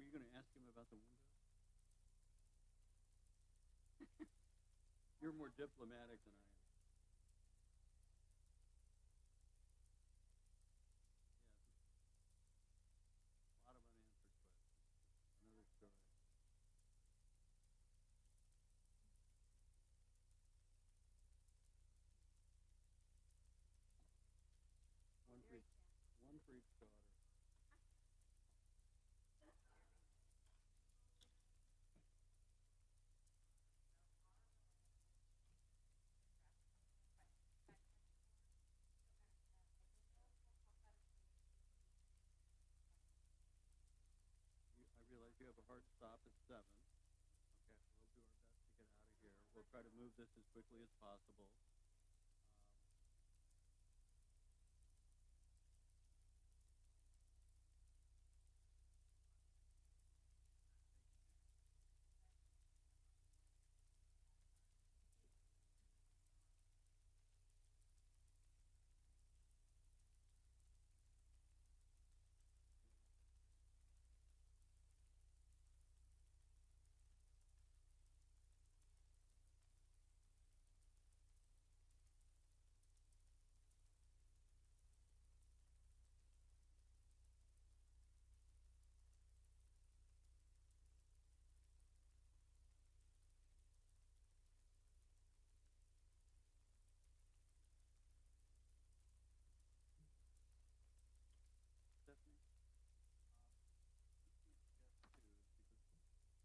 you going to ask him about the window? You're more diplomatic than I am. Yeah, a lot of unanswered questions. Another story. One for each daughter. I realize you have a hard stop at 7. Okay, we'll do our best to get out of here. We'll try to move this as quickly as possible. Stephanie?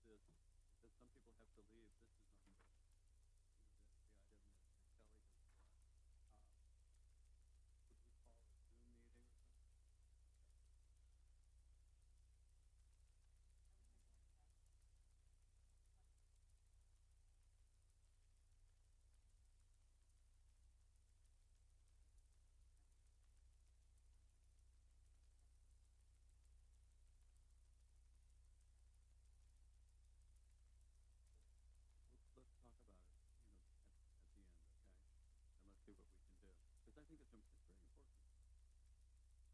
This, because some people have to leave. This is on the item that Kelly has brought. Would we call a Zoom meeting or something? Let's talk about it, at the end, okay? And let's see what we can do. Because I think it's very important. Particularly for people who are not particularly interested in it. Yeah, we can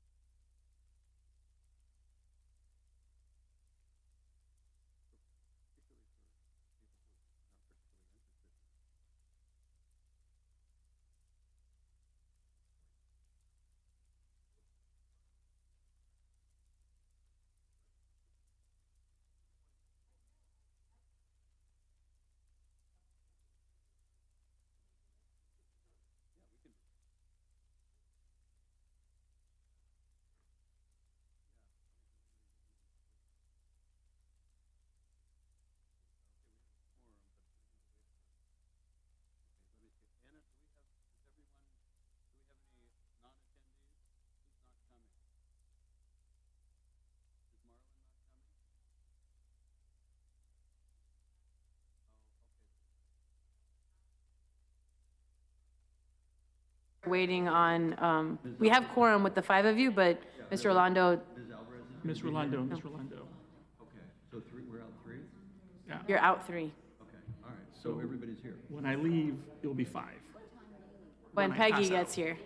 do that. Yeah. Okay, we have a quorum, but we need to wait for it. Okay, let me see. Anna, do we have any non-attendees? Who's not coming? Is Marlon not coming? Oh, okay. Waiting on, we have quorum with the 5 of you, but Mr. Orlando, Ms. Alvarez is. Ms. Rolando, Ms. Rolando. Okay, so we're out 3? Yeah. you're out 3. Okay, all right, so everybody's here. When I leave, it'll be 5. When I Peggy pass gets out. here.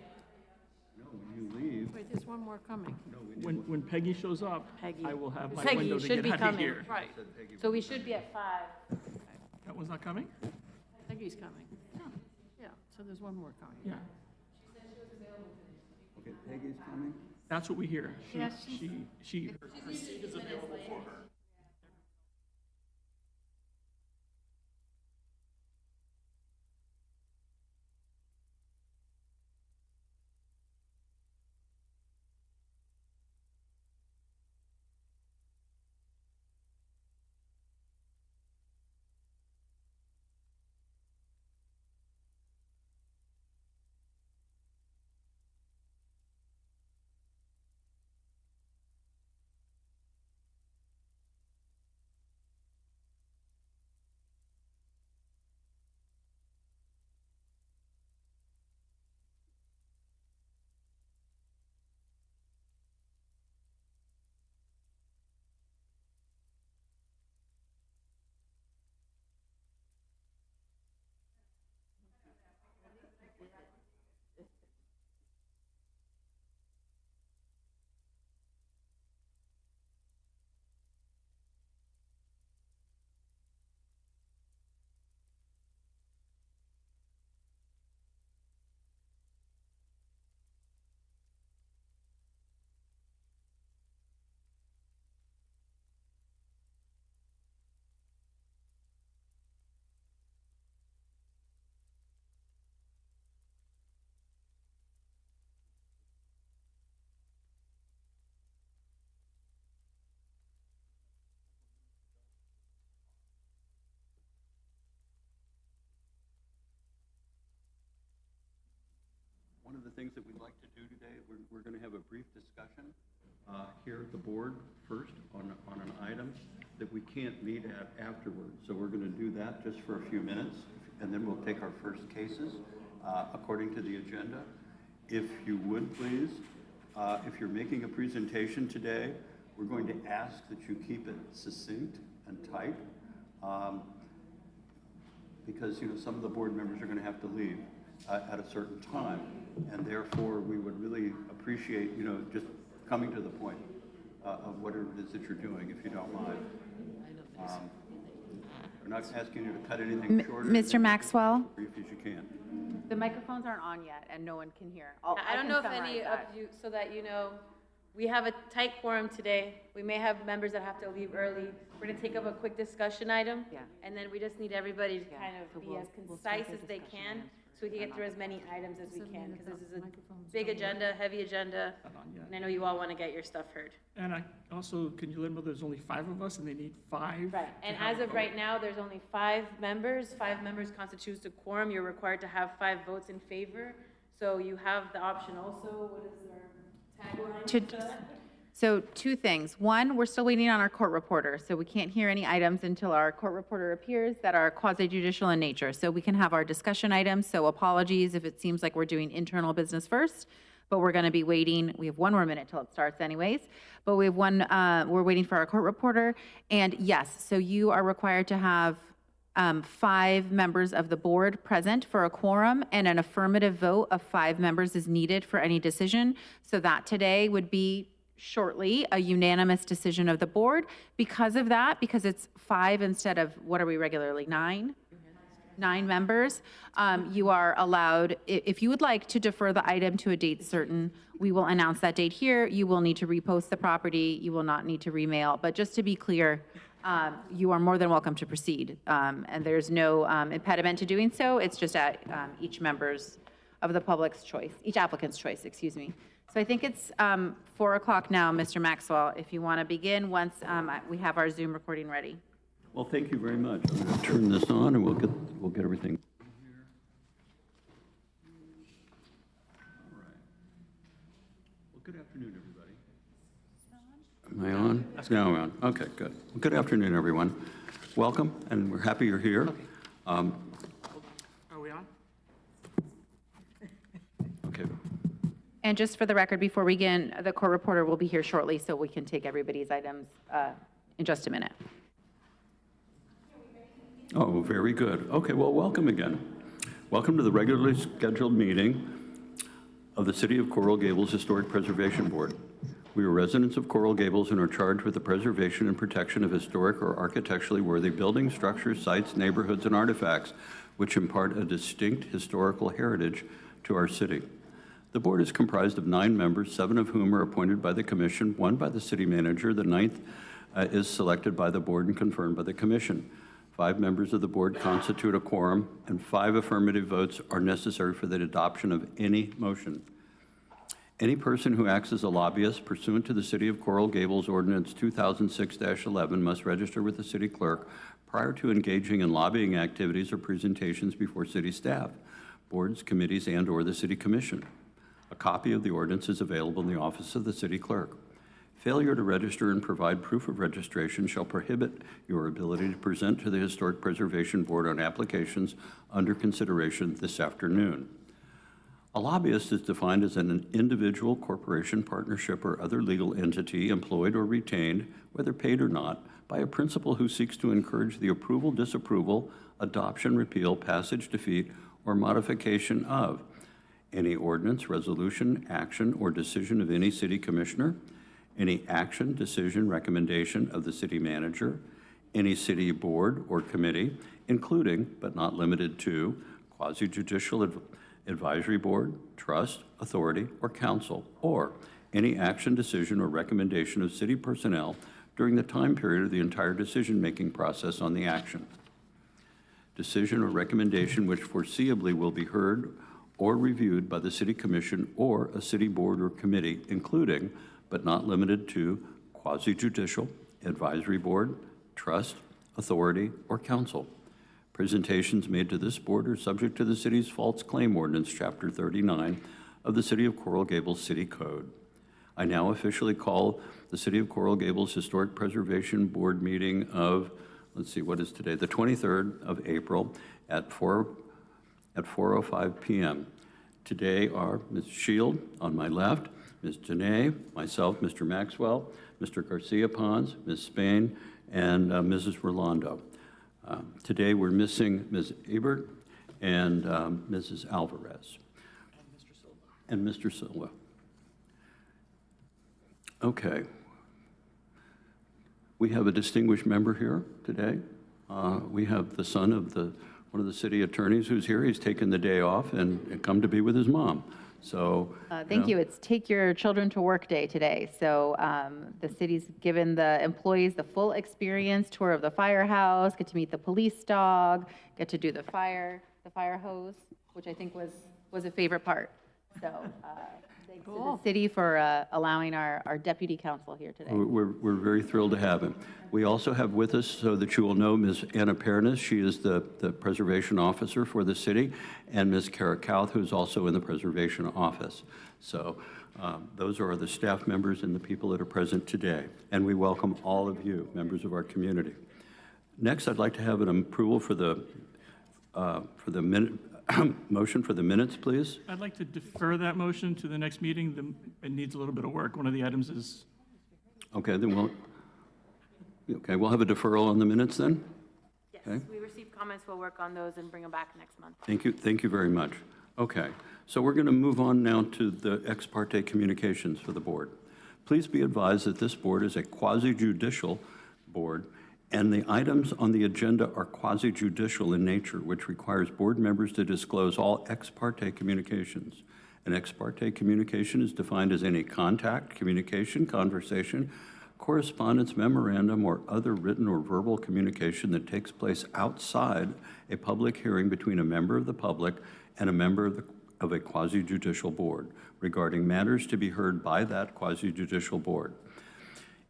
No, when you leave, Wait, there's one more coming. no, we need When Peggy shows up, Peggy. I will have my Peggy window to should get be out of coming. here. Right, said Peggy. So we should be at 5. That one's not coming? Peggy's coming. Yeah, so there's one more coming. Yeah. Okay, Peggy's coming? That's what we hear. Yes, Her seat is available for her. of the things that we'd like to do today, we're going to have a brief discussion here at the board first on an item that we can't meet at afterwards. So we're going to do that just for a few minutes, and then we'll take our first cases according to the agenda. If you would, please, if you're making a presentation today, we're going to ask that you keep it succinct and tight, because some of the board members are going to have to leave at a certain time, and therefore we would really appreciate just coming to the point of whatever it is that you're doing, if you don't mind. We're not asking you to cut anything shorter. Mr. Maxwell, Brief as you can. the microphones aren't on yet and no one can hear. I don't know if any of you, so that you know, we have a tight quorum today. We may have members that have to leave early. We're going to take up a quick discussion item. Yeah. And then we just need everybody to Yeah, kind so of be we'll- as we'll concise take a as they discussion can, item. so we can get through as many items as we can, because this is a Microphone's big not on. agenda, heavy agenda. Not on yet. And I know you all want to get your stuff heard. And I also, can you let them know there's only 5 of us and they need 5? Right, and to have as a of vote? right now, there's only 5 members. 5 members constitutes a quorum. You're required to have 5 votes in favor. So you have the option also, what is our tagline? So 2 things. One, we're still waiting on our court reporter, so we can't hear any items until our court reporter appears that are quasi-judicial in nature. So we can have our discussion items, so apologies if it seems like we're doing internal business first, but we're going to be waiting. We have 1 more minute till it starts anyways, but we have we're waiting for our court reporter. And yes, so you are required to have 5 members of the board present for a quorum, and an affirmative vote of 5 members is needed for any decision. So that today would be shortly a unanimous decision of the board. Because of that, because it's 5 instead of, what are we regularly, 9? 9 members, you are allowed, if you would like to defer the item to a date certain, we will announce that date here. You will need to repost the property. You will not need to remail. But just to be clear, you are more than welcome to proceed. And there's no impediment to doing so. It's just at each member's of the public's choice, each applicant's choice, excuse me. So I think it's 4 o'clock now, Mr. Maxwell, if you want to begin once we have our Zoom recording ready. Well, thank you very much. I'm going to turn this on, and we'll get everything. All right. Well, good afternoon, everybody. Am I on? Now I'm on. Okay, good. Well, good afternoon, everyone. Welcome, and we're happy you're here. Are we on? Okay. And just for the record, before we begin, the court reporter will be here shortly, so we can take everybody's items in just a minute. Oh, very good. Okay, well, welcome again. Welcome to the regularly scheduled meeting of the City of Coral Gables Historic Preservation Board. We are residents of Coral Gables and are charged with the preservation and protection of historic or architecturally worthy buildings, structures, sites, neighborhoods, and artifacts, which impart a distinct historical heritage to our city. The board is comprised of 9 members, 7 of whom are appointed by the commission, 1 by the city manager. The 9th is selected by the board and confirmed by the commission. 5 members of the board constitute a quorum, and 5 affirmative votes are necessary for the adoption of any motion. Any person who acts as a lobbyist pursuant to the City of Coral Gables Ordinance 2006-11 must register with the city clerk prior to engaging in lobbying activities or presentations before city staff, boards, committees, and/or the city commission. A copy of the ordinance is available in the office of the city clerk. Failure to register and provide proof of registration shall prohibit your ability to present to the Historic Preservation Board on applications under consideration this afternoon. A lobbyist is defined as an individual, corporation, partnership, or other legal entity employed or retained, whether paid or not, by a principal who seeks to encourage the approval, disapproval, adoption, repeal, passage, defeat, or modification of any ordinance, resolution, action, or decision of any city commissioner, any action, decision, recommendation of the city manager, any city board or committee, including but not limited to quasi-judicial advisory board, trust, authority, or council, or any action, decision, or recommendation of city personnel during the time period of the entire decision-making process on the action. Decision or recommendation which foreseeably will be heard or reviewed by the city commission or a city board or committee, including but not limited to quasi-judicial, advisory board, trust, authority, or council. Presentations made to this board are subject to the city's false claim ordinance, Chapter 39 of the City of Coral Gables City Code. I now officially call the City of Coral Gables Historic Preservation Board meeting of, let's see, what is today? The 23rd of April at 4:05 p.m. Today are Ms. Shield on my left, Ms. Janae, myself, Mr. Maxwell, Mr. Garcia Pons, Ms. Spain, and Mrs. Rolando. Today we're missing Ms. Ebert and Mrs. Alvarez. And Mr. Silva. Okay. We have a distinguished member here today. We have the son of one of the city attorneys who's here. He's taken the day off and come to be with his mom. So. Thank you. It's Take Your Children to Work Day today. So the city's given the employees the full experience, tour of the firehouse, get to meet the police dog, get to do the fire hose, which I think was a favorite part. So thanks to the city for allowing our deputy counsel here today. We're very thrilled to have him. We also have with us, so that you will know, Ms. Anna Pernis. She is the preservation officer for the city, and Ms. Kara Kauth, who's also in the preservation office. So those are the staff members and the people that are present today. And we welcome all of you, members of our community. Next, I'd like to have an approval for the motion for the minutes, please. I'd like to defer that motion to the next meeting. It needs a little bit of work. One of the items is, Okay, then we'll have a deferral on the minutes then? Yes, Okay. we received comments, we'll work on those and bring them back next month. Thank you very much. Okay, so we're going to move on now to the ex parte communications for the board. Please be advised that this board is a quasi-judicial board, and the items on the agenda are quasi-judicial in nature, which requires board members to disclose all ex parte communications. An ex parte communication is defined as any contact, communication, conversation, correspondence, memorandum, or other written or verbal communication that takes place outside a public hearing between a member of the public and a member of a quasi-judicial board regarding matters to be heard by that quasi-judicial board.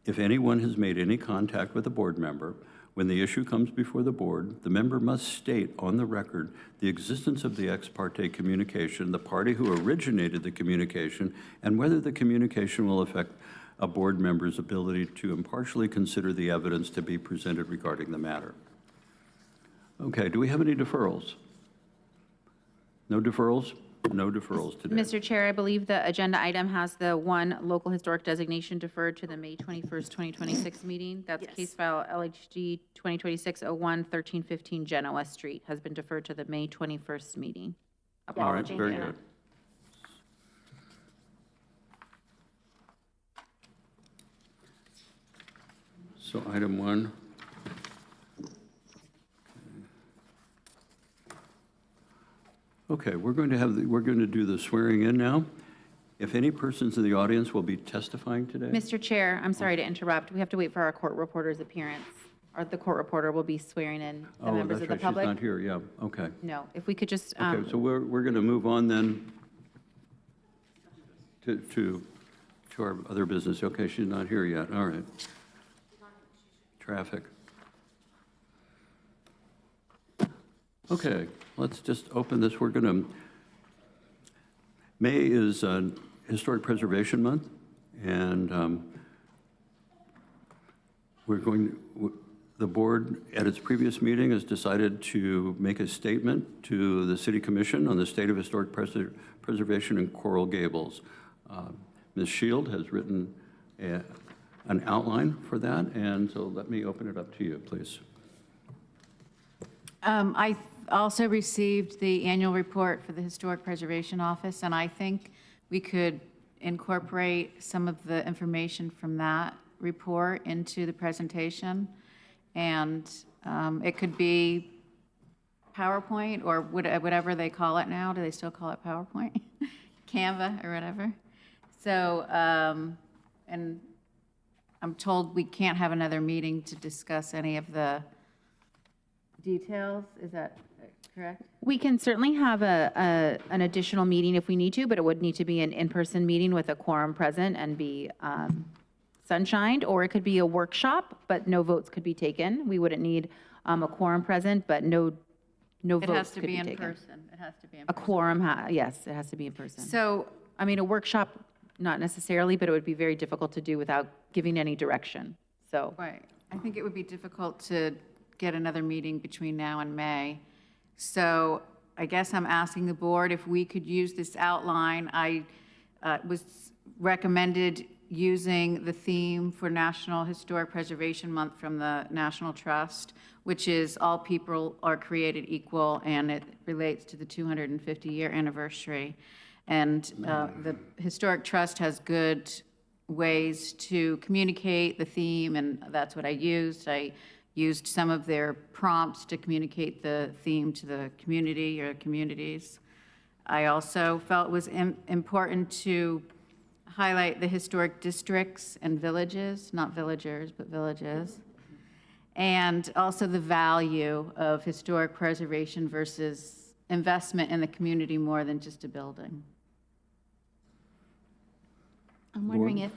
If anyone has made any contact with a board member, when the issue comes before the board, the member must state on the record the existence of the ex parte communication, the party who originated the communication, and whether the communication will affect a board member's ability to impartially consider the evidence to be presented regarding the matter. Okay, do we have any deferrals? No deferrals? No deferrals today. Mr. Chair, I believe the agenda item has the one local historic designation deferred to the May 21st, 2026 meeting. That's Yes. case file LHD 2026-01-1315 Genoa Street has been deferred to the May 21st meeting. All right, Thank very you. good. So item one. Okay, we're going to do the swearing in now. If any persons in the audience will be testifying today? Mr. Chair, I'm sorry to interrupt. We have to wait for our court reporter's appearance. The court reporter will be swearing in the members of the Oh, that's right, she's public. not here, yeah, okay. No, if we could just, Okay, so we're going to move on then to our other business. Okay, she's not here yet, all right. Traffic. Okay, let's just open this. We're going to, May is Historic Preservation Month, and the board at its previous meeting has decided to make a statement to the City Commission on the state of historic preservation in Coral Gables. Ms. Shield has written an outline for that, and so let me open it up to you, please. I also received the annual report for the Historic Preservation Office, and I think we could incorporate some of the information from that report into the presentation. And it could be PowerPoint or whatever they call it now. Do they still call it PowerPoint? Canva or whatever. So, and I'm told we can't have another meeting to discuss any of the details. Is that correct? we can certainly have an additional meeting if we need to, but it would need to be an in-person meeting with a quorum present and be sunshined, or it could be a workshop, but no votes could be taken. We wouldn't need a quorum present, but no It has votes to could be be in taken. person. It has to be in A person. quorum, yes, it has to be in person. So I mean, a workshop, not necessarily, but it would be very difficult to do without giving any direction, so. Right. I think it would be difficult to get another meeting between now and May. So I guess I'm asking the board if we could use this outline. I was recommended using the theme for National Historic Preservation Month from the National Trust, which is all people are created equal, and it relates to the 250-year anniversary. And the Historic Trust has good ways to communicate the theme, and that's what I used. I used some of their prompts to communicate the theme to the community or communities. I also felt it was important to highlight the historic districts and villages, not villagers, but villages, and also the value of historic preservation versus investment in the community more than just a building. I'm wondering if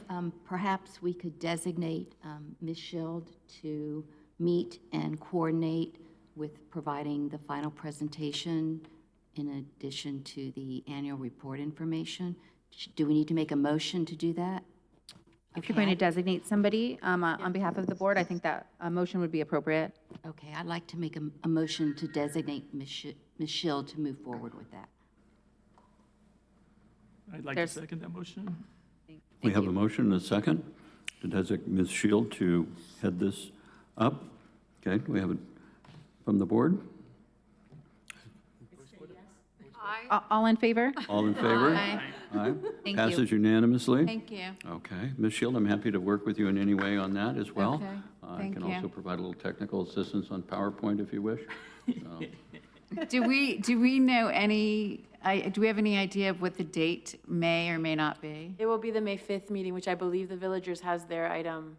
perhaps we could designate Ms. Schild to meet and coordinate with providing the final presentation in addition to the annual report information. Do we need to make a motion to do that? If you're going to designate somebody on behalf of the board, I think that a motion would be appropriate. Okay, I'd like to make a motion to designate Ms. Schild to move forward with that. I'd like to There's- second that motion. We have a motion and a second to designate Ms. Shield to head this up. Okay, do we have it from the board? All in favor? All in favor? Aye. Aye. Thank you. Passes unanimously. Thank you. Okay, Ms. Shield, I'm happy to work with you in any way on that as well. Okay, I thank can you. also provide a little technical assistance on PowerPoint if you wish. So, Do we know any, do we have any idea of what the date may or may not be? It will be the May 5th meeting, which I believe the villagers has their item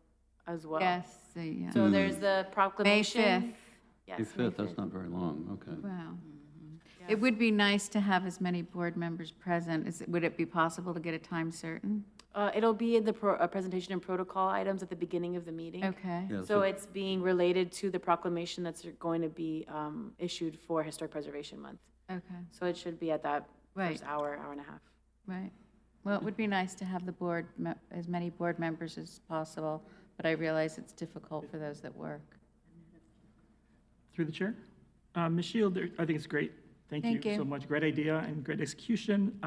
as well. Yes, yeah. So there's the May proclamation. 5th. Yes, May 5th, that's not very long, okay. Wow. It would be nice to have as many board members present. Would it be possible to get a time certain? It'll be in the presentation and protocol items at the beginning of the meeting. Okay. Yeah, So it's being related to the proclamation that's going to be issued for Historic Preservation Month. Okay, So it should be at that Right. first hour, hour and a half. right. Well, it would be nice to have the board, as many board members as possible, but I realize it's difficult for those that work. Through the chair. Ms. Shield, I think it's great. Thank Thank you you. so much. Great idea and great execution.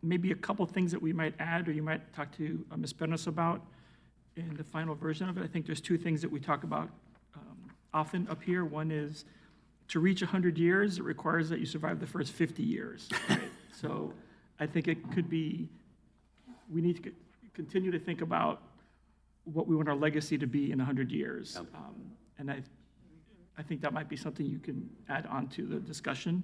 Maybe a couple things that we might add, or you might talk to Ms. Pernos about in the final version of it. I think there's two things that we talk about often up here. One is to reach 100 years, it requires that you survive the first 50 years. Right? So I think it could be, we need to continue to think about what we want our legacy to be in 100 years. And I think that might be something you can add on to the discussion.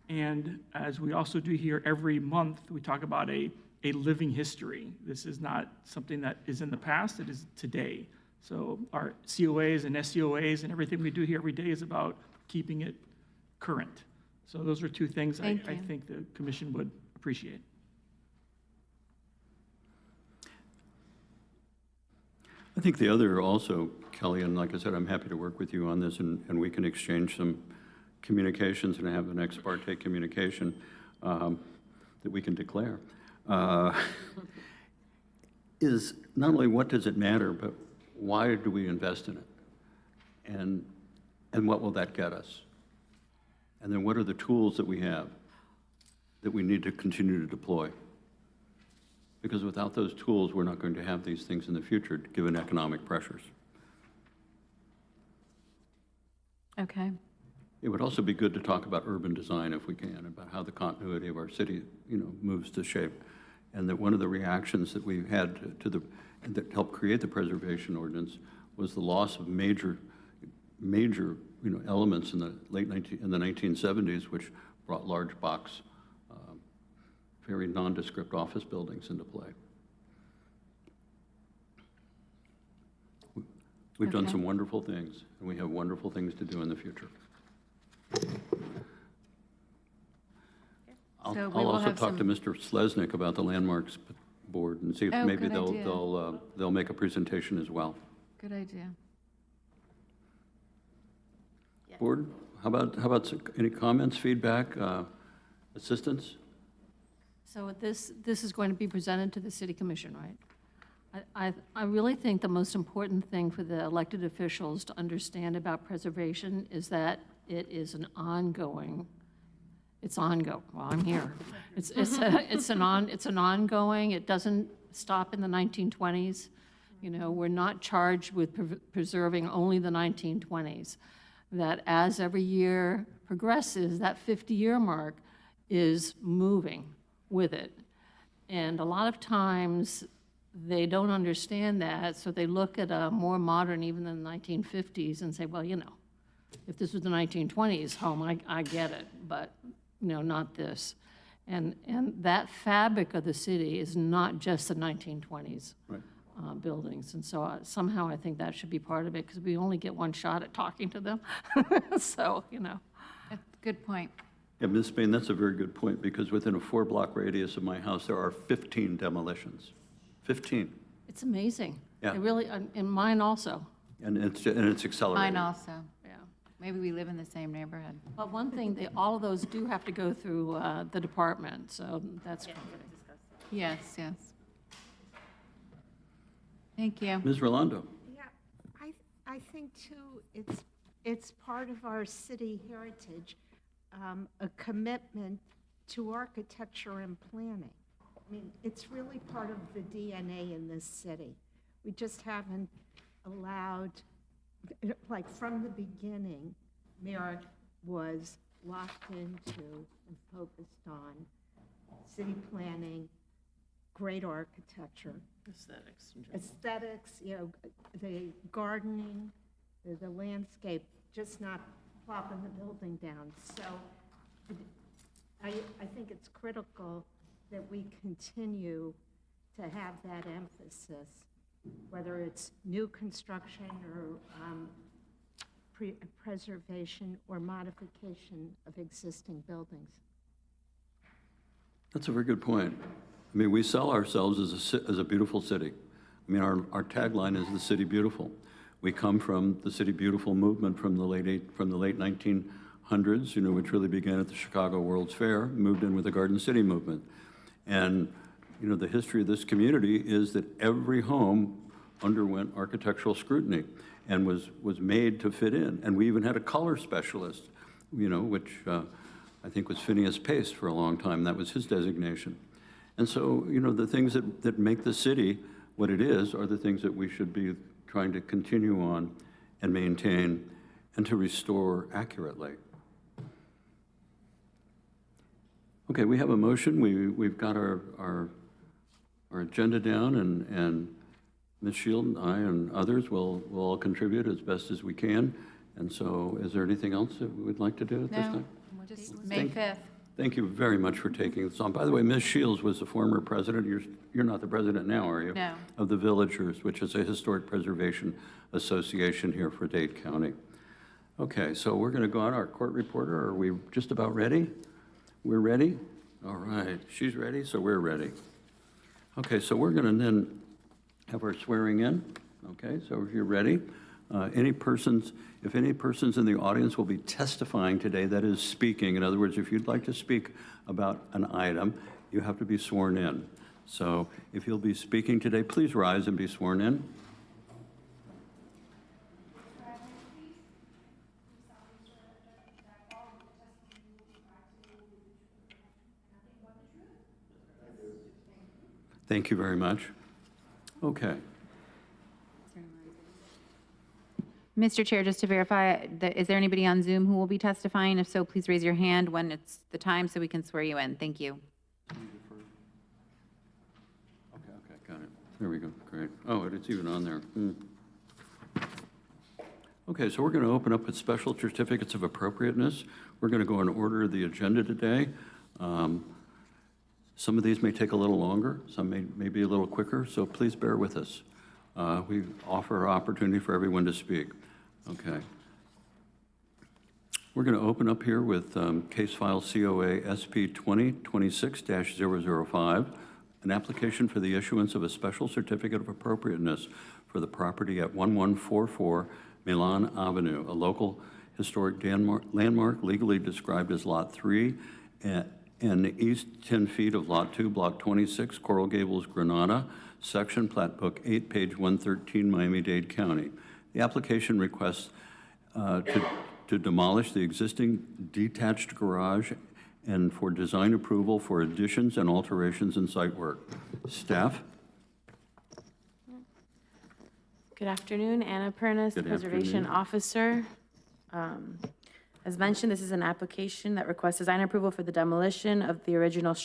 And as we also do here every month, we talk about a living history. This is not something that is in the past, it is today. So our COAs and SCOAs and everything we do here every day is about keeping it current. So those are two things I Thank you. think the commission would appreciate. I think the other also, Kelly, and like I said, I'm happy to work with you on this, and we can exchange some communications and have an ex parte communication that we can declare, is not only what does it matter, but why do we invest in it? And what will that get us? And then what are the tools that we have that we need to continue to deploy? Because without those tools, we're not going to have these things in the future, given economic pressures. Okay. It would also be good to talk about urban design if we can, about how the continuity of our city, moves to shape. And that one of the reactions that we had to that helped create the preservation ordinance was the loss of major, elements in the in the 1970s, which brought large box, very nondescript office buildings into play. We've done Okay. some wonderful things, and we have wonderful things to do in the future. I'll So we I'll will also have talk to some- Mr. Sleznick about the landmarks board and see if Oh, maybe good idea. they'll make a presentation as well. Good idea. Board, how about any comments, feedback, assistance? So this is going to be presented to the city commission, right? I really think the most important thing for the elected officials to understand about preservation is that it is an ongoing, well, I'm here. It's an ongoing, it doesn't stop in the 1920s. You know, we're not charged with preserving only the 1920s. That as every year progresses, that 50-year mark is moving with it. And a lot of times, they don't understand that, so they look at a more modern, even than the 1950s, and say, well, you know, if this was the 1920s home, I get it, but, you know, not this. And that fabric of the city is not just the 1920s Right. Buildings. And so somehow I think that should be part of it, because we only get one shot at talking to them. So, you know. That's a good point. Yeah, Ms. Spain, that's a very good point, because within a 4-block radius of my house, there are 15 demolitions. 15. It's amazing. Yeah. It really, and mine also. And it's accelerating. Mine also. Yeah. Maybe we live in the same neighborhood. But one thing, all of those do have to go through the department, so that's comforting. Yes, yes. Thank you. Ms. Rolando? Yeah, I think too, it's part of our city heritage, a commitment to architecture and planning. I mean, it's really part of the DNA in this city. We just haven't allowed, like from the beginning, Merritt was locked into and focused on city planning, great architecture, aesthetics, you know, the gardening, the landscape, just not plopping the building down. So I think it's critical that we continue to have that emphasis, whether it's new construction or preservation or modification of existing buildings. That's a very good point. I mean, we sell ourselves as a beautiful city. I mean, our tagline is the city beautiful. We come from the city beautiful movement from the late 1900s, you know, which really began at the Chicago World's Fair, moved in with the Garden City movement. And, you know, the history of this community is that every home underwent architectural scrutiny and was made to fit in. And we even had a color specialist, you know, which I think was Phineas Pace for a long time. That was his designation. And so, you know, the things that make the city what it is are the things that we should be trying to continue on and maintain and to restore accurately. Okay, we have a motion. We've got our agenda down, and Ms. Shield and I and others will all contribute as best as we can. And so is there anything else that we'd like to do at this No, time? just May 5th. Thank you very much for taking this on. By the way, Ms. Shields was the former president. You're not the president now, are you? No. Of the Villagers, which is a historic preservation association here for Dade County. Okay, so we're going to go on our court reporter. Are we just about ready? We're ready? All right. She's ready, so we're ready. Okay, so we're going to then have our swearing in. Okay, so if you're ready, if any persons in the audience will be testifying today, that is speaking. In other words, if you'd like to speak about an item, you have to be sworn in. So if you'll be speaking today, please rise and be sworn in. Thank you very much. Okay. Mr. Chair, just to verify, is there anybody on Zoom who will be testifying? If so, please raise your hand when it's the time so we can swear you in. Thank you. Okay, got it. There we go, great. Oh, it's even on there. Okay, so we're going to open up with special certificates of appropriateness. We're going to go in order of the agenda today. Some of these may take a little longer, some may be a little quicker, so please bear with us. We offer opportunity for everyone to speak. Okay. We're going to open up here with case file COA SP 2026-005, an application for the issuance of a special certificate of appropriateness for the property at 1144 Milan Avenue, a local historic landmark legally described as Lot 3 and the east 10 feet of Lot 2, Block 26, Coral Gables, Granada, Section Plat Book 8, page 113, Miami-Dade County. The application requests to demolish the existing detached garage and for design approval for additions and alterations in site work. Staff? Good afternoon, Anna Pernas, Good Preservation afternoon. Officer. As mentioned, this is an application that requests design approval for the demolition of the original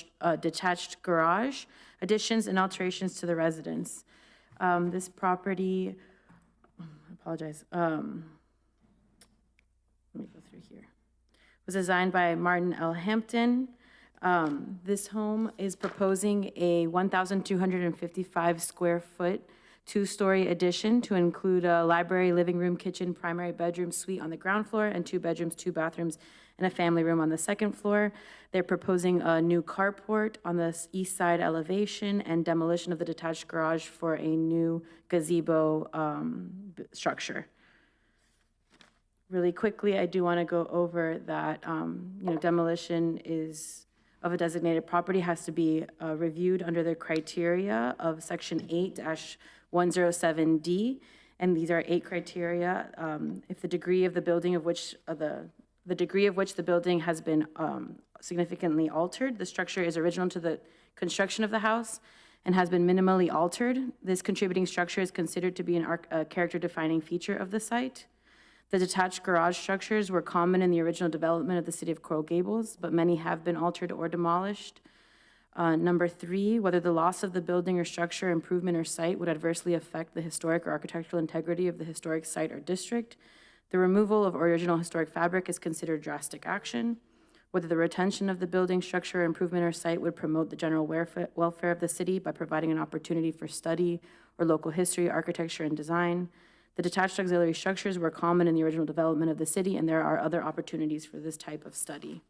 detached garage, additions and alterations to the residence. This property, I apologize, let me go through here, was designed by Martin L. Hampton. This home is proposing a 1,255 square foot two-story addition to include a library, living room, kitchen, primary bedroom suite on the ground floor, and 2 bedrooms, 2 bathrooms, and a family room on the second floor. They're proposing a new carport on the east side elevation and demolition of the detached garage for a new gazebo structure. Really quickly, I do want to go over that, demolition of a designated property has to be reviewed under the criteria of Section 8-107D, and these are 8 criteria. If the degree of the building of which the degree of which the building has been significantly altered, the structure is original to the construction of the house and has been minimally altered, this contributing structure is considered to be a character-defining feature of the site. The detached garage structures were common in the original development of the city of Coral Gables, but many have been altered or demolished. Number 3, whether the loss of the building or structure, improvement, or site would adversely affect the historic or architectural integrity of the historic site or district. The removal of original historic fabric is considered drastic action. Whether the retention of the building, structure, improvement, or site would promote the general welfare of the city by providing an opportunity for study or local history, architecture, and design. The detached auxiliary structures were common in the original development of the city, and there are other opportunities for this type of study.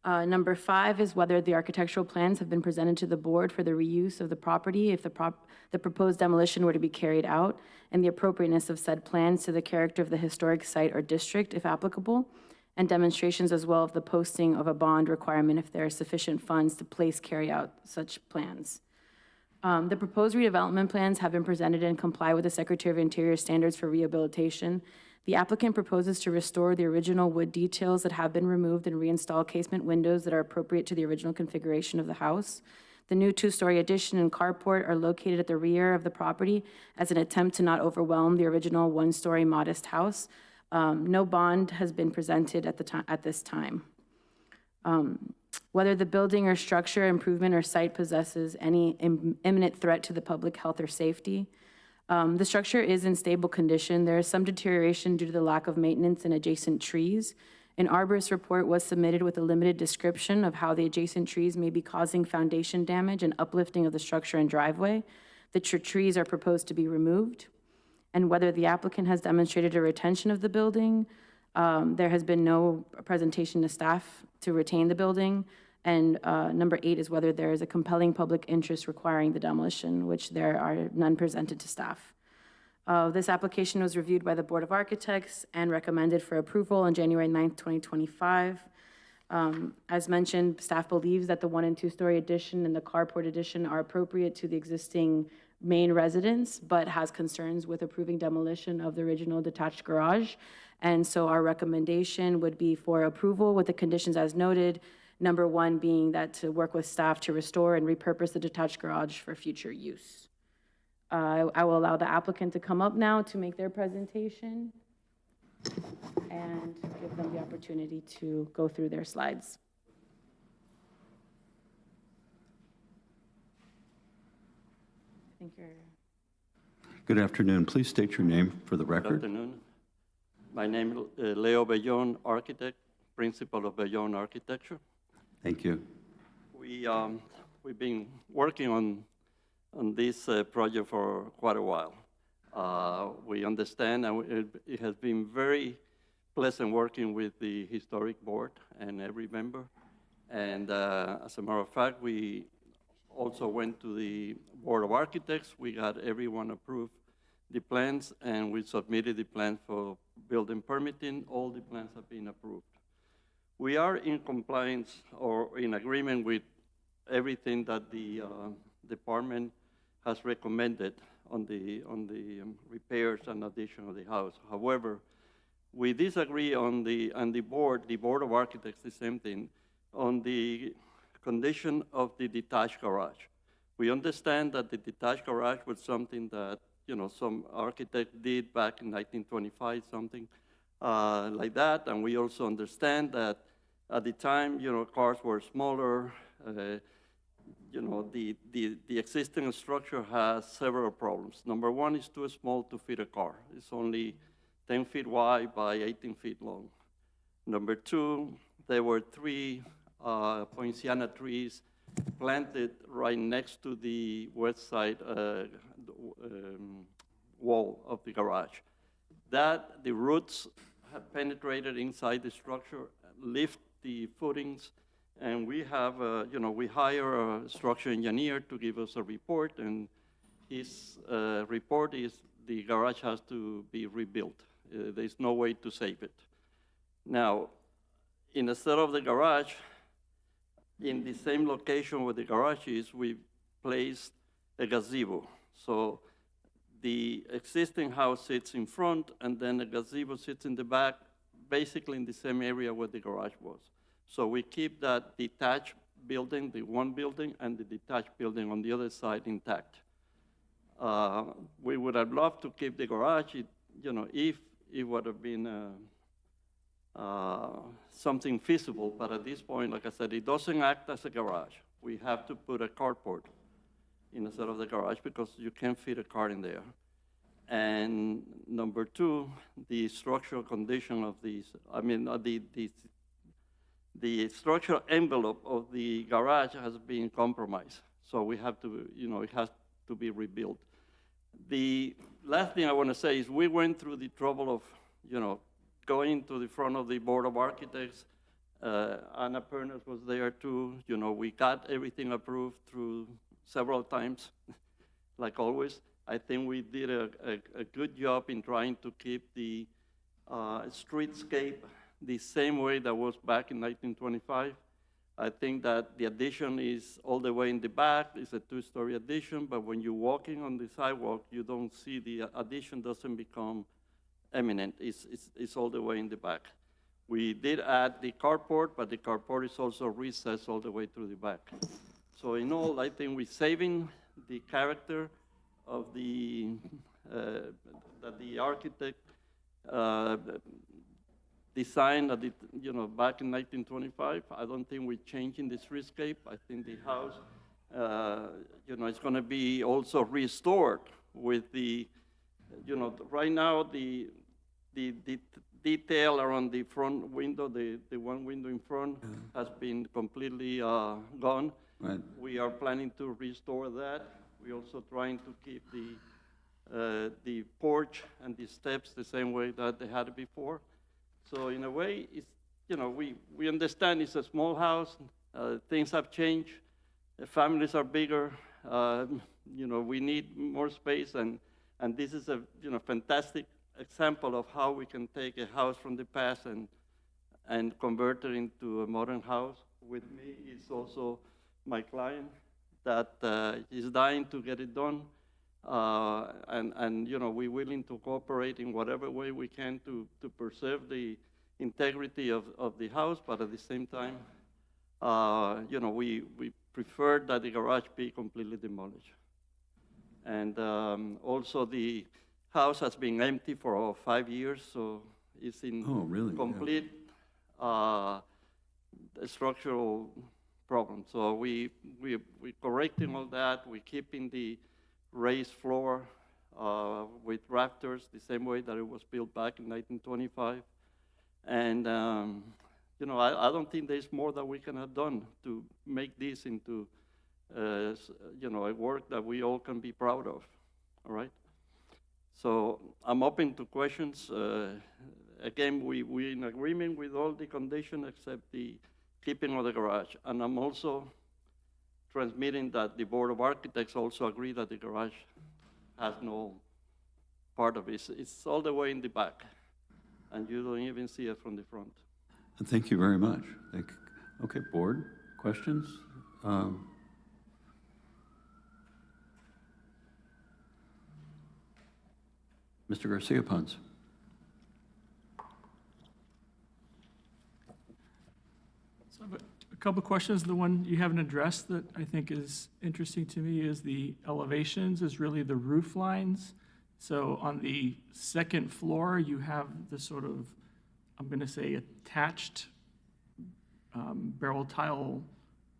Number 5 is whether the architectural plans have been presented to the board for the reuse of the property if the proposed demolition were to be carried out, and the appropriateness of said plans to the character of the historic site or district, if applicable, and demonstrations as well of the posting of a bond requirement if there are sufficient funds to carry out such plans. The proposed redevelopment plans have been presented and comply with the Secretary of Interior standards for rehabilitation. The applicant proposes to restore the original wood details that have been removed and reinstall casement windows that are appropriate to the original configuration of the house. The new 2-story addition and carport are located at the rear of the property as an attempt to not overwhelm the original 1-story modest house. No bond has been presented at this time. Whether the building or structure, improvement, or site possesses any imminent threat to the public health or safety. The structure is in stable condition. There is some deterioration due to the lack of maintenance in adjacent trees. An arborist report was submitted with a limited description of how the adjacent trees may be causing foundation damage and uplifting of the structure and driveway. The trees are proposed to be removed. And whether the applicant has demonstrated a retention of the building. There has been no presentation to staff to retain the building. And number 8 is whether there is a compelling public interest requiring the demolition, which there are none presented to staff. This application was reviewed by the Board of Architects and recommended for approval on January 9th, 2025. As mentioned, staff believes that the 1- and 2-story addition and the carport addition are appropriate to the existing main residence, but has concerns with approving demolition of the original detached garage. And so our recommendation would be for approval with the conditions as noted. Number 1 being that to work with staff to restore and repurpose the detached garage for future use. I will allow the applicant to come up now to make their presentation and give them the opportunity to go through their slides. I think you're... Good afternoon. Please state your name for the Good record. afternoon. My name is Leo Bellon, architect, principal of Bellon Architecture. Thank you. We've been working on this project for quite a while. We understand, and it has been very pleasant working with the historic board and every member. And as a matter of fact, we also went to the Board of Architects. We got everyone approved the plans, and we submitted the plans for building permitting. All the plans have been approved. We are in compliance or in agreement with everything that the department has recommended on the repairs and addition of the house. However, we disagree on the board of architects, the same thing, on the condition of the detached garage. We understand that the detached garage was something that, some architect did back in 1925, something like that. And we also understand that at the time, cars were smaller. The existing structure has several problems. Number one, it's too small to fit a car. It's only 10 feet wide by 18 feet long. Number two, there were 3 poinciana trees planted right next to the west side wall of the garage. The roots have penetrated inside the structure, lift the footings, and we have, we hire a structure engineer to give us a report, and his report is the garage has to be rebuilt. There's no way to save it. Now, instead of the garage, in the same location where the garage is, we placed a gazebo. So the existing house sits in front, and then the gazebo sits in the back, basically in the same area where the garage was. So we keep that detached building, the one building, and the detached building on the other side intact. We would have loved to keep the garage, if it would have been something feasible, but at this point, like I said, it doesn't act as a garage. We have to put a carport instead of the garage because you can't fit a car in there. And number two, the structural condition of these, the structural envelope of the garage has been compromised. So we have to, it has to be rebuilt. The last thing I want to say is we went through the trouble of, going to the front of the Board of Architects. Anna Pernas was there too. We got everything approved through several times, like always. I think we did a good job in trying to keep the streetscape the same way that was back in 1925. I think that the addition is all the way in the back. It's a 2-story addition, but when you're walking on the sidewalk, you don't see the addition doesn't become eminent. It's all the way in the back. We did add the carport, but the carport is also recessed all the way through the back. So in all, I think we're saving the character of that the architect designed back in 1925. I don't think we're changing the streetscape. I think the house, it's going to be also restored with the, right now the detail around the front window, the one window in front has been completely gone. Right. We are planning to restore that. We're also trying to keep the porch and the steps the same way that they had it before. So in a way, it's, we understand it's a small house. Things have changed. The families are bigger. We need more space, and this is a fantastic example of how we can take a house from the past and convert it into a modern house. With me is also my client that is dying to get it done. And we're willing to cooperate in whatever way we can to preserve the integrity of the house, but at the same time, we prefer that the garage be completely demolished. And also the house has been empty for over 5 years, so it's in complete structural problem. So we're correcting all that. We're keeping the raised floor with rafters the same way that it was built back in 1925. And, I don't think there's more that we can have done to make this into, a work that we all can be proud of, all right? So I'm open to questions. Again, we're in agreement with all the conditions except the keeping of the garage. And I'm also transmitting that the Board of Architects also agree that the garage has no part of it. It's all the way in the back, and you don't even see it from the front. Thank you very much. Okay, board, questions? Mr. Garcia-Ponce. So I have a couple of questions. The one you haven't addressed that I think is interesting to me is the elevations, is really the roof lines. So on the second floor, you have the sort of, I'm going to say, attached barrel tile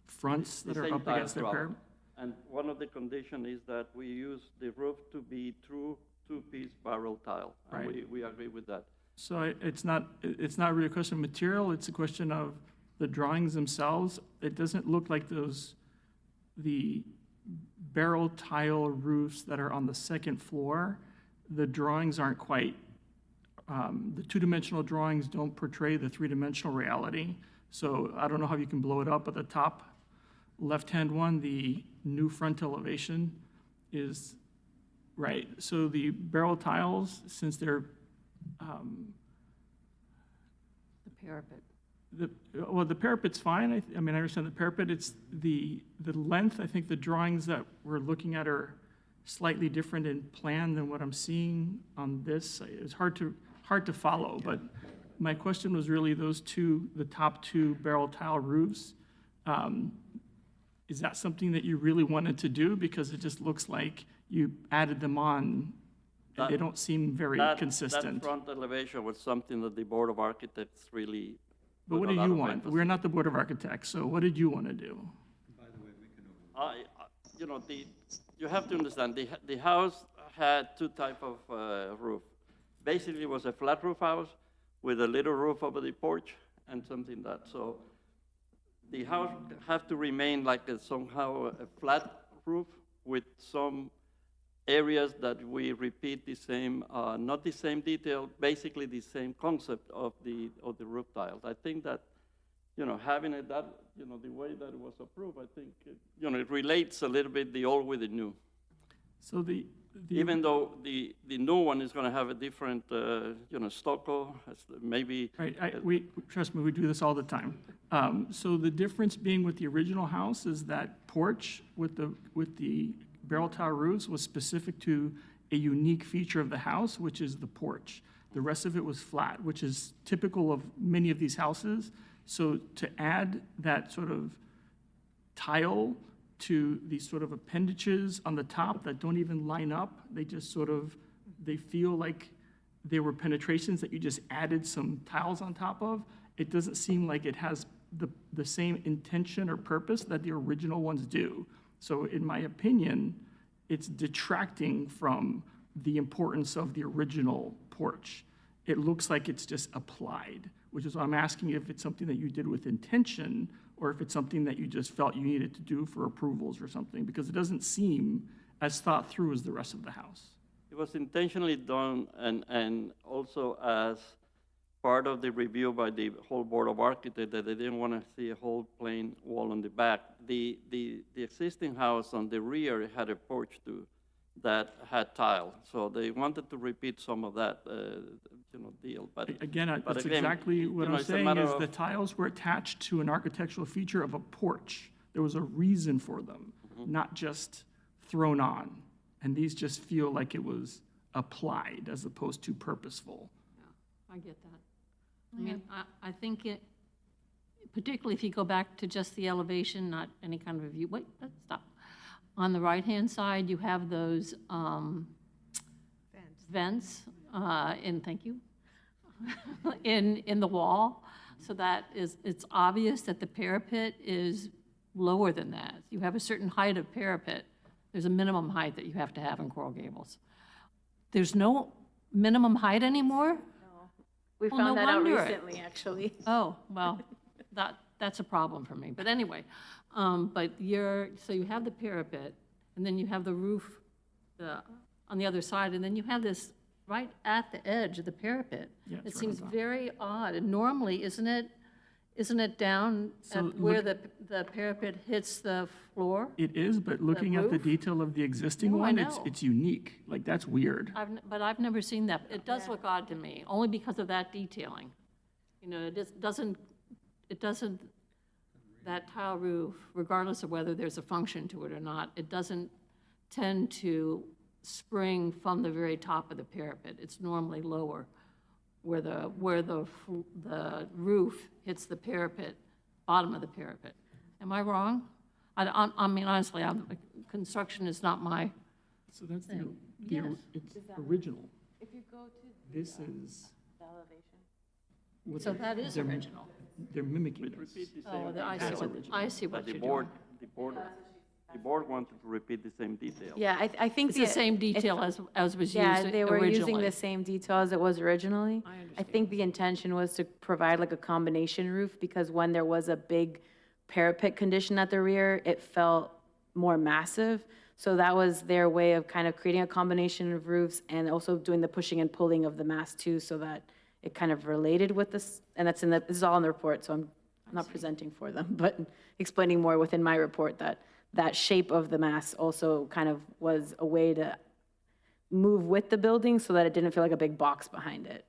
fronts that are same up tile against the throughout. parapet. And one of the conditions is that we use the roof to be true two-piece barrel tile. And Right. we agree with that. So it's not really a question of material, it's a question of the drawings themselves. It doesn't look like the barrel tile roofs that are on the second floor, the drawings aren't quite, the two-dimensional drawings don't portray the three-dimensional reality. So I don't know how you can blow it up, but the top left-hand one, the new front elevation is, right, so the barrel tiles, since they're, The parapet. the parapet's fine. I mean, I understand the parapet. It's the length. I think the drawings that we're looking at are slightly different in plan than what I'm seeing on this. It's hard to follow, but my question was really those two, the top two barrel tile roofs. Is that something that you really wanted to do? Because it just looks like you added them on, and they don't seem very consistent. That front elevation was something that the Board of Architects really. But what put do a lot you of want? emphasis. We're not the Board of Architects, so what did you want to do? You know, you have to understand, the house had two type of roof. Basically, it was a flat roof house with a little roof over the porch and something that, so the house have to remain like somehow a flat roof with some areas that we repeat the same, not the same detail, basically the same concept of the roof tiles. I think that, you know, having it that, you know, the way that it was approved, I think, it relates a little bit the old with the new. So Even though the new one is going to have a different, stucco, maybe. Right, trust me, we do this all the time. So the difference being with the original house is that porch with the barrel tile roofs was specific to a unique feature of the house, which is the porch. The rest of it was flat, which is typical of many of these houses. So to add that sort of tile to these sort of appendages on the top that don't even line up, they just sort of, they feel like they were penetrations that you just added some tiles on top of. It doesn't seem like it has the same intention or purpose that the original ones do. So in my opinion, it's detracting from the importance of the original porch. It looks like it's just applied, which is why I'm asking if it's something that you did with intention or if it's something that you just felt you needed to do for approvals or something, because it doesn't seem as thought through as the rest of the house. It was intentionally done and also as part of the review by the whole Board of Architects that they didn't want to see a whole plain wall on the back. The existing house on the rear had a porch too that had tile, so they wanted to repeat some of that, deal. But Again, but that's again, exactly what I'm it's a saying matter is of- the tiles were attached to an architectural feature of a porch. There was a reason for them, not just thrown on. And these just feel like it was applied as opposed to purposeful. I get that. I mean, I think it, particularly if you go back to just the elevation, not any kind of a view, wait, stop. On the right-hand side, you have those vents, thank you, in the wall. So that is, it's obvious that the parapet is lower than that. You have a certain height of parapet. There's a minimum height that you have to have in Coral Gables. There's no minimum height anymore? We Well, found no that out wonder recently, actually. Oh, well, that's a problem for me. But anyway, so you have the parapet, and then you have the roof on the other side, and then you have this right at the edge of the parapet. Yeah, It it's right seems on top. very odd, and normally, isn't it down So at where the parapet hits the floor? It is, but looking at the roof? detail of the existing No, I one, know. it's unique. Like, that's weird. But I've never seen that. It does look odd to me, only because of that detailing. You know, it doesn't, that tile roof, regardless of whether there's a function to it or not, it doesn't tend to spring from the very top of the parapet. It's normally lower, where the roof hits the parapet, bottom of the parapet. Am I wrong? I mean, honestly, construction is not my, So that's Yes. it's original. If you go to This is. the elevation. what so they're- that is they're- original. They're mimicking Repeat this. the Oh, same. I see what The you're board, doing. the board wanted to repeat the same detail. Yeah, I think It's the same detail as was used Yeah, originally. they were using the same detail as it was originally. I I understand. think the intention was to provide like a combination roof, because when there was a big parapet condition at the rear, it felt more massive. So that was their way of kind of creating a combination of roofs and also doing the pushing and pulling of the mast too, so that it kind of related with this. And this is all in the report, so I'm not presenting for them, but explaining more within my report that that shape of the mast also kind of was a way to move with the building so that it didn't feel like a big box behind it.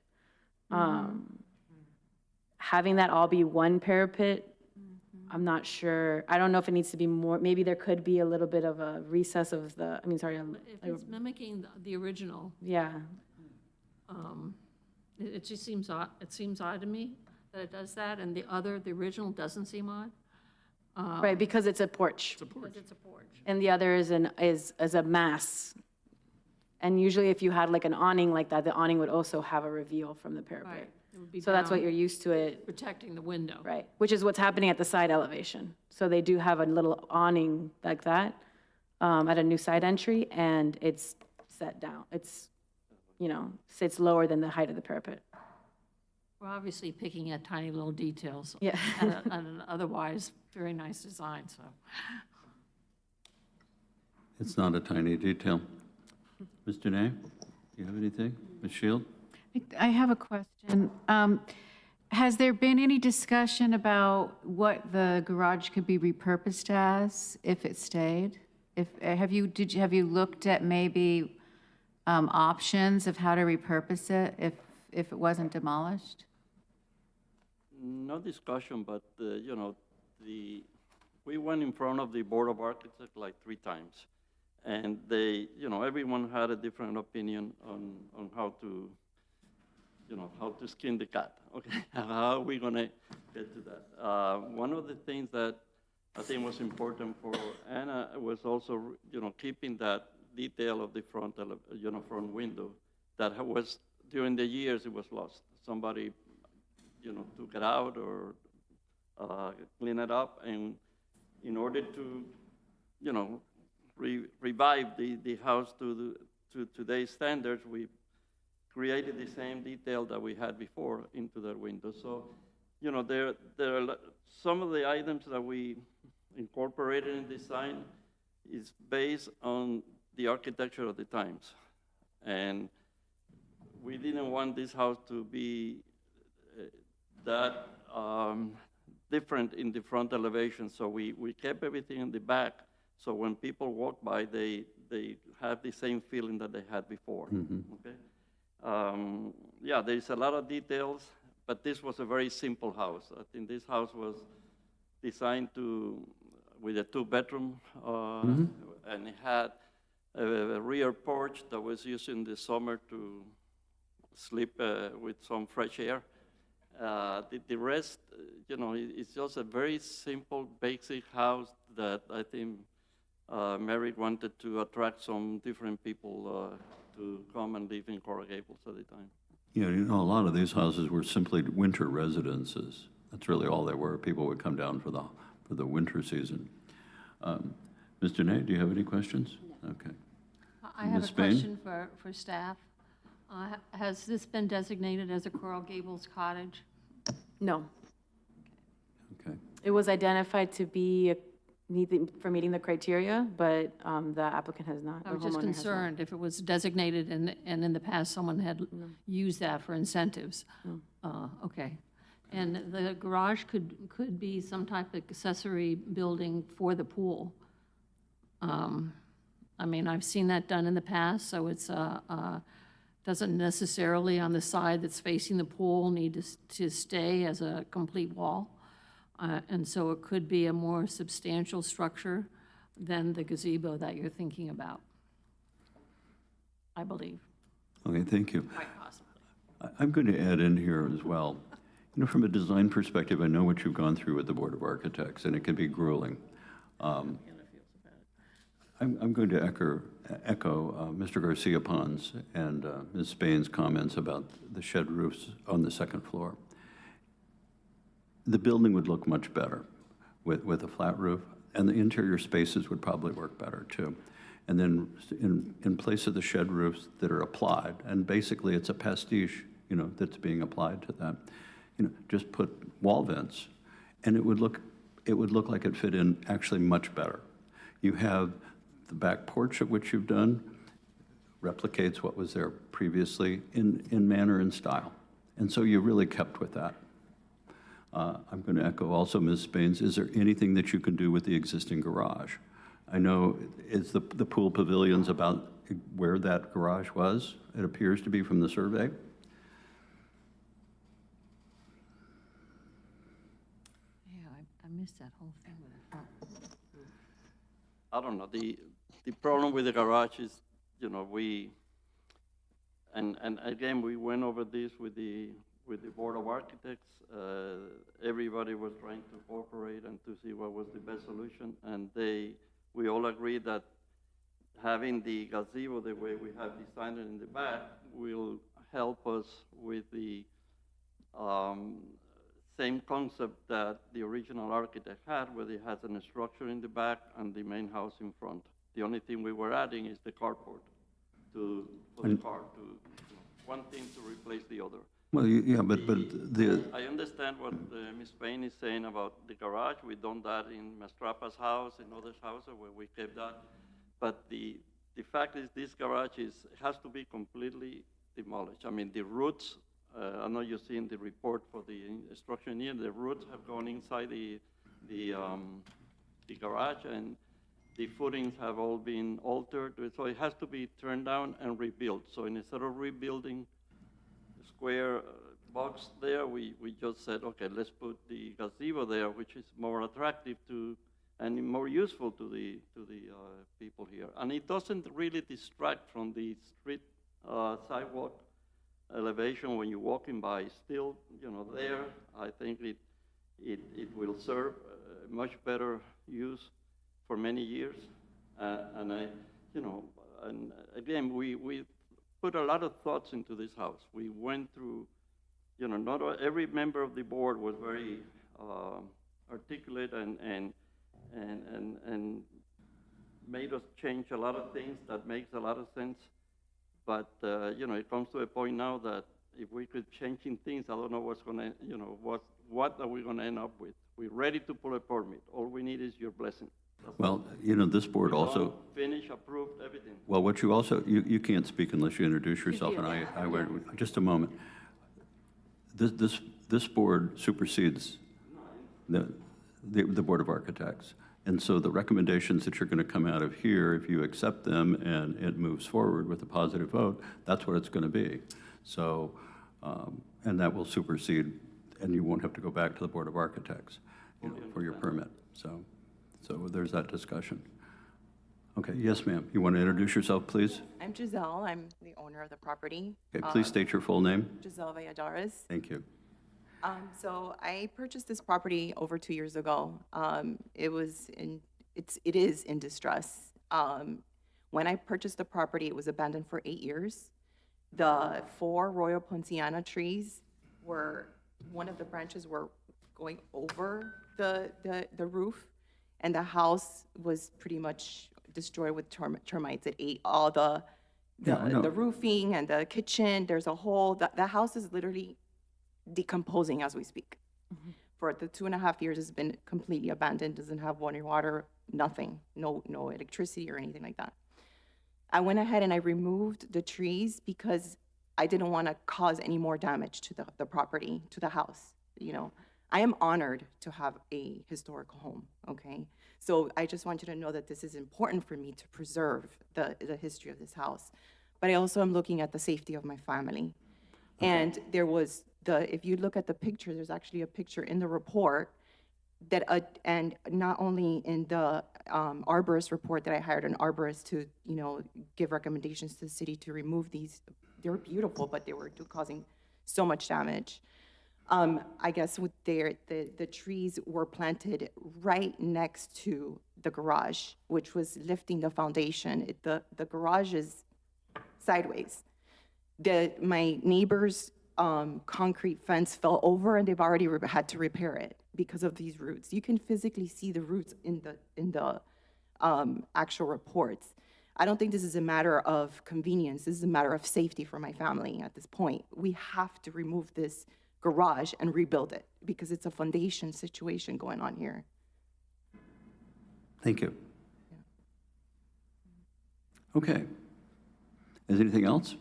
Having that all be one parapet, I'm not sure. I don't know if it needs to be more, maybe there could be a little bit of a recess of the, If it's mimicking the original, yeah. it just seems odd, it seems odd to me that it does that, and the original doesn't seem odd. Right, because it's a porch. Because it's a porch. And the other is a mass. And usually if you had like an awning like that, the awning would also have a reveal from the parapet. Right. It would be So that's what down, you're used to it, protecting the window. right? Which is what's happening at the side elevation. So they do have a little awning like that at a new side entry, and it's set down. It's, sits lower than the height of the parapet. We're obviously picking at tiny little details. Yeah. And an otherwise very nice design, so. It's not a tiny detail. Mr. Nay, do you have anything? Ms. Shield? I have a question. Has there been any discussion about what the garage could be repurposed as if it stayed? Have you looked at maybe options of how to repurpose it if it wasn't demolished? No discussion, but, we went in front of the Board of Architects like 3 times. And they, everyone had a different opinion on how to, how to skin the cat, okay? How are we gonna get to that? One of the things that I think was important for Anna was also, keeping that detail of the front, front window that was, during the years, it was lost. Somebody, took it out or clean it up, and in order to, revive the house to today's standards, we created the same detail that we had before into that window. So, there are some of the items that we incorporated in design is based on the architecture of the times. And we didn't want this house to be that different in the front elevation, so we kept everything in the back, so when people walk by, they have the same feeling that they had before, okay? Yeah, there's a lot of details, but this was a very simple house. I think this house was designed with a 2-bedroom, and it had a rear porch that was used in the summer to sleep with some fresh air. The rest, it's just a very simple, basic house that I think Mary wanted to attract some different people to come and live in Coral Gables at the time. A lot of these houses were simply winter residences. That's really all they were. People would come down for the winter season. Mr. Nay, do you have any questions? No. Okay. I have a Ms. Bain? question for staff. Has this been designated as a Coral Gables cottage? No. Okay. It was identified to be for meeting the criteria, but the applicant has not. I the was just homeowner has not. concerned if it was designated and in the past someone had used that for incentives. Okay. And the garage could be some type of accessory building for the pool. I mean, I've seen that done in the past, so it's doesn't necessarily on the side that's facing the pool need to stay as a complete wall. And so it could be a more substantial structure than the gazebo that you're thinking about, I believe. Okay, thank you. Quite possibly. I'm going to add in here as well. You know, from a design perspective, I know what you've gone through with the Board of Architects, and it can be grueling. I'm going to echo Mr. Garcia Pons and Ms. Spain's comments about the shed roofs on the second floor. The building would look much better with a flat roof, and the interior spaces would probably work better too. And then in place of the shed roofs that are applied, and basically it's a pastiche, you know, that's being applied to that, you know, just put wall vents, and it would look like it fit in actually much better. You have the back porch of which you've done replicates what was there previously in manner and style. And so you really kept with that. I'm going to echo also Ms. Spain's, is there anything that you can do with the existing garage? I know it's the pool pavilion's about where that garage was, it appears to be from the survey. Yeah, I missed that whole thing with the front. I don't know, the problem with the garage is, you know, and again, we went over this with the Board of Architects. Everybody was trying to cooperate and to see what was the best solution, and we all agreed that having the gazebo the way we have designed it in the back will help us with the same concept that the original architect had, where it has a structure in the back and the main house in front. The only thing we were adding is the carport for the car, one thing to replace the other. Well, yeah, but I understand what Ms. Payne is saying about the garage. We've done that in Mastrapa's house, in others' houses where we kept that. But the fact is this garage has to be completely demolished. I mean, the roots, I know you've seen the report for the structure engineer, the roots have gone inside the garage, and the footings have all been altered. So it has to be turned down and rebuilt. So instead of rebuilding square box there, we just said, okay, let's put the gazebo there, which is more attractive and more useful to the people here. And it doesn't really distract from the street sidewalk elevation when you're walking by. Still, you know, there, I think it will serve much better use for many years. And again, we put a lot of thoughts into this house. We went through, you know, not every member of the board was very articulate and made us change a lot of things that makes a lot of sense. But, you know, it comes to a point now that if we could changing things, I don't know what's going to, you know, what are we going to end up with? We're ready to pull a permit. All we need is your blessing. well, you know, this board also, Finish, approved, everything. well, what you also, you can't speak unless you introduce yourself, and I went, just a moment. This board supersedes the Board of Architects. And so the recommendations that you're going to come out of here, if you accept them and it moves forward with a positive vote, that's what it's going to be. So, and that will supersede, and you won't have to go back to the Board of Architects, you know, for your permit. So there's that discussion. Okay, yes, ma'am. You want to introduce yourself, please? I'm Giselle. I'm the owner of the property. Okay, please state your full name. Giselle Valladares. Thank you. So I purchased this property over 2 years ago. It is in distress. When I purchased the property, it was abandoned for 8 years. The 4 Royal Ponciana trees one of the branches were going over the roof, and the house was pretty much destroyed with termites. It ate all the roofing and the kitchen. There's a hole. The house is literally decomposing as we speak. Mm-hmm. For the 2.5 years, it's been completely abandoned, doesn't have running water, nothing, no electricity or anything like that. I went ahead and I removed the trees because I didn't want to cause any more damage to the property, to the house. You know, I am honored to have a historical home, okay? So I just want you to know that this is important for me to preserve the history of this house. but I also am looking at the safety of my family. And there was if you look at the picture, there's actually a picture in the report that, and not only in the arborist report that I hired an arborist to, give recommendations to the city to remove these. They were beautiful, but they were causing so much damage. I guess with the trees were planted right next to the garage, which was lifting the foundation. The garage is sideways. My neighbor's concrete fence fell over, and they've already had to repair it because of these roots. You can physically see the roots in the actual reports. I don't think this is a matter of convenience. This is a matter of safety for my family at this point. We have to remove this garage and rebuild it because it's a foundation situation going on here. Thank you. Okay. Is anything else?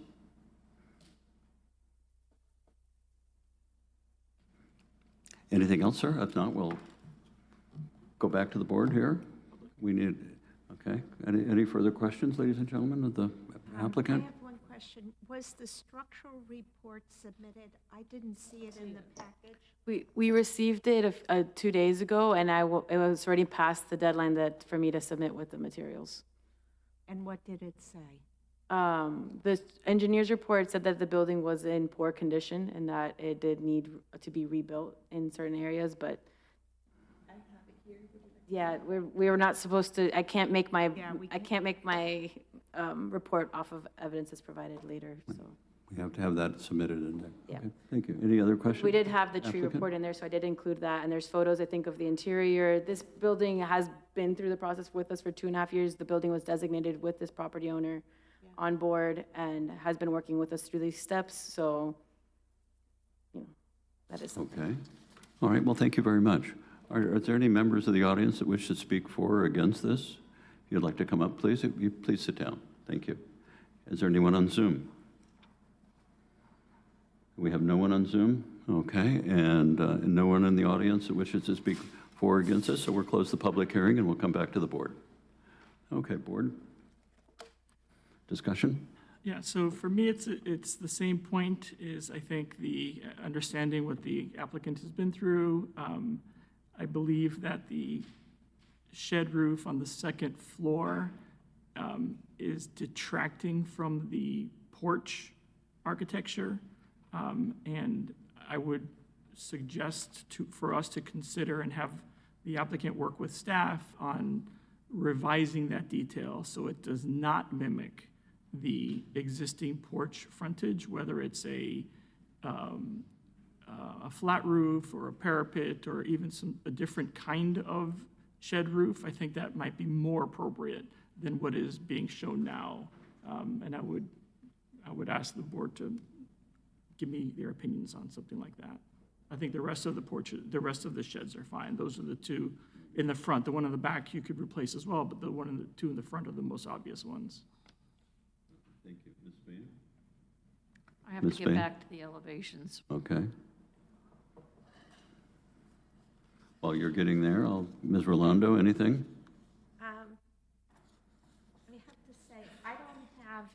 Anything else, sir? If not, we'll go back to the board here. We need, okay. Any further questions, ladies and gentlemen, of the applicant? I have one question. Was the structural report submitted? I didn't see it in the package. We received it 2 days ago, and it was already past the deadline for me to submit with the materials. And what did it say? The engineer's report said that the building was in poor condition and that it did need to be rebuilt in certain areas, but yeah, we were not supposed to. I can't make my report off of evidence that's provided later. So We have to have that submitted in there. Yeah. Okay, thank you. Any other questions? we did have the tree Applicant? report in there, so I did include that. And there's photos, I think, of the interior. This building has been through the process with us for 2.5 years. The building was designated with this property owner on board and has been working with us through these steps. So, that is something. Okay. All right, well, thank you very much. Are there any members of the audience that wish to speak for or against this? If you'd like to come up, please sit down. Thank you. Is there anyone on Zoom? We have no one on Zoom? Okay, and no one in the audience that wishes to speak for or against this, so we'll close the public hearing and we'll come back to the board. Okay, board. Discussion? Yeah, so for me, it's the same point, is I think the understanding what the applicant has been through. I believe that the shed roof on the second floor is detracting from the porch architecture. And I would suggest for us to consider and have the applicant work with staff on revising that detail so it does not mimic the existing porch frontage, whether it's a flat roof or a parapet or even a different kind of shed roof. I think that might be more appropriate than what is being shown now. And I would ask the board to give me their opinions on something like that. I think the rest of the sheds are fine. Those are the two in the front. The one in the back you could replace as well, but the two in the front are the most obvious ones. Thank you. Ms. Bain? I have Ms. to get Bain? back to the elevations. Okay. While you're getting there, Ms. Rolando, anything? I have to say, I don't have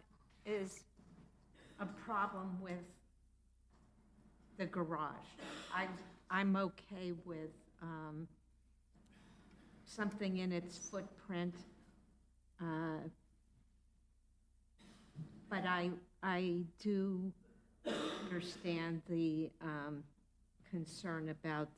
a problem with the garage. I'm okay with something in its footprint. But I do understand the concern about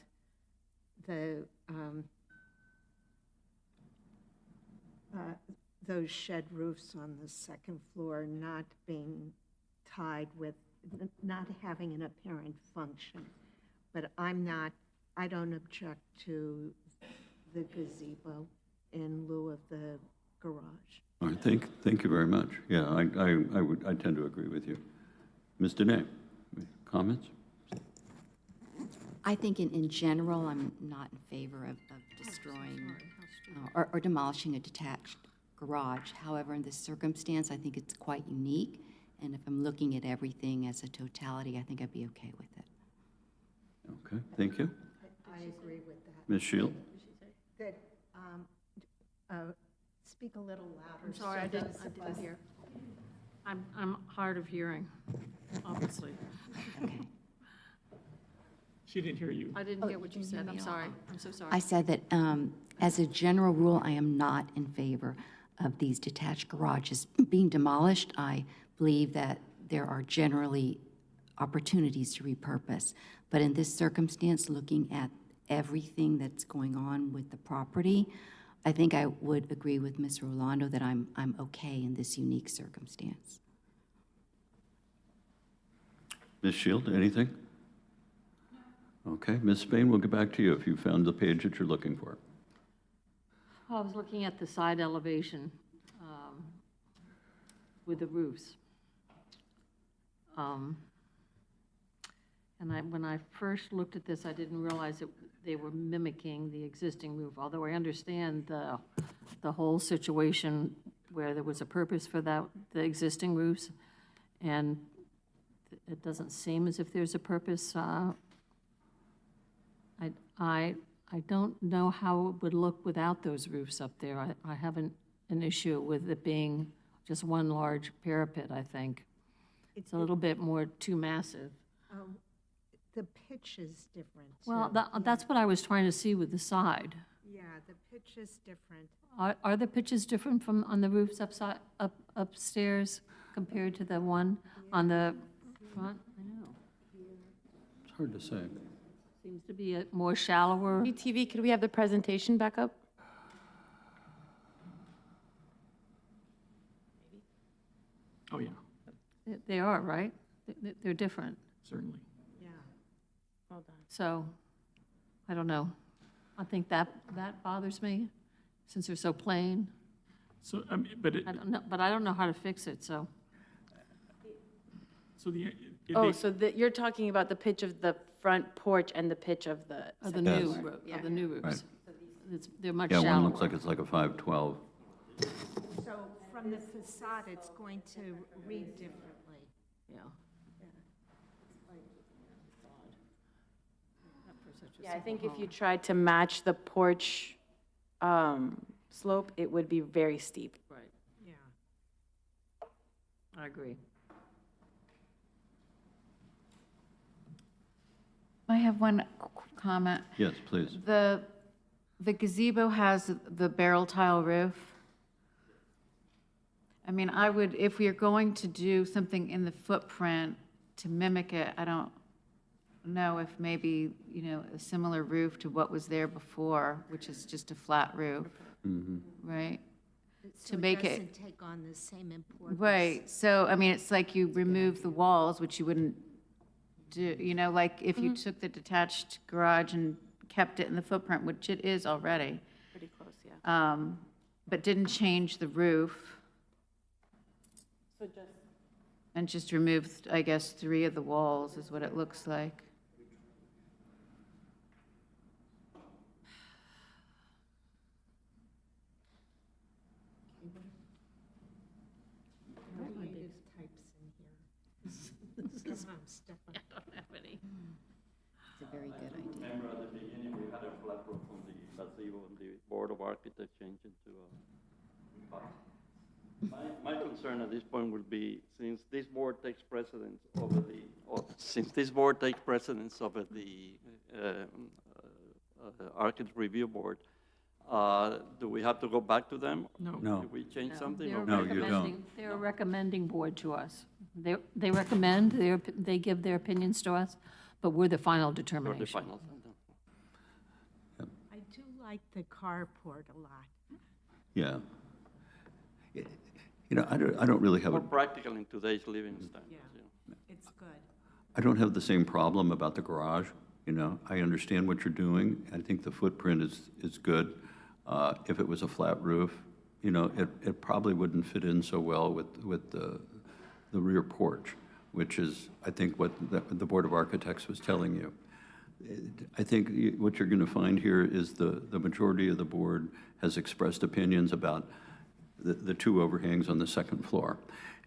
those shed roofs on the second floor not being tied with, not having an apparent function. But I don't object to the gazebo in lieu of the garage. All right, thank you very much. Yeah, I tend to agree with you. Ms. Dene, comments? I think in general, I'm not in favor of destroying or demolishing a detached garage. However, in this circumstance, I think it's quite unique. And if I'm looking at everything as a totality, I think I'd be okay with it. Okay, thank you. I agree with that. Ms. Shield? That, speak a little louder. I'm sorry, I didn't hear. I'm hard of hearing, obviously. She didn't hear you. I didn't hear what you said. I'm sorry. I'm so sorry. I said that, as a general rule, I am not in favor of these detached garages being demolished. I believe that there are generally opportunities to repurpose. But in this circumstance, looking at everything that's going on with the property, I think I would agree with Ms. Rolando that I'm okay in this unique circumstance. Ms. Shield, anything? Okay, Ms. Spain, we'll get back to you if you found the page that you're looking for. I was looking at the side elevation with the roofs. And when I first looked at this, I didn't realize that they were mimicking the existing roof, although I understand the whole situation where there was a purpose for that, the existing roofs, and it doesn't seem as if there's a purpose. I don't know how it would look without those roofs up there. I have an issue with it being just one large parapet, I think. It's a little bit more too massive. The pitch is different. Well, too. that's what I was trying to see with the side. Yeah, the pitch is different. Are the pitches different from on the roofs upstairs compared to the one on the front? I know. It's hard to say. Seems to be a more shallower. TV, could we have the presentation back up? Oh, yeah, They are, right? They're different. certainly. Yeah. Hold on. So, I don't know. I think that bothers me, since they're so plain. So, but it, I don't know, but I don't know how to fix it, so. so the. Oh, they- so you're talking about the pitch of the front porch and the pitch of the. Of the Yes. new, of the new roofs. They're much Yeah, shallower. one looks like it's like a 512. So from the facade, it's going to read differently. Yeah. Yeah, I think if you tried to match the porch slope, it would be very steep. Right, Yeah. I agree. I have one comment. Yes, please. The gazebo has the barrel tile roof. I mean, I would, if we are going to do something in the footprint to mimic it, I don't know if maybe, a similar roof to what was there before, which is just a flat roof, right? So make it- doesn't take on the same importance. Right, so, I mean, it's like you remove the walls, which you wouldn't do, like if you took the detached garage and kept it in the footprint, which it is already, Pretty close, yeah. but didn't change the roof. So just. And just removed, I guess, 3 of the walls is what it looks like. Creative types in here. Come on, step up. I don't have any. It's a very good idea. Remember at the beginning, we had a flat roof on the Salzedo, and the Board of Architects changed it to my concern at this point would be, since this board takes precedence over the Architect Review Board, do we have to go back to them? No. No. Do we change something? They're or- No, you don't. recommending- They're a recommending board to us. They recommend, they give their opinions to us, but we're the final Or the determination. final? I do like the carport a lot. Yeah. I don't really have More a practical in today's living standards. Yeah. Yeah. It's good. I don't have the same problem about the garage, I understand what you're doing. I think the footprint is good. If it was a flat roof, it probably wouldn't fit in so well with the rear porch, which is, I think, what the Board of Architects was telling you. I think what you're going to find here is the majority of the board has expressed opinions about the 2 overhangs on the second floor.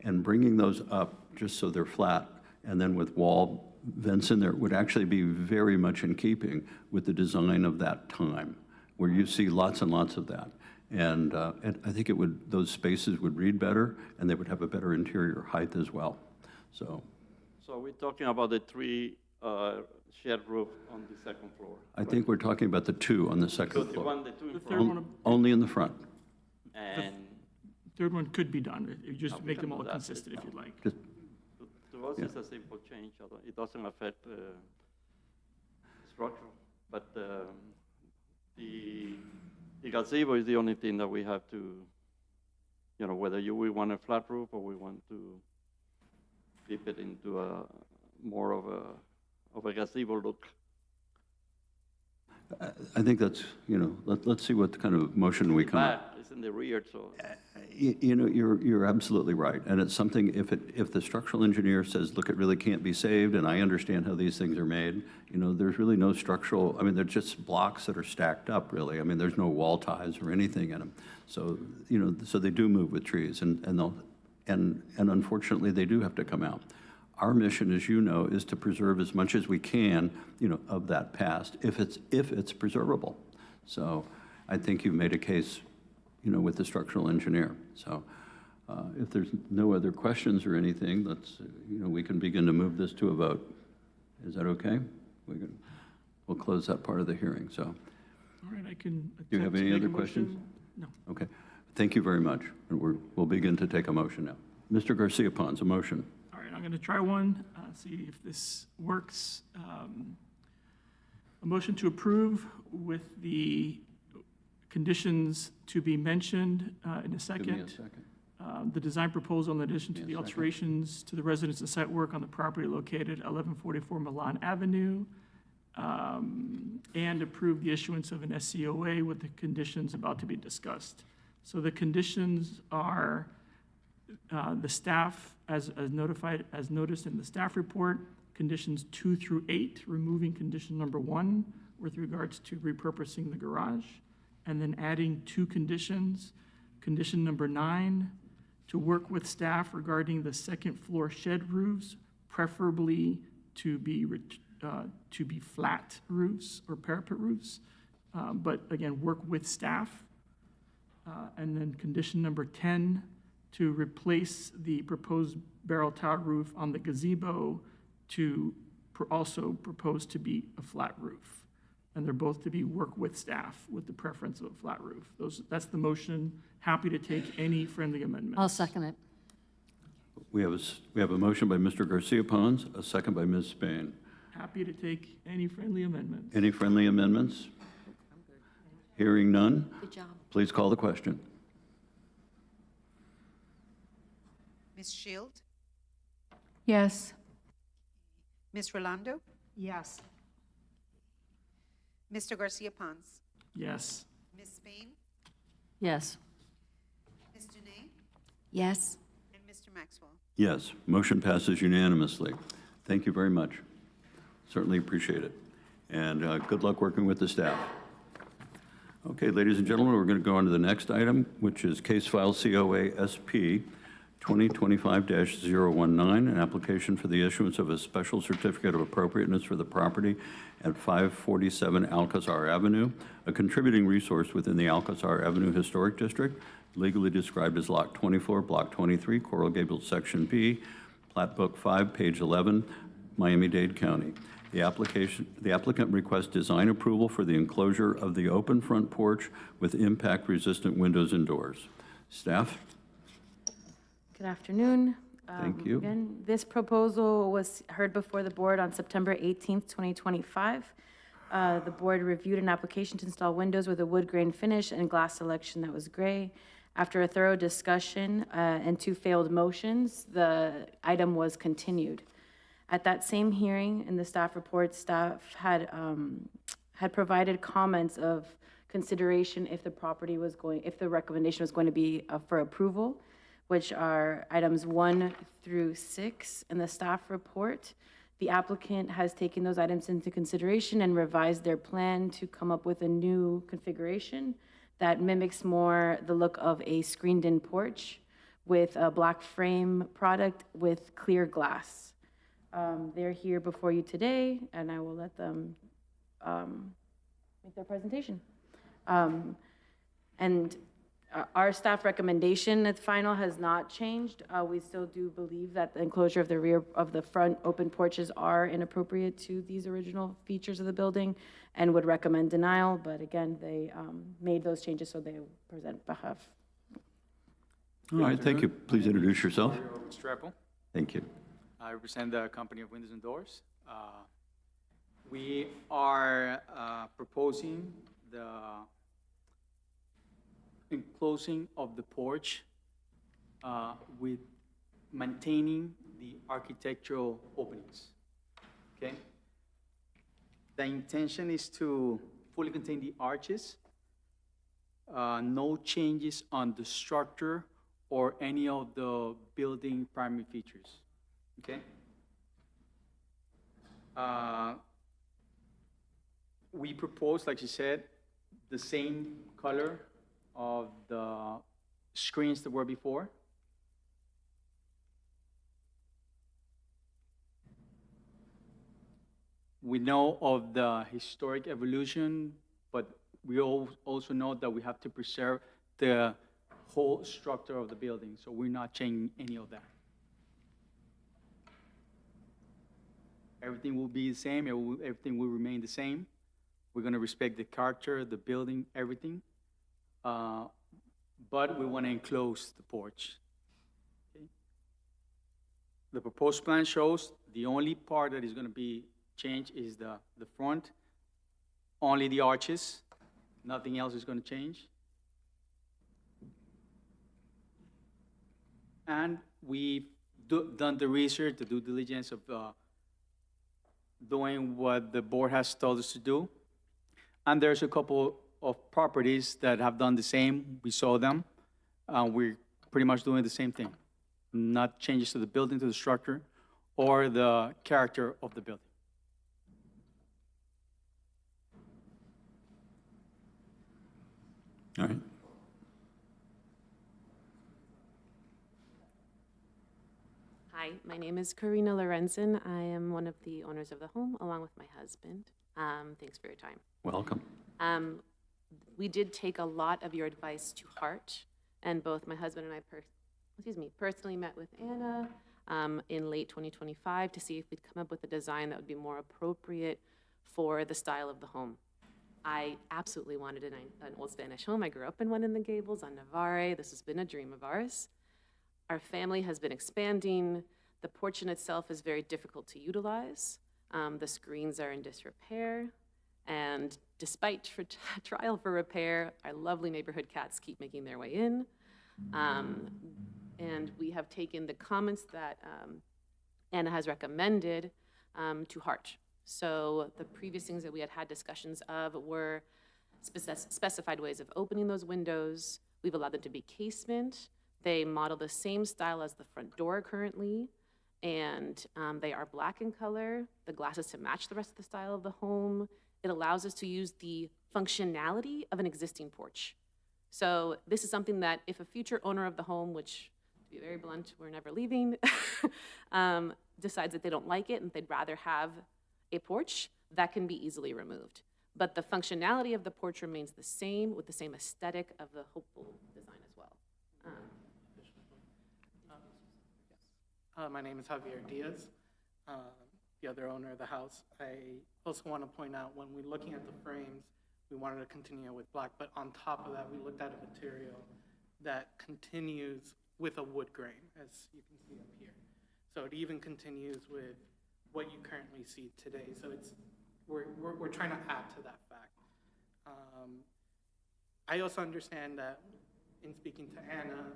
And bringing those up just so they're flat and then with wall vents in there would actually be very much in keeping with the design of that time, where you see lots and lots of that. And I think those spaces would read better, and they would have a better interior height as well. So So we're talking about the three shed roof on the second floor. I think we're talking about the two on the So second the floor. one, the two in The third front, one, Only in the front. and third one could be done. You just we make can them do all that. consistent if you'd like. Just, to us, it's a simple change. It doesn't affect structure, but the gazebo is the only thing that we have to, whether we want a flat roof or we want to dip it into more of a gazebo look. I think that's, let's see what kind of motion we come up. Back, it's in the rear, so You're absolutely right, and it's something, if the structural engineer says, look, it really can't be saved, and I understand how these things are made, there's really no structural, I mean, they're just blocks that are stacked up, really. I mean, there's no wall ties or anything in them. So, so they do move with trees, and unfortunately, they do have to come out. Our mission, as you know, is to preserve as much as we can, of that past, if it's preservable. So I think you've made a case, with the structural engineer. So if there's no other questions or anything, we can begin to move this to a vote. Is that okay? We'll close that part of the hearing, so. All right, I can. Do you have attempt to any make other a questions? motion. No. Okay. Thank you very much. And we'll begin to take a motion now. Mr. Garcia Pons, a motion. All right, I'm going to try one, see if this works. A motion to approve with the conditions to be mentioned in a Give me a second. second. The design proposal in addition to Give the me a second. alterations to the residence and site work on the property located at 1144 Milan Avenue, and approve the issuance of an SCOA with the conditions about to be discussed. So the conditions are the staff, as noticed in the staff report, conditions 2 through 8, removing condition number 1 with regards to repurposing the garage, and then adding 2 conditions. Condition number 9, to work with staff regarding the second floor shed roofs, preferably to be flat roofs or parapet roofs, but again, work with staff. And then condition number 10, to replace the proposed barrel tile roof on the gazebo to also propose to be a flat roof. And they're both to be work with staff with the preference of a flat roof. That's the motion. Happy to take any friendly amendments. I'll second it. We have a motion by Mr. Garcia Pons, a second by Ms. Spain. Happy to take any friendly amendments. Any friendly amendments? Hearing none, Good job. please call the question. Ms. Shield? Yes. Ms. Rolando? Yes. Mr. Garcia Pons? Yes. Ms. Spain? Yes. Ms. Dunay? Yes. And Mr. Maxwell? Yes, motion passes unanimously. Thank you very much. Certainly appreciate it. And good luck working with the staff. Okay, ladies and gentlemen, we're going to go on to the next item, which is case file COA SP 2025-019, an application for the issuance of a special certificate of appropriateness for the property at 547 Alcazar Avenue, a contributing resource within the Alcazar Avenue Historic District, legally described as Lot 24, Block 23, Coral Gables, Section B, Plat Book 5, page 11, Miami-Dade County. The applicant requests design approval for the enclosure of the open front porch with impact-resistant windows and doors. Staff? Good afternoon. Thank you. Again, this proposal was heard before the board on September 18th, 2025. The board reviewed an application to install windows with a wood grain finish and glass selection that was gray. After a thorough discussion and 2 failed motions, the item was continued. At that same hearing, in the staff report, staff had provided comments of consideration if the recommendation was going to be for approval, which are items 1 through 6 in the staff report. The applicant has taken those items into consideration and revised their plan to come up with a new configuration that mimics more the look of a screened-in porch with a black frame product with clear glass. They're here before you today, and I will let them make their presentation. And our staff recommendation at final has not changed. We still do believe that the enclosure of the rear, of the front open porches are inappropriate to these original features of the building and would recommend denial, but again, they made those changes so they present behalf. All right, thank you. Please introduce yourself. Mario Restrepo. Thank you. I represent the company of Windows and Doors. We are proposing the enclosing of the porch with maintaining the architectural openings, okay? The intention is to fully contain the arches, no changes on the structure or any of the building primary features, okay? We propose, like you said, the same color of the screens that were before. We know of the historic evolution, but we also know that we have to preserve the whole structure of the building, so we're not changing any of that. Everything will be the same, everything will remain the same. We're gonna respect the character, the building, everything. But we wanna enclose the porch. Okay? The proposed plan shows the only part that is gonna be changed is the front, only the arches, nothing else is gonna change. And we've done the research, the due diligence of doing what the board has told us to do. And there's a couple of properties that have done the same. We saw them. We're pretty much doing the same thing. Not changes to the building, to the structure, or the character of the building. All right. Hi, my name is Karina Lorenzen. I am one of the owners of the home, along with my husband. Thanks for your time. Welcome. We did take a lot of your advice to heart, and both my husband and I personally met with Anna in late 2025 to see if we'd come up with a design that would be more appropriate for the style of the home. I absolutely wanted an old Spanish home. I grew up in one in the Gables on Navarre. This has been a dream of ours. Our family has been expanding. The porch in itself is very difficult to utilize. The screens are in disrepair. And despite trial for repair, our lovely neighborhood cats keep making their way in. And we have taken the comments that Anna has recommended to heart. So the previous things that we had discussions of were specified ways of opening those windows. We've allowed them to be casement. They model the same style as the front door currently, and they are black in color. The glass is to match the rest of the style of the home. It allows us to use the functionality of an existing porch. So this is something that if a future owner of the home, which to be very blunt, we're never leaving, decides that they don't like it and they'd rather have a porch, that can be easily removed. But the functionality of the porch remains the same with the same aesthetic of the hopeful design as well. My name is Javier Diaz, the other owner of the house. I also want to point out when we're looking at the frames, we wanted to continue with black, but on top of that, we looked at a material that continues with a wood grain, as you can see up here. So it even continues with what you currently see today. So we're trying to add to that fact. I also understand that in speaking to Anna,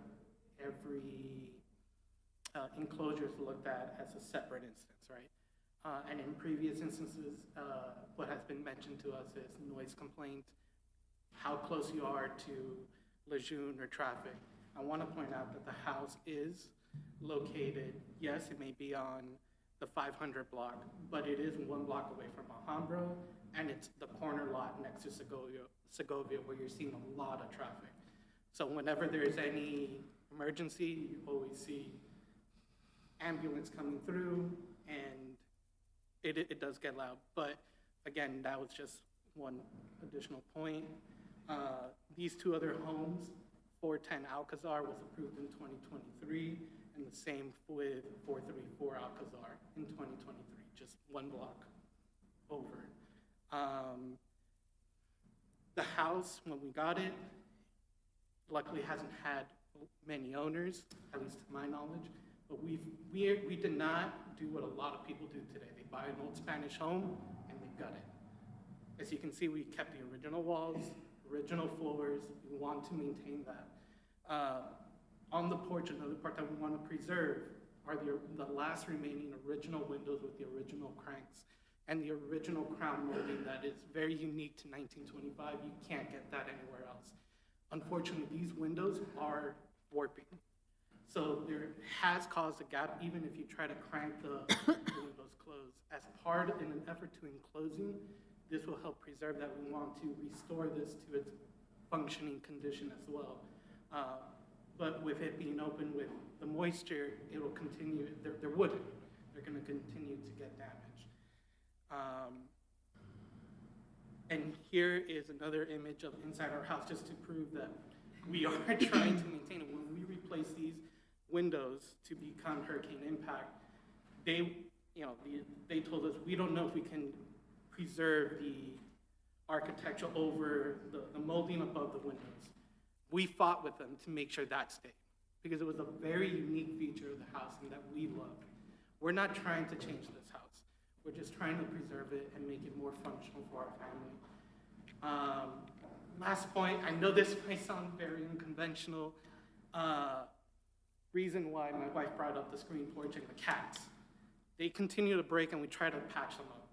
every enclosure is looked at as a separate instance, right? And in previous instances, what has been mentioned to us is noise complaint, how close you are to Lejeune or traffic. I want to point out that the house is located, yes, it may be on the 500 block, but it is 1 block away from Alhambra, and it's the corner lot next to Segovia where you're seeing a lot of traffic. So whenever there's any emergency, you always see ambulance coming through, and it does get loud. But again, that was just one additional point. These two other homes 410 Alcazar was approved in 2023, and the same with 434 Alcazar in 2023, just one block over. The house, when we got it, luckily hasn't had many owners, at least to my knowledge, but we did not do what a lot of people do today. They buy an old Spanish home and they gut it. As you can see, we kept the original walls, original floors. We want to maintain that. On the porch, another part that we want to preserve are the last remaining original windows with the original cranks and the original crown molding that is very unique to 1925. You can't get that anywhere else. Unfortunately, these windows are warping. So there has caused a gap, even if you try to crank the windows closed. As part in an effort to enclosing, this will help preserve that. We want to restore this to its functioning condition as well. But with it being open with the moisture, it will continue, they're wooden. They're gonna continue to get damaged. And here is another image of inside our house, just to prove that we are trying to maintain it. When we replace these windows to become hurricane impact, they told us, we don't know if we can preserve the architecture over the molding above the windows. We fought with them to make sure that stayed, because it was a very unique feature of the house and that we loved. We're not trying to change this house. We're just trying to preserve it and make it more functional for our family. Last point, I know this might sound very unconventional. Reason why my wife brought up the screen porch and the cats. They continue to break and we try to patch them up.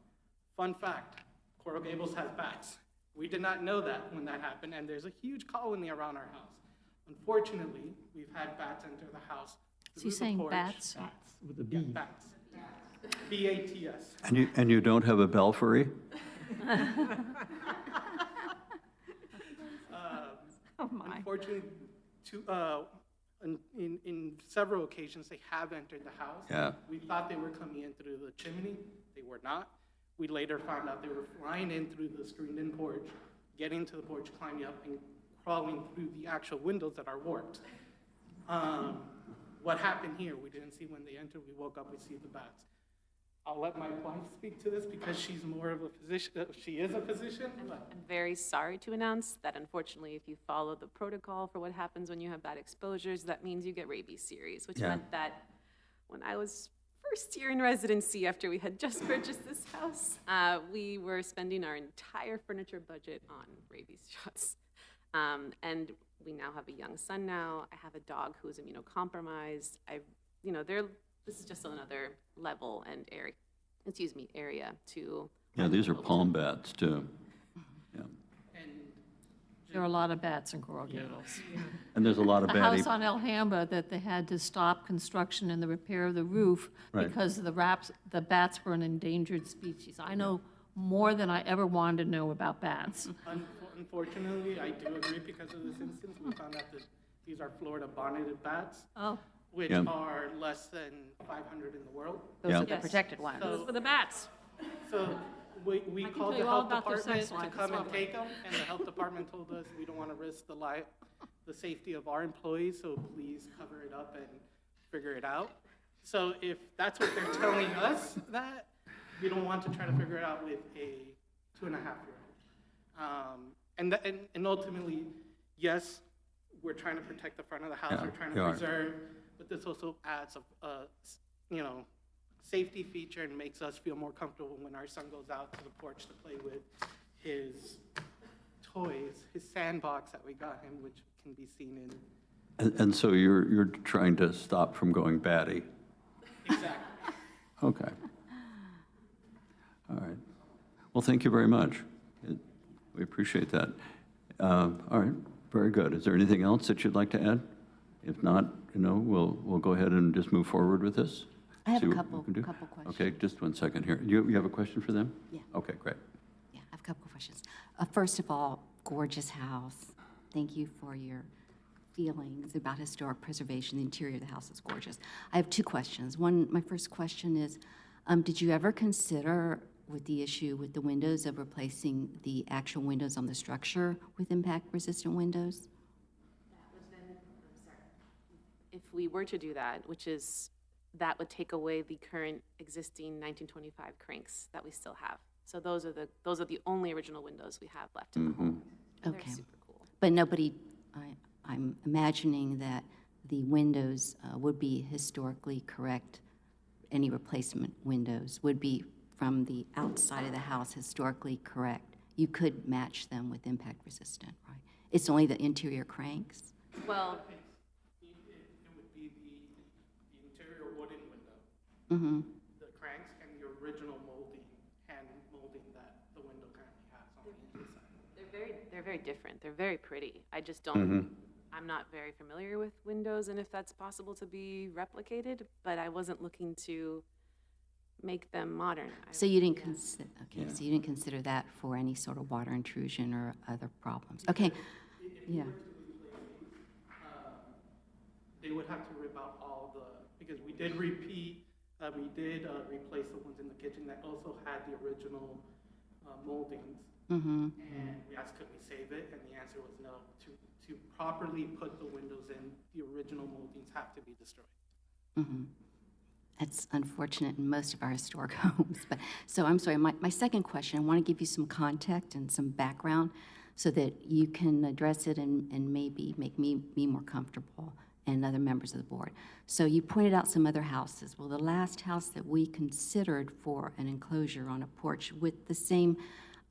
Fun fact, Coral Gables has bats. We did not know that when that happened, and there's a huge colony around our house. Unfortunately, we've had bats enter the house. Is he saying bats? Bats with a B. Yeah, bats. B-A-T-S. And you don't have a belfry? Oh, my. Unfortunately, in several occasions, they have entered the house. Yeah. We thought they were coming in through the chimney. They were not. We later found out they were flying in through the screened-in porch, getting to the porch, climbing up, and crawling through the actual windows that are warped. What happened here, we didn't see when they entered. We woke up, we see the bats. I'll let my wife speak to this because she's more of a physician. She is a physician. I'm very sorry to announce that unfortunately, if you follow the protocol for what happens when you have bad exposures, that means you get rabies series, which meant that when I was first year in residency after we had just purchased this house, we were spending our entire furniture budget on rabies shots. And we now have a young son now. I have a dog who is immunocompromised. This is just another level and area to. Yeah, these are palm bats too. Yeah. There are a lot of bats in Coral Gables. And there's a lot of The batty. house on Alhambra that they had to stop construction and the repair of the roof Right. because the bats were an endangered species. I know more than I ever wanted to know about bats. Unfortunately, I do agree because of this instance. We found out that these are Florida bonneted bats, Oh, which Yeah. are less than 500 in the world. Those Yeah. are the Yes. protected ones. those were the bats. So we can called tell the you all health about their department sex to life. come It's and take them, and the health department told us we don't want to risk the safety of our employees, so please cover it up and figure it out. So if that's what they're telling us, that we don't want to try to figure it out with a 2.5-year-old. And ultimately, yes, we're trying to protect the front of the house, Yeah, we're trying you to are. preserve, but this also adds a safety feature and makes us feel more comfortable when our son goes out to the porch to play with his toys, his sandbox that we got him, which can be seen in. And so you're trying to stop from going batty. Exactly. Okay. All right. Well, thank you very much. We appreciate that. All right, very good. Is there anything else that you'd like to add? If not, we'll go ahead and just move forward with this. I have See a what couple we can do. questions. Okay, just one second here. You have a question for them? Yeah. Okay, great. Yeah, I have a couple of questions. First of all, gorgeous house. Thank you for your feelings about historic preservation. The interior of the house is gorgeous. I have two questions. My first question is, did you ever consider with the issue with the windows of replacing the actual windows on the structure with impact-resistant windows? That was then we were to do that, which is, that would take away the current existing 1925 cranks that we still have. So those are the only original windows we have left in the home. And Okay. they're super cool. But nobody, I'm imagining that the windows would be historically correct. Any replacement windows would be from the outside of the house historically correct. You could match them with impact resistant, right? It's only the interior cranks? Well, It would be the interior wooden window, Mm-hmm. the cranks, and the original molding, hand molding that the window currently has on the inside. they're very different. They're very pretty. I just don't, I'm not very familiar with windows and if that's possible to be replicated, but I wasn't looking to make them modern. So you didn't consider, okay, so you didn't consider that for any sort of water intrusion or other problems? Okay, yeah. They would have to rip out all the, because we did replace the ones in the kitchen that also had the original moldings. Mm-hmm. And we asked, could we save it? And the answer was no. To properly put the windows in, the original moldings have to be destroyed. Mm-hmm. That's unfortunate in most of our historic homes. But so I'm sorry, my second question, I want to give you some context and some background so that you can address it and maybe make me more comfortable and other members of the board. So you pointed out some other houses. Well, the last house that we considered for an enclosure on a porch with the same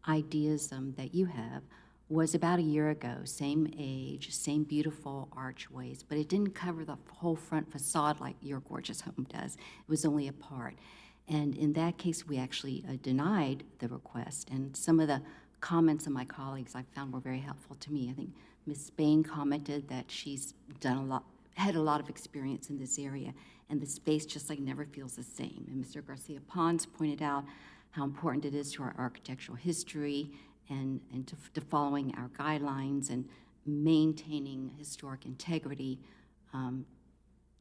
ideas that you have was about a year ago, same age, same beautiful archways, but it didn't cover the whole front facade like your gorgeous home does. It was only a part. And in that case, we actually denied the request. And some of the comments of my colleagues I found were very helpful to me. I think Ms. Spain commented that she's had a lot of experience in this area, and the space just like never feels the same. And Mr. Garcia Pons pointed out how important it is to our architectural history and to following our guidelines and maintaining historic integrity.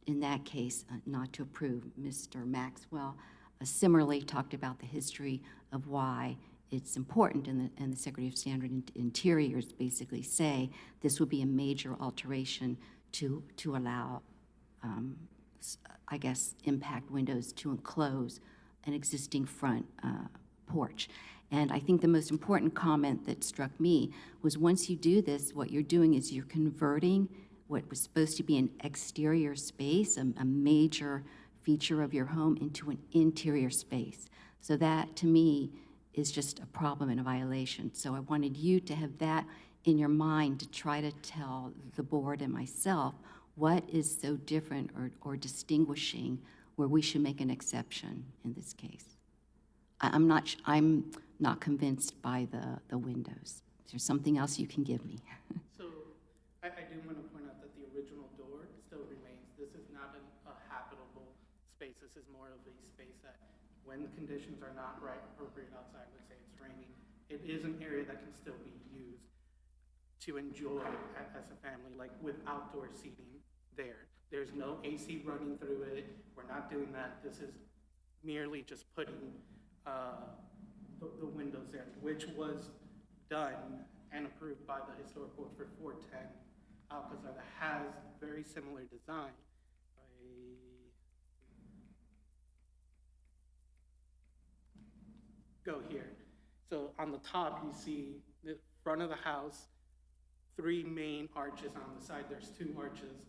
In that case, not to approve. Mr. Maxwell similarly talked about the history of why it's important, and the Secretary of Standard Interiors basically say this would be a major alteration to allow, I guess, impact windows to enclose an existing front porch. And I think the most important comment that struck me was once you do this, what you're doing is you're converting what was supposed to be an exterior space, a major feature of your home, into an interior space. So that, to me, is just a problem and a violation. So I wanted you to have that in your mind to try to tell the board and myself what is so different or distinguishing where we should make an exception in this case. I'm not convinced by the windows. Is there something else you can give me? So I do want to point out that the original door still remains. This is not a habitable space. This is more of a space that when conditions are not right, appropriate outside, let's say it's raining, it is an area that can still be used to enjoy as a family, like with outdoor seating there. There's no AC running through it. We're not doing that. This is merely just putting the windows there, which was done and approved by the Historic Board for 410 Alcazar that has very similar design. Go here. So on the top, you see the front of the house, 3 main arches on the side. There's 2 arches.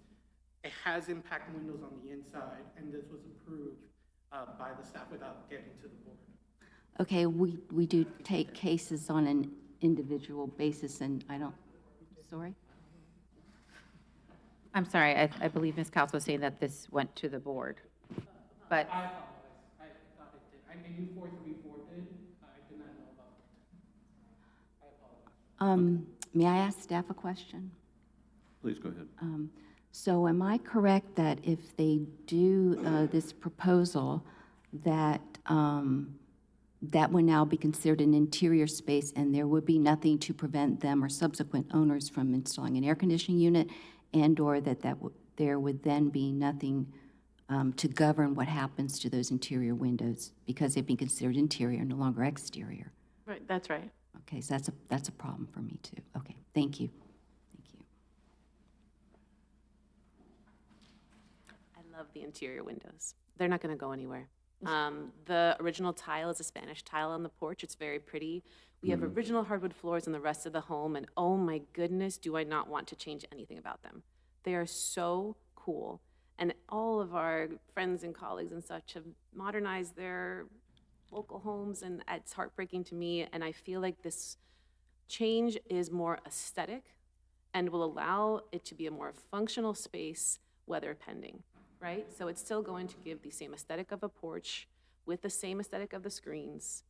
It has impact windows on the inside, and this was approved by the staff without getting to the board. Okay, we do take cases on an individual basis, and I don't, sorry? I'm sorry, I believe Ms. Kaus was saying that this went to the board, but I apologize. I thought it did. I knew 434 did. I did not know about 410. I apologize. May I ask staff a question? Please go ahead. So am I correct that if they do this proposal, that that would now be considered an interior space and there would be nothing to prevent them or subsequent owners from installing an air conditioning unit, and/or there would then be nothing to govern what happens to those interior windows because they've been considered interior, no longer exterior? Right, that's right. Okay, so that's a problem for me too. Okay, thank you. Thank you. of the interior windows. They're not going to go anywhere. The original tile is a Spanish tile on the porch. It's very pretty. We have original hardwood floors in the rest of the home, and oh my goodness, do I not want to change anything about them. They are so cool. And all of our friends and colleagues and such have modernized their local homes, and it's heartbreaking to me. And I feel like this change is more aesthetic and will allow it to be a more functional space, weather pending, right? So it's still going to give the same aesthetic of a porch with the same aesthetic of the screens.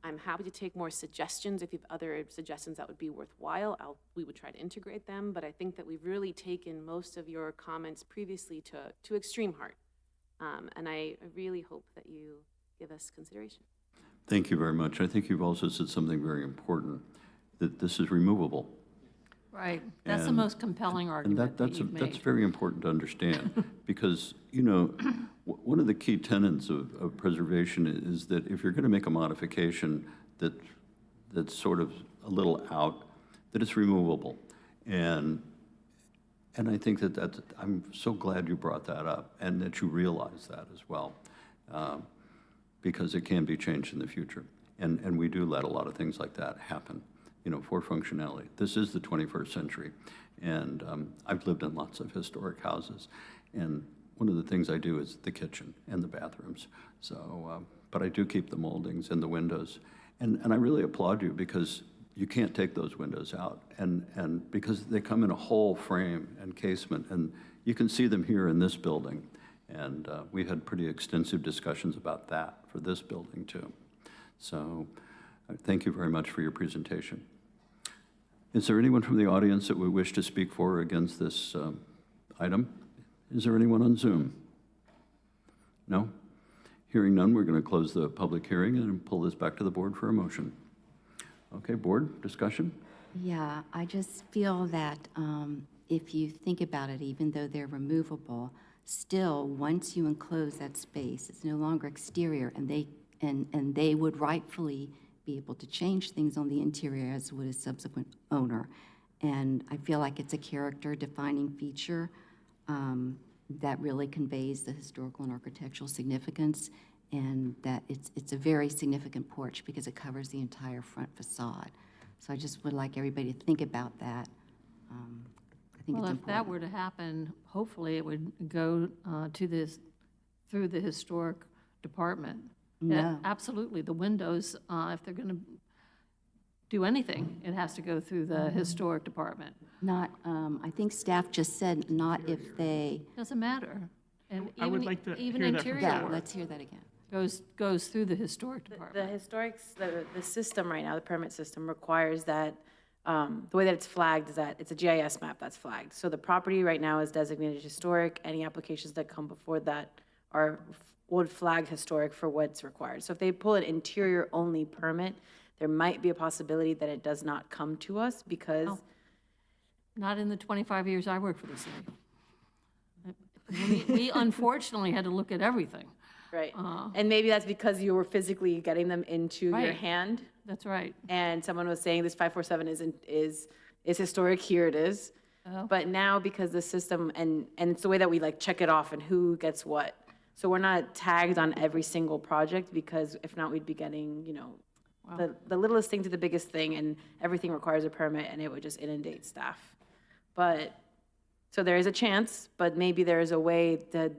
I'm happy to take more suggestions. If you have other suggestions that would be worthwhile, we would try to integrate them. But I think that we've really taken most of your comments previously to extreme heart. And I really hope that you give us consideration. Thank you very much. I think you've also said something very important, that this is removable. Right. That's the And- most compelling argument that you've That's made. very important to understand, because, you know, one of the key tenets of preservation is that if you're going to make a modification that's sort of a little out, that it's removable. And I think I'm so glad you brought that up and that you realize that as well, because it can be changed in the future. And we do let a lot of things like that happen, you know, for functionality. This is the 21st century, and I've lived in lots of historic houses, and one of the things I do is the kitchen and the bathrooms. So, but I do keep the moldings and the windows, and I really applaud you, because you can't take those windows out, and because they come in a whole frame and casement, and you can see them here in this building, and we had pretty extensive discussions about that for this building too. So, thank you very much for your presentation. Is there anyone from the audience that would wish to speak for or against this item? Is there anyone on Zoom? No? Hearing none, we're going to close the public hearing and pull this back to the board for a motion. Okay, board, discussion? Yeah, I just feel that if you think about it, even though they're removable, still, once you enclose that space, it's no longer exterior, and they would rightfully be able to change things on the interior, as would a subsequent owner. And I feel like it's a character-defining feature that really conveys the historical and architectural significance, and that it's a very significant porch because it covers the entire front facade. So I just would like everybody to think about that. I think Well, it's if that important. were to happen, hopefully it would go through the historic department. No. Absolutely. The windows, if they're going to do anything, it has to go through the historic department. Not, I think staff just said not if they, Doesn't matter. And I would even- like to even hear that from interior yeah, work let's hear that again. goes through the historic The department. historics, the system right now, the permit system requires that, the way that it's flagged is that it's a GIS map that's flagged. So the property right now is designated historic. Any applications that come before that would flag historic for what's required. So if they pull an interior-only permit, there might be a possibility that it does not come to us because Oh. Not in the 25 years I worked for the city. We unfortunately had to look at everything. right. And maybe that's because you were physically getting them into your Right. hand, That's right. and someone was saying this 547 is historic, here it is. Oh. But now, because the system, and it's the way that we like check it off and who gets what. So we're not tagged on every single project, because if not, we'd be getting, you know, the littlest thing to the biggest thing, and everything requires a permit, and it would just inundate staff. But, so there is a chance, but maybe there is a way that,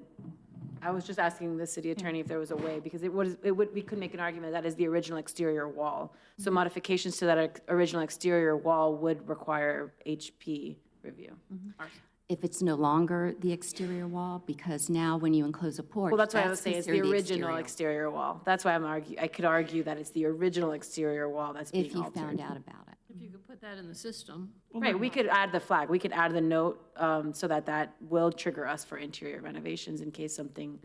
I was just asking the city attorney if there was a way, because we could make an argument that is the original exterior wall. So modifications to that original exterior wall would require HP review. If it's no longer the exterior wall, because now when you enclose a porch, Well, that's why I was saying it's the considered original exterior wall. That's why I could argue that it's the original exterior wall that's being if you altered. found out about it. If you could put that in the system. Right, we could add the flag, we could add the note, so that will trigger us for interior renovations in case something,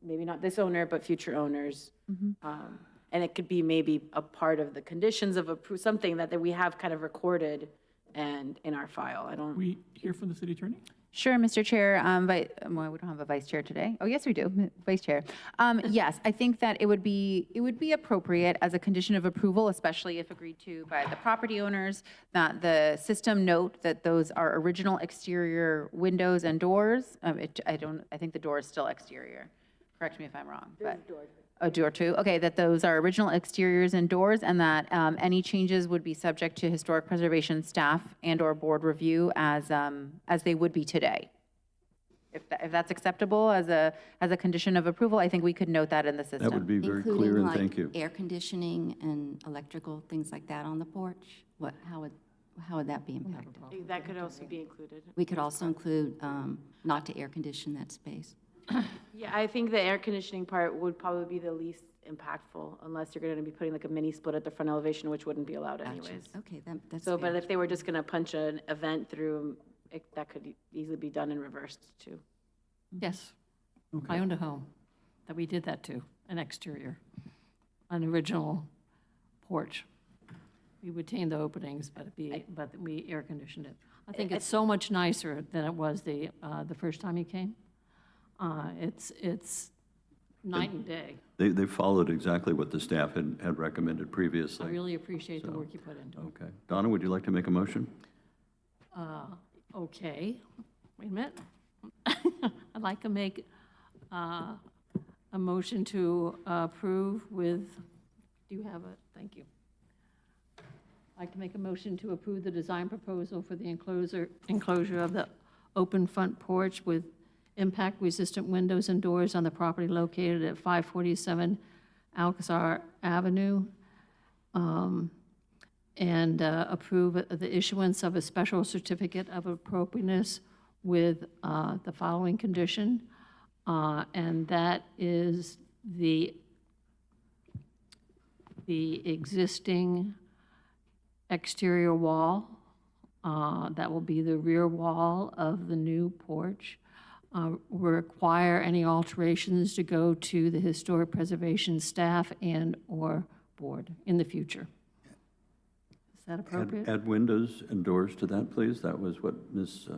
maybe not this owner, but future owners. And it could be maybe a part of the conditions of something that we have kind of recorded and in our file. I don't. We hear from the city attorney? Sure, Mr. Chair. Well, we don't have a vice chair today. Oh, yes, we do, vice chair. Yes, I think that it would be appropriate as a condition of approval, especially if agreed to by the property owners, that the system note that those are original exterior windows and doors. I think the door is still exterior. Correct me if I'm wrong, but. A door too? Okay, that those are original exteriors and doors, and that any changes would be subject to historic preservation staff and/or board review as they would be today. If that's acceptable as a condition of approval, I think we could note that in the system. That would be very clear, Including and like thank you. air conditioning and electrical, things like that on the porch? How would that be impacted? That could also be included. We could also include not to air condition that space. Yeah, I think the air conditioning part would probably be the least impactful, unless you're going to be putting like a mini split at the front elevation, which wouldn't be allowed Gotcha. anyways. Okay, that's So, fair. but if they were just going to punch an event through, that could easily be done in reverse too. Yes. I owned a home that we did that to, an exterior, an original porch. We retained the openings, but we air conditioned it. I think it's so much nicer than it was the first time you came. It's night and day. They followed exactly what the staff had recommended previously. I really appreciate the work you put into it. Okay. Donna, would you like to make a motion? Okay, wait a minute. I'd like to make a motion to approve with, do you have it? Thank you. I'd like to make a motion to approve the design proposal for the enclosure of the open front porch with impact-resistant windows and doors on the property located at 547 Alcazar Avenue, and approve the issuance of a special certificate of appropriateness with the following condition, and that is the existing exterior wall, that will be the rear wall of the new porch, require any alterations to go to the historic preservation staff and/or board in the future. Is that appropriate? Add windows and doors to that, please. That was what Ms.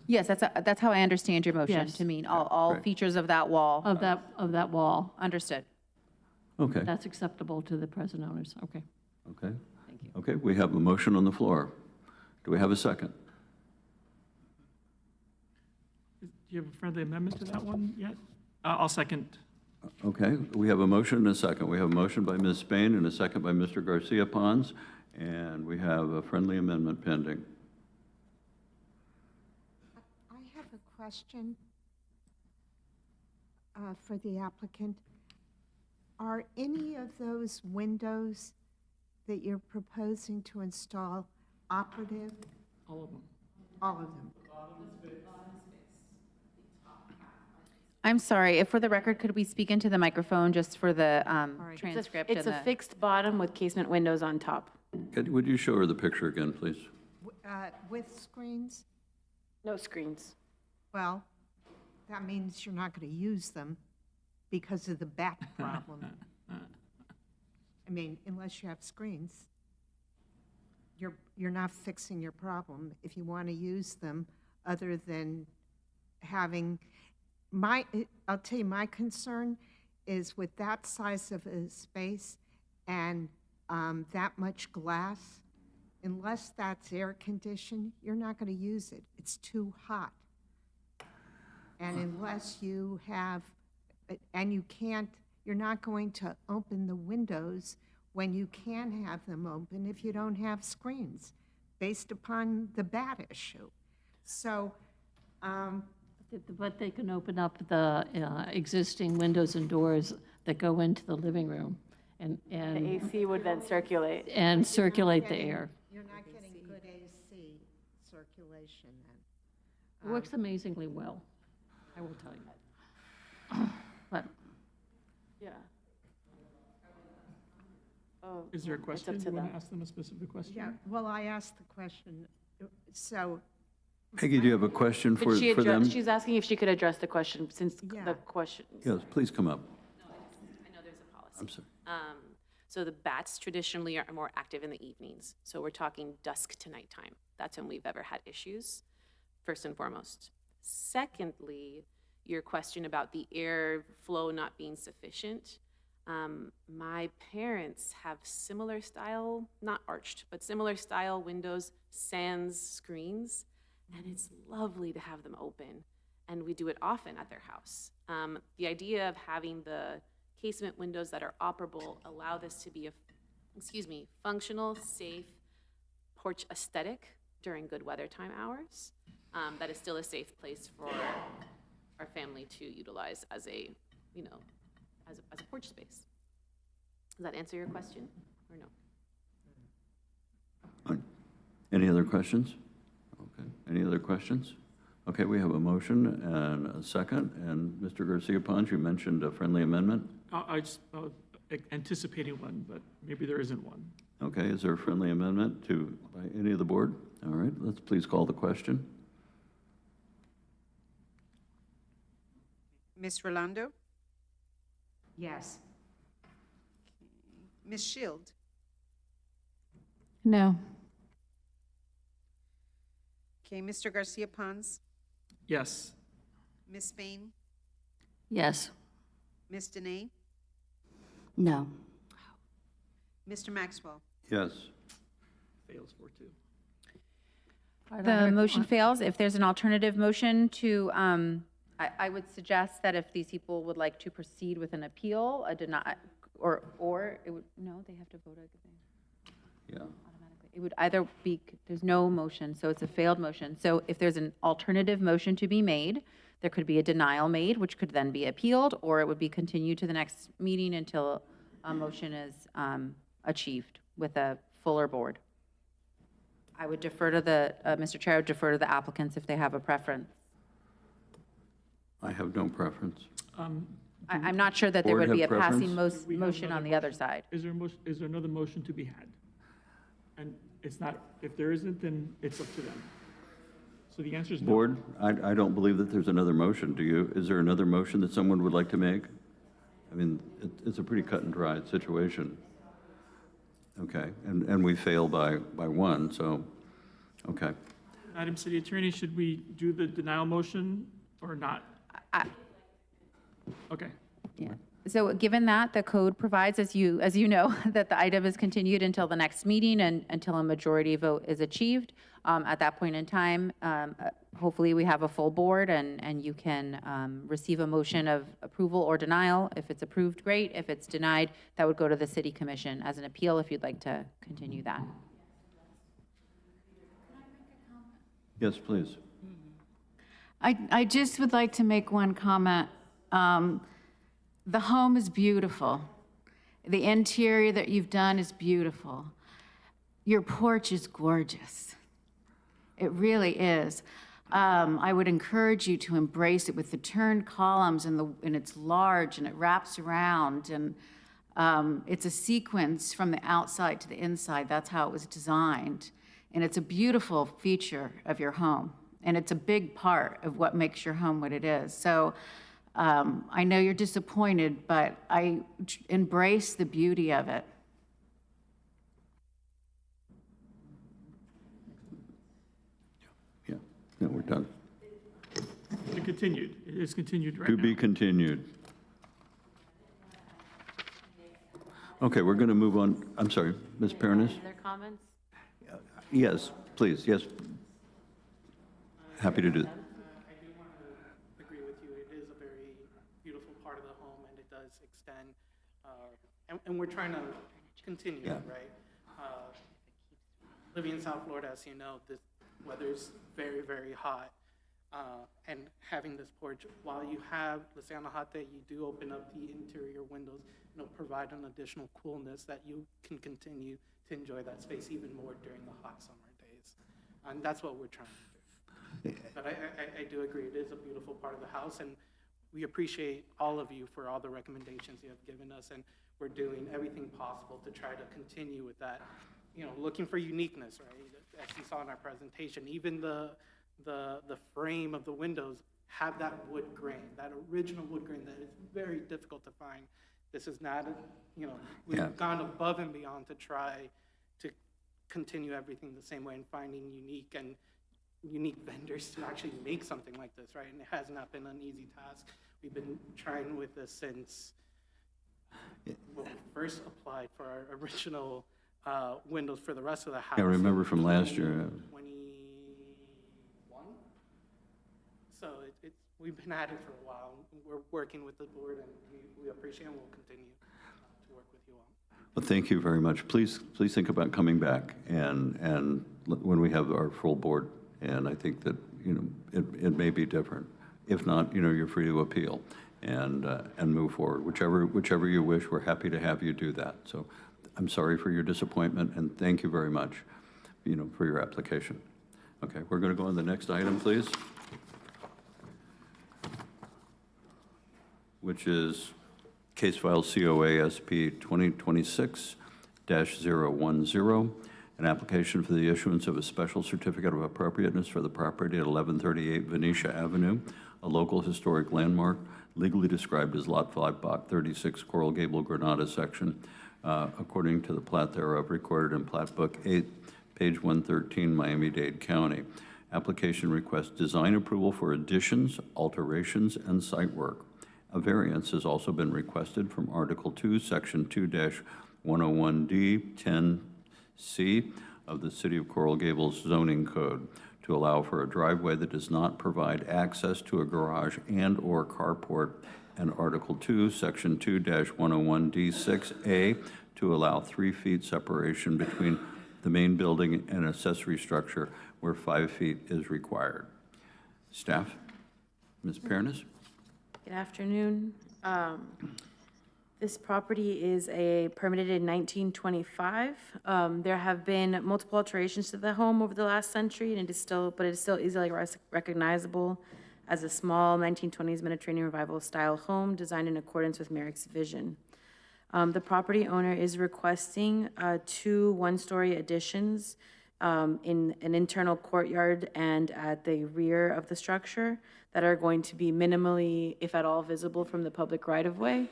Yes, that's how I understand your motion, Yes. to mean all Right. features of that wall. Of that wall. Understood. Okay. That's acceptable to the present owners. Okay. Okay. Thank you. Okay, we have a motion on the floor. Do we have a second? Do you have a friendly amendment to that one yet? I'll second. Okay, we have a motion and a second. We have a motion by Ms. Spain and a second by Mr. Garcia Pons, and we have a friendly amendment pending. I have a question for the applicant. Are any of those windows that you're proposing to install operative? All of them. All of them? I'm sorry, if for the record, could we speak into the microphone just for the transcript? It's a fixed bottom with casement windows on top. Would you show her the picture again, please? With screens? No screens. Well, that means you're not going to use them because of the bat problem. I mean, unless you have screens, you're not fixing your problem if you want to use them, other than having, I'll tell you, my concern is with that size of a space and that much glass, unless that's air conditioned, you're not going to use it. It's too hot. And unless you have, and you're not going to open the windows when you can have them open if you don't have screens, based upon the bat issue. So, But they can open up the existing windows and doors that go into the living room and The AC would then circulate. and circulate the air. you're not getting good AC circulation then. It works amazingly well, I will tell you. But Yeah. Oh, Is there a it's question? up Do to you want them. to ask them a specific question? Yeah, well, I asked the question, so, Peggy, do you have a question for Could she them? address, she's asking if she could address the question, since Yeah. the question. Yes, please come up. I know there's a policy. I'm sorry. So the bats traditionally are more active in the evenings. So we're talking dusk to nighttime. That's when we've ever had issues, first and foremost. Secondly, your question about the air flow not being sufficient. My parents have similar style, not arched, but similar style windows, sans screens, and it's lovely to have them open. And we do it often at their house. The idea of having the casement windows that are operable allow this to be a, functional, safe porch aesthetic during good weather time hours. That is still a safe place for our family to utilize as a, as a porch space. Does that answer your question, or no? Any other questions? Okay, any other questions? Okay, we have a motion and a second, and Mr. Garcia-Ponce, you mentioned a friendly amendment. I just anticipating one, but maybe there isn't one. Okay, is there a friendly amendment by any of the board? All right, let's please call the question. Ms. Rolando? Yes. Ms. Shield? No. Okay, Mr. Garcia-Ponce? Yes. Ms. Spain? Yes. Ms. Dene? No. Mr. Maxwell? Yes. Fails 4-2. The motion fails. If there's an alternative motion to, I would suggest that if these people would like to proceed with an appeal, a deny, or it would, no, they have to vote again. Yeah. Automatically. It would either be, there's no motion, so it's a failed motion. So if there's an alternative motion to be made, there could be a denial made, which could then be appealed, or it would be continued to the next meeting until a motion is achieved with a fuller board. I would defer to the, Mr. Chair, I would defer to the applicants if they have a preference. I have no preference. I'm not sure that there Board would be a have passing preference? motion on the other side. Is there another motion to be had? And it's not, if there isn't, then it's up to them. So the answer is no. Board, I don't believe that there's another motion. Do you? Is there another motion that someone would like to make? I mean, it's a pretty cut and dried situation. Okay, and we fail by one, so, okay. Madam City Attorney, should we do the denial motion or not? Okay. Yeah. So given that, the code provides, as you know, that the item is continued until the next meeting and until a majority vote is achieved. At that point in time, hopefully we have a full board and you can receive a motion of approval or denial. If it's approved, great. If it's denied, that would go to the city commission as an appeal if you'd like to continue that. Yes, please. I just would like to make one comment. The home is beautiful. The interior that you've done is beautiful. Your porch is gorgeous. It really is. I would encourage you to embrace it with the turned columns and it's large and it wraps around and it's a sequence from the outside to the inside. That's how it was designed. And it's a beautiful feature of your home. And it's a big part of what makes your home what it is. So I know you're disappointed, but I embrace the beauty of it. Yeah, no, we're done. To continued. It is continued right To now. be continued. Okay, we're going to move on. I'm sorry, Ms. Pernice? Other comments? Yes, please, yes. Happy to do that. I do want to agree with you. It is a very beautiful part of the home, and it does extend. And we're trying to continue, Yeah. right? Living in South Florida, as you know, the weather's very, very hot. And having this porch, while you have, let's say on a hot day, you do open up the interior windows, provide an additional coolness that you can continue to enjoy that space even more during the hot summer days. And that's what we're trying to do. But I do agree, it is a beautiful part of the house, and we appreciate all of you for all the recommendations you have given us, and we're doing everything possible to try to continue with that, looking for uniqueness, right? As you saw in our presentation, even the frame of the windows have that wood grain, that original wood grain that is very difficult to find. This is not, we've gone above and beyond to try to continue everything the same way and finding unique and unique vendors to actually make something like this, right? And it has not been an easy task. We've been trying with this since when we first applied for our original windows for the rest of the house. I remember from last year. 2021. So we've been at it for a while. We're working with the board, and we appreciate and we'll continue to work with you all. Well, thank you very much. Please think about coming back and when we have our full board. And I think that, it may be different. If not, you're free to appeal and move forward. Whichever you wish, we're happy to have you do that. So I'm sorry for your disappointment, and thank you very much, for your application. Okay, we're going to go on to the next item, please, which is case file COA SP 2026-010, an application for the issuance of a special certificate of appropriateness for the property at 1138 Venetia Avenue, a local historic landmark legally described as Lot 5, Block 36, Coral Gable, Granada section, according to the plat thereof recorded in Plat Book 8, page 113, Miami-Dade County. Application requests design approval for additions, alterations, and site work. A variance has also been requested from Article 2, Section 2-101D 10C of the City of Coral Gables zoning code to allow for a driveway that does not provide access to a garage and/or carport, and Article 2, Section 2-101D 6A to allow 3 feet separation between the main building and accessory structure where 5 feet is required. Staff? Ms. Pernis? Good afternoon. This property is permitted in 1925. There have been multiple alterations to the home over the last century, and it is still easily recognizable as a small 1920s Mediterranean revival style home designed in accordance with Merrick's vision. The property owner is requesting 2 one-story additions in an internal courtyard and at the rear of the structure that are going to be minimally, if at all, visible from the public right-of-way.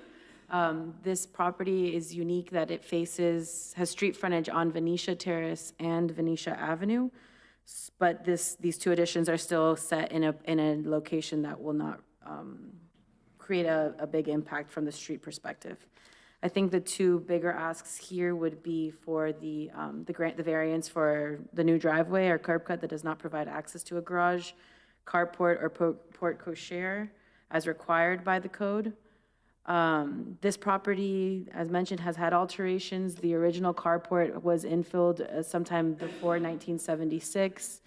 This property is unique that it has street frontage on Venetia Terrace and Venetia Avenue, but these 2 additions are still set in a location that will not create a big impact from the street perspective. I think the 2 bigger asks here would be for the variance for the new driveway or curb cut that does not provide access to a garage, carport, or porte cochere as required by the code. This property, as mentioned, has had alterations. The original carport was infilled sometime before 1976,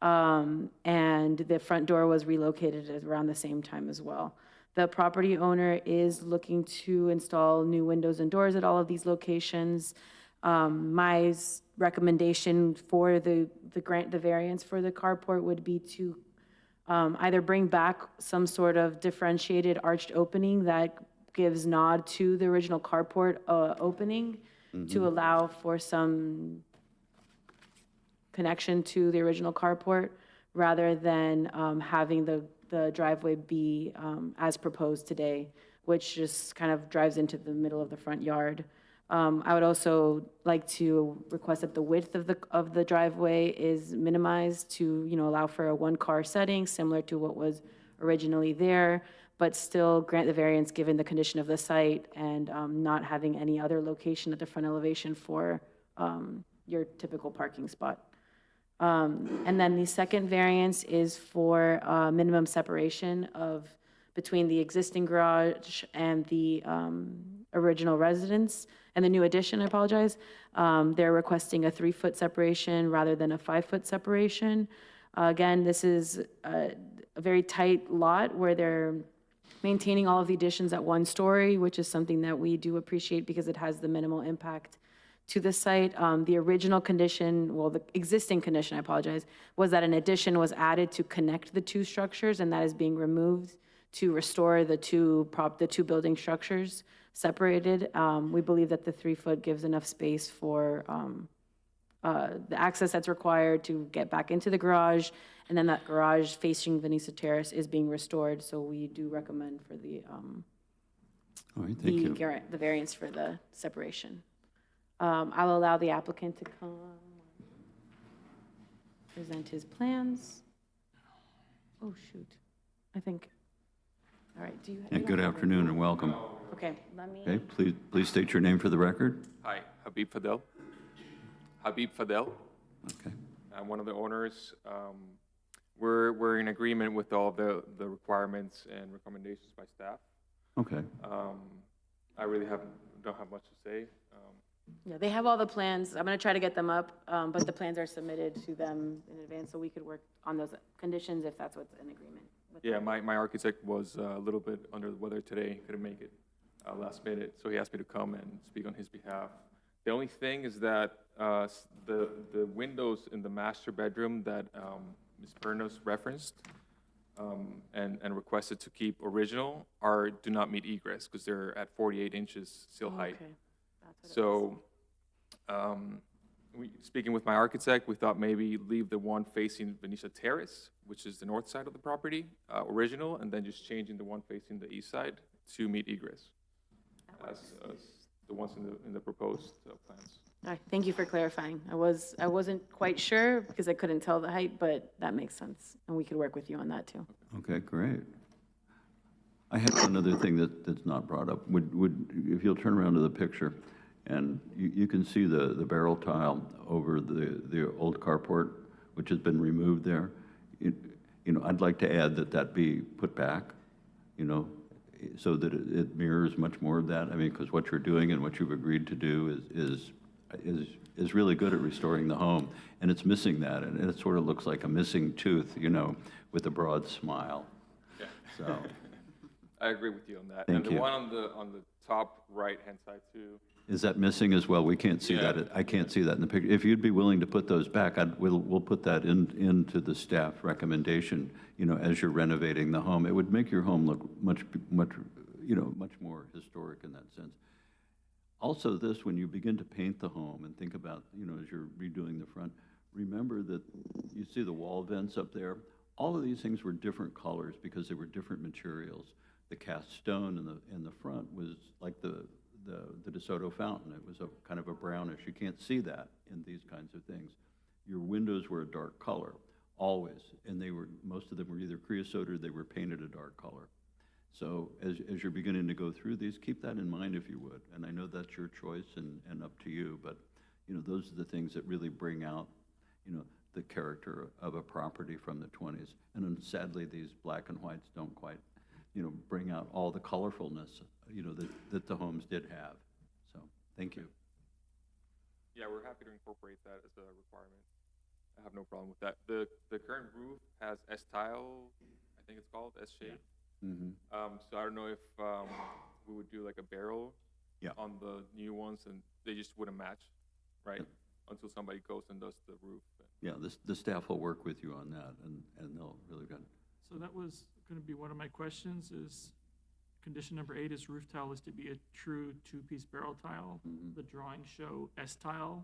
and the front door was relocated at around the same time as well. The property owner is looking to install new windows and doors at all of these locations. My recommendation for the variance for the carport would be to either bring back some sort of differentiated arched opening that gives nod to the original carport opening to allow for some connection to the original carport rather than having the driveway be as proposed today, which just kind of drives into the middle of the front yard. I would also like to request that the width of the driveway is minimized to, allow for a 1-car setting similar to what was originally there, but still grant the variance given the condition of the site and not having any other location at the front elevation for your typical parking spot. And then the second variance is for minimum separation between the existing garage and the original residence and the new addition, I apologize. They're requesting a 3-foot separation rather than a 5-foot separation. Again, this is a very tight lot where they're maintaining all of the additions at 1 story, which is something that we do appreciate because it has the minimal impact to the site. The original condition, the existing condition, I apologize, was that an addition was added to connect the 2 structures, and that is being removed to restore the two building structures separated. We believe that the 3-foot gives enough space for the access that's required to get back into the garage, and then that garage facing Venetia Terrace is being restored, so we do recommend for the All right, thank you. the variance for the separation. I'll allow the applicant to come. present his plans. Oh, shoot. I think, all right, do you? And good afternoon and welcome. Okay, let me. Okay, please state your name for the record. Hi, Habib Fadel. Habib Fadel. Okay. I'm one of the owners. We're in agreement with all the requirements and recommendations by staff. Okay. I really don't have much to say. Yeah, they have all the plans. I'm going to try to get them up, but the plans are submitted to them in advance, so we could work on those conditions if that's what's in agreement with Yeah, them. my architect was a little bit under the weather today, couldn't make it last minute, so he asked me to come and speak on his behalf. The only thing is that the windows in the master bedroom that Ms. Pernos referenced and requested to keep original do not meet egress because they're at 48 inches sill height. Okay, that's what it was. So, speaking with my architect, we thought maybe leave the one facing Venetia Terrace, which is the north side of the property, original, and then just changing the one facing the east side to meet egress as the ones in the proposed plans. All right, thank you for clarifying. I wasn't quite sure because I couldn't tell the height, but that makes sense, and we could work with you on that too. Okay, great. I had one other thing that's not brought up. If you'll turn around to the picture, and you can see the barrel tile over the old carport, which has been removed there. I'd like to add that be put back, so that it mirrors much more of that. I mean, because what you're doing and what you've agreed to do is really good at restoring the home, and it's missing that, and it sort of looks like a missing tooth, with a broad smile. Yeah. So. I agree with you on that. Thank and the you. one on the top right-hand side too. Is that missing as well? We can't see Yeah. that. I can't see that in the picture. If you'd be willing to put those back, we'll put that into the staff recommendation, as you're renovating the home. It would make your home look much more historic in that sense. Also this, when you begin to paint the home and think about, as you're redoing the front, remember that you see the wall vents up there. All of these things were different colors because they were different materials. The cast stone in the front was like the DeSoto fountain. It was a kind of a brownish. You can't see that in these kinds of things. Your windows were a dark color, always, and most of them were either creosote or they were painted a dark color. So as you're beginning to go through these, keep that in mind if you would. And I know that's your choice and up to you, but those are the things that really bring out the character of a property from the 20s. And then sadly, these black and whites don't quite bring out all the colorfulness, that the homes did have. So, thank you. Yeah, we're happy to incorporate that as a requirement. I have no problem with that. The current roof has S-tile, I think it's called, S-shape. Mm-hmm. So I don't know if we would do like a barrel Yeah. on the new ones, and they just wouldn't match, right? Until somebody goes and does the roof. Yeah, the staff will work with you on that, and they'll really good. So that was going to be one of my questions is, condition number 8 is roof tile is to be a true 2-piece barrel tile. Mm-hmm. The drawings show S-tile.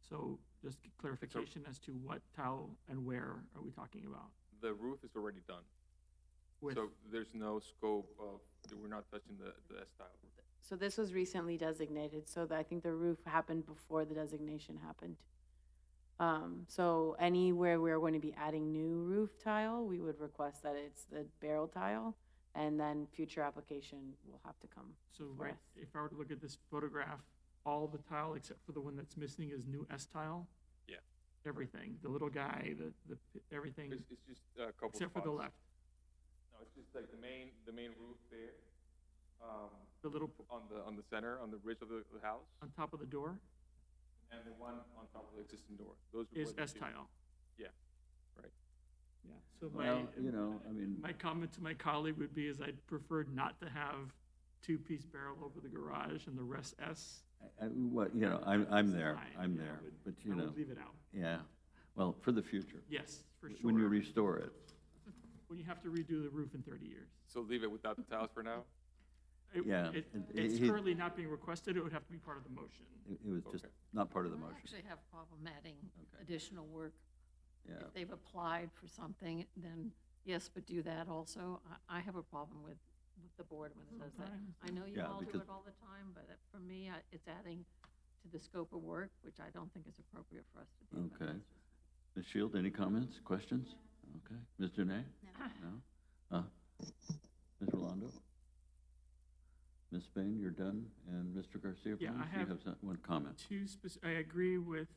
So just clarification as to what tile and where are we talking about? The roof is already done. With- So there's no scope of, we're not touching the S-tile. So this was recently designated, so I think the roof happened before the designation happened. So anywhere we're going to be adding new roof tile, we would request that it's the barrel tile, and then future application will have to come. So for right, us. if I were to look at this photograph, all the tile except for the one that's missing is new S-tile? Yeah. Everything, the little guy, everything, It's just a couple except for the spots. left. No, it's just like the main roof there. The little, On the center, on the ridge of the house, on top of the door and the one on top of the existing door. Those were is the two. S-tile. Yeah, right. Yeah, so Well, I mean, my comment to my colleague would be is I'd prefer not to have 2-piece barrel over the garage and the rest S. I'm there, Fine, I'm yeah, there, but I would leave it out. yeah, well, for the future. Yes, for sure. When you restore it. When you have to redo the roof in 30 years. So leave it without the tiles for now? Yeah, It's he- currently not being requested, it would have to be part of the motion. It was just Okay. not part of the I motion. actually have a problem adding Okay. additional work. Yeah, If they've applied for something, then yes, but do that also. I have a problem with the board when it does that. Okay. I know you Yeah, all do because- it all the time, but for me, it's adding to the scope of work, which I don't think is appropriate for us to do. okay. Ms. Shield, any comments, questions? Okay. Ms. Dene? No. Ms. Rolando? Ms. Spain, you're done, and Mr. Garcia, Yeah, please, I you have have one comment. I agree with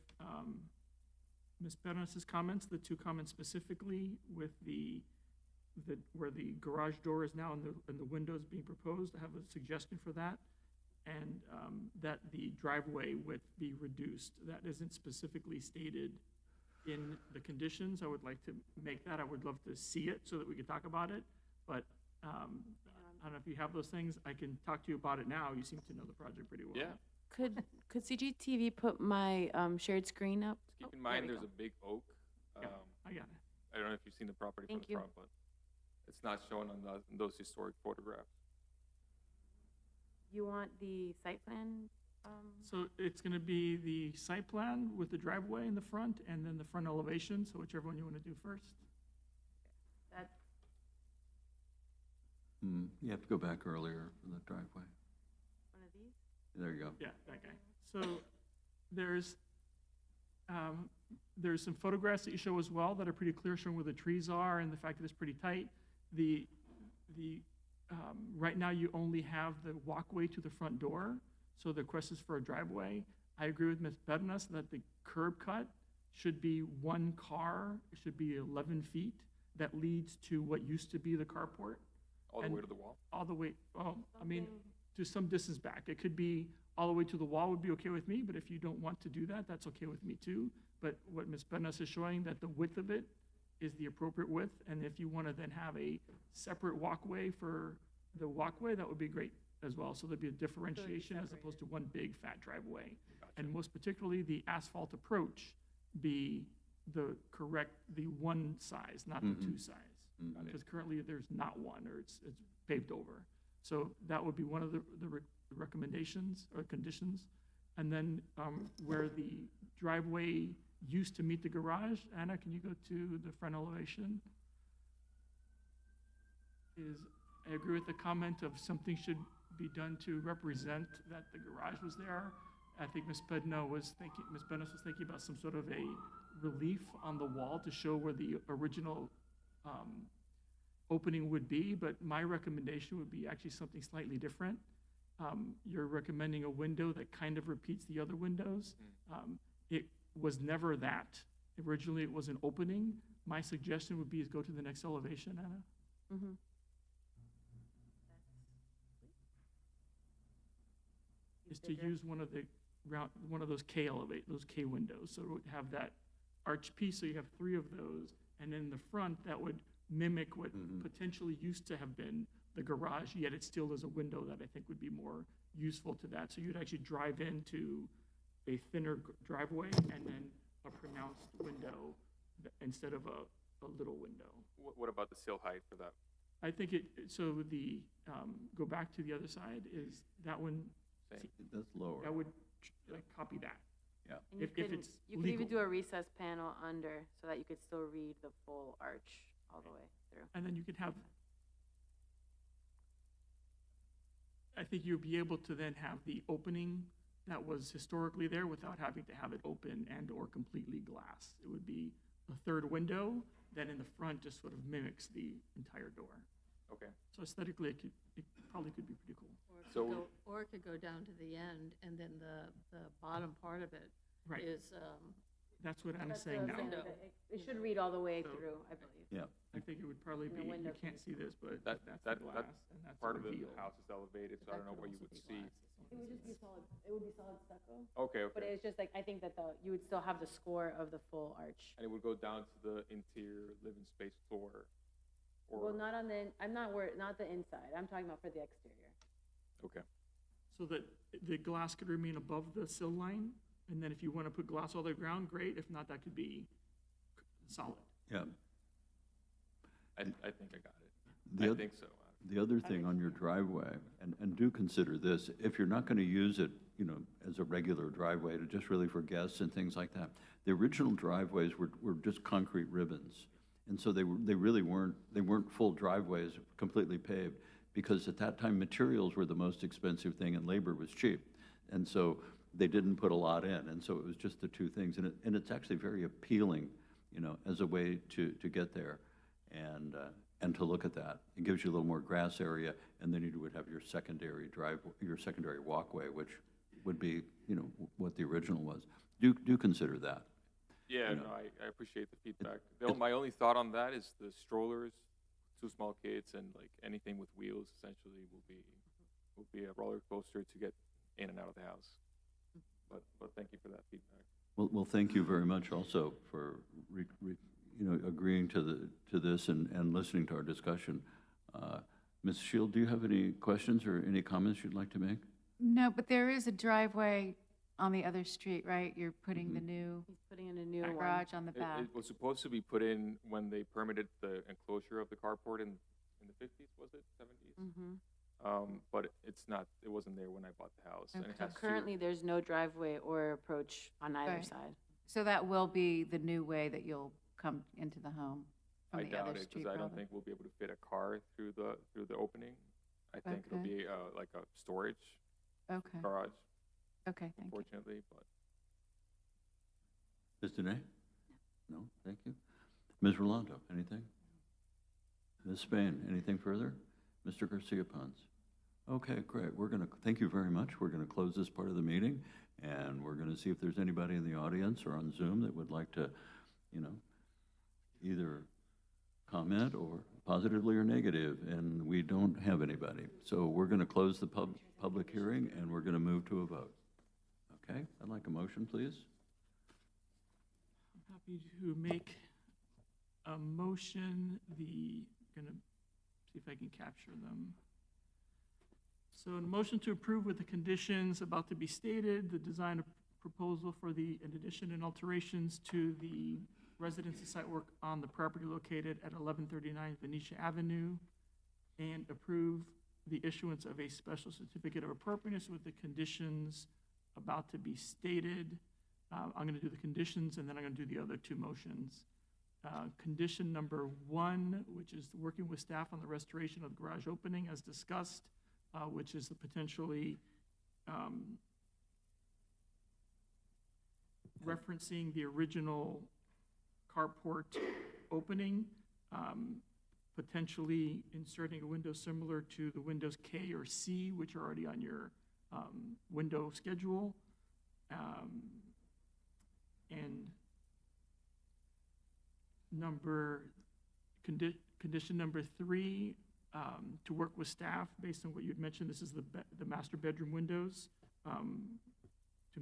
Ms. Bernes's comments, the two comments specifically with where the garage door is now and the windows being proposed. I have a suggestion for that. And that the driveway width be reduced. That isn't specifically stated in the conditions. I would like to make that. I would love to see it so that we could talk about it. But I don't know if you have those things. I can talk to you about it now. You seem to know the project pretty well. Yeah. Could CGTV put my shared screen up? Just keep in mind, there's a big oak. Yeah, I got it. I don't know if you've seen the property from Thank the you. front, but it's not shown on those historic photographs. You want the site plan? So it's going to be the site plan with the driveway in the front and then the front elevation. So whichever one you want to do first. That, You have to go back earlier for the driveway. one of these? There you go. Yeah, that guy. So there's some photographs that you show as well that are pretty clear, showing where the trees are and the fact that it's pretty tight. Right now, you only have the walkway to the front door, so the request is for a driveway. I agree with Ms. Bednas that the curb cut should be one car, it should be 11 feet. That leads to what used to be the carport. All the way to the wall? All the way, well, I mean, to some distance back. It could be all the way to the wall would be okay with me, but if you don't want to do that, that's okay with me too. But what Ms. Bednas is showing, that the width of it is the appropriate width, and if you want to then have a separate walkway for the walkway, that would be great as well. So there'd be a differentiation as opposed to one big fat driveway. And most particularly, the asphalt approach be the one size, not the two size. Because currently there's not one, or it's paved over. So that would be one of the recommendations or conditions. And then where the driveway used to meet the garage, Anna, can you go to the front elevation? I agree with the comment of something should be done to represent that the garage was there. I think Ms. Bednas was thinking about some sort of a relief on the wall to show where the original opening would be, but my recommendation would be actually something slightly different. You're recommending a window that kind of repeats the other windows. It was never that. Originally, it was an opening. My suggestion would be is go to the next elevation, Anna. Mm-hmm. Is to use one of those those K windows. So it would have that arch piece, so you have three of those. And in the front, that would mimic what potentially used to have been the garage, yet it still is a window that I think would be more useful to that. So you'd actually drive into a thinner driveway and then a pronounced window instead of a little window. What about the sill height for that? I think go back to the other side, is that one, That's lower. that would copy that. Yeah. And If it's you could even legal. do a recessed panel under so that you could still read the full arch all the way through. And then you could have, I think you'd be able to then have the opening that was historically there without having to have it open and or completely glass. It would be a third window that in the front just sort of mimics the entire door. Okay. So aesthetically, it probably could be pretty cool. Or it could go down to the end, and then the bottom part of it Right. is, That's what I'm That's saying what I'm now. saying, that it should read all the way So- through, I believe. Yeah. I think it would probably And the be, you window can't see this, but That that's the glass, and that's part a of the reveal. house is elevated, so I don't know what you would see. It would just be solid, it would be solid stucco. Okay, But okay. it's just like, I think that you would still have the score of the full arch. And it would go down to the interior living space floor? Well, Or, not not the inside, I'm talking about for the exterior. okay. So that the glass could remain above the sill line, and then if you want to put glass all the way ground, great. If not, that could be solid. Yeah. I think I got it. The I oth- think so. The other thing on your driveway, and do consider this, if you're not going to use it, as a regular driveway, to just really for guests and things like that, the original driveways were just concrete ribbons. And so they really weren't full driveways, completely paved, because at that time, materials were the most expensive thing and labor was cheap. And so they didn't put a lot in, and so it was just the two things. And it's actually very appealing, as a way to get there and to look at that. It gives you a little more grass area, and then you would have your secondary walkway, which would be, what the original was. Do consider that. Yeah, no, I appreciate the feedback. My only thought on that is the strollers, 2 small kids, and like anything with wheels essentially will be a roller coaster to get in and out of the house. But thank you for that feedback. Well, thank you very much also for, agreeing to this and listening to our discussion. Ms. Shield, do you have any questions or any comments you'd like to make? No, but there is a driveway on the other street, right? You're putting the new He's putting in a new one. garage on the back. It was supposed to be put in when they permitted the enclosure of the carport in the 50s, was it, 70s? But it wasn't there when I bought the house. And it So has currently, there's no driveway or approach on either Right. side. So that will be the new way that you'll come into the home from I the doubt other it, street, because I don't probably. think we'll be able to fit a car through the opening. I think it'll Okay. be like a storage Okay, garage, okay, thank you. unfortunately, but. Ms. Dene? No, thank you. Ms. Rolando, anything? Ms. Spain, anything further? Mr. Garcia Pons? Okay, great. Thank you very much. We're going to close this part of the meeting, and we're going to see if there's anybody in the audience or on Zoom that would like to, either comment or positively or negative, and we don't have anybody. So we're going to close the public hearing, and we're going to move to a vote. Okay, I'd like a motion, please. I'm happy to make a motion, gonna see if I can capture them. So a motion to approve with the conditions about to be stated, the design of proposal for the addition and alterations to the residency site work on the property located at 1139 Venetia Avenue, and approve the issuance of a special certificate of appropriateness with the conditions about to be stated. I'm going to do the conditions, and then I'm going to do the other 2 motions. Condition number 1, which is working with staff on the restoration of the garage opening as discussed, which is the potentially referencing the original carport opening, potentially inserting a window similar to the windows K or C, which are already on your window schedule. And condition number 3, to work with staff based on what you'd mentioned. This is the master bedroom windows, to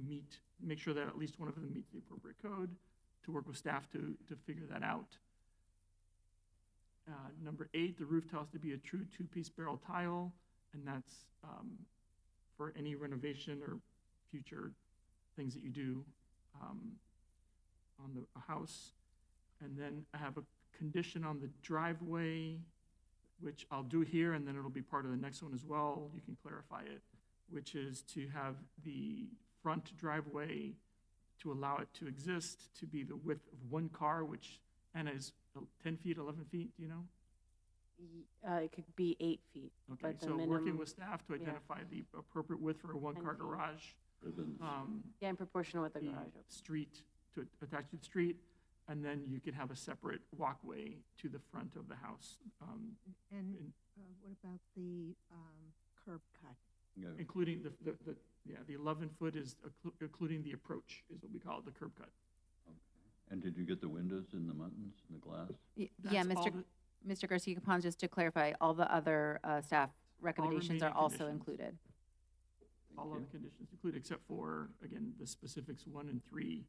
make sure that at least one of them meets the appropriate code, to work with staff to figure that out. Number 8, the roof tiles to be a true 2-piece barrel tile, and that's for any renovation or future things that you do on the house. And then I have a condition on the driveway, which I'll do here, and then it'll be part of the next one as well. You can clarify it, which is to have the front driveway, to allow it to exist, to be the width of 1 car, which Anna is 10 feet, 11 feet, do you know? It could be 8 feet. Okay, but the so working minimum- with staff to identify the appropriate width for a 1-car 10 feet. garage. Yeah, in proportion with the The garage. street, to attach to the street, and then you can have a separate walkway to the front of the house, And what about the curb cut? including the 11-foot is including the approach, is what we call it, the curb cut. And did you get the windows and the buttons and the glass? Yeah, That's all Mr. Garcia Capon, just to clarify, all the other staff recommendations are remaining also conditions. included. All other conditions included, except for, again, the specifics 1 and 3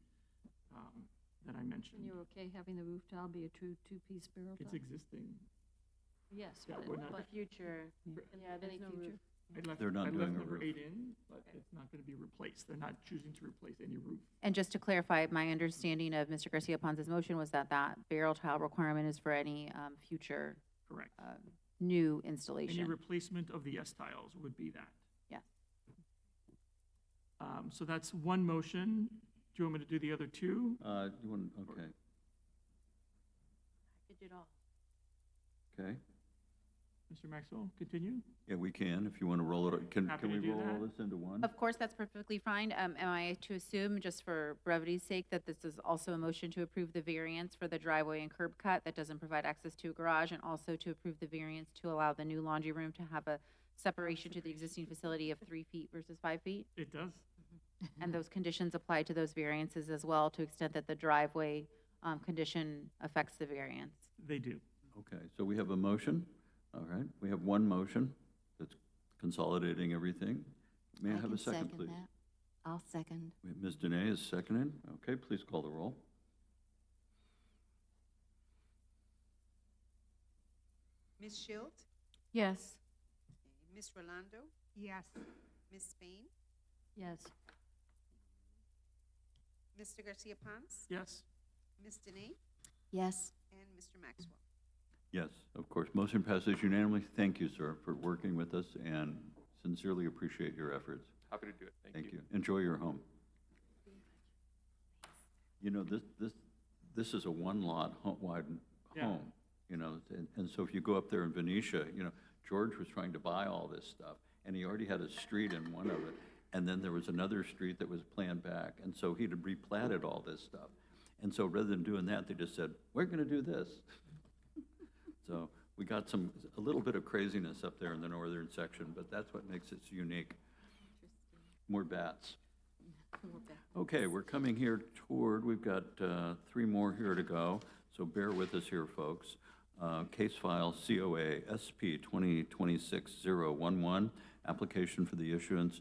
that I mentioned. And you're okay having the roof tile be a true 2-piece barrel It's tile? existing. Yes, Yeah, but we're it- not- The but future, yeah, there's any no future? roof. They're not I doing left a number roof. 8 in, but it's not going to be replaced. They're not choosing to replace any roof. And just to clarify, my understanding of Mr. Garcia Ponce's motion was that barrel tile requirement is for any future Correct. new Any installation. replacement of the S-tiles would be that. Yes. So that's 1 motion. Do you want me to do the other 2? Okay, Package it all. okay. Mr. Maxwell, continue? Yeah, we can, if you want to roll it. Can Happy we to do roll all that. this into one? Of course, that's perfectly fine. Am I to assume, just for brevity's sake, that this is also a motion to approve the variance for the driveway and curb cut that doesn't provide access to a garage, and also to approve the variance to allow the new laundry room to have a separation to the existing facility of 3 feet versus 5 feet? It does. And those conditions apply to those variances as well, to the extent that the driveway condition affects the variance? They do. Okay, so we have a motion. All right, we have one motion that's consolidating everything. May I have can a second, please? that. I'll second. We have Ms. Dene is seconding. Okay, please call the roll. Ms. Schild? Yes. Ms. Rolando? Yes. Ms. Spain? Yes. Mr. Garcia Pons? Yes. Ms. Dene? Yes. And Mr. Maxwell. Yes, of course. Motion passes unanimously. Thank you, sir, for working with us and sincerely appreciate your efforts. Happy to do it. Thank you. Enjoy your home. You know, this is a one-lot wide Yeah. home, you know, and so if you go up there in Venetia, you know, George was trying to buy all this stuff, and he already had a street in one of it, and then there was another street that was planned back, and so he'd replatted all this stuff. And so rather than doing that, they just said, we're gonna do this. So we got a little bit of craziness up there in the northern section, but that's what makes it unique. More bats. Okay, we're coming here toward, we've got 3 more here to go, so bear with us here, folks. Case file COA SP 2026-011, application for the issuance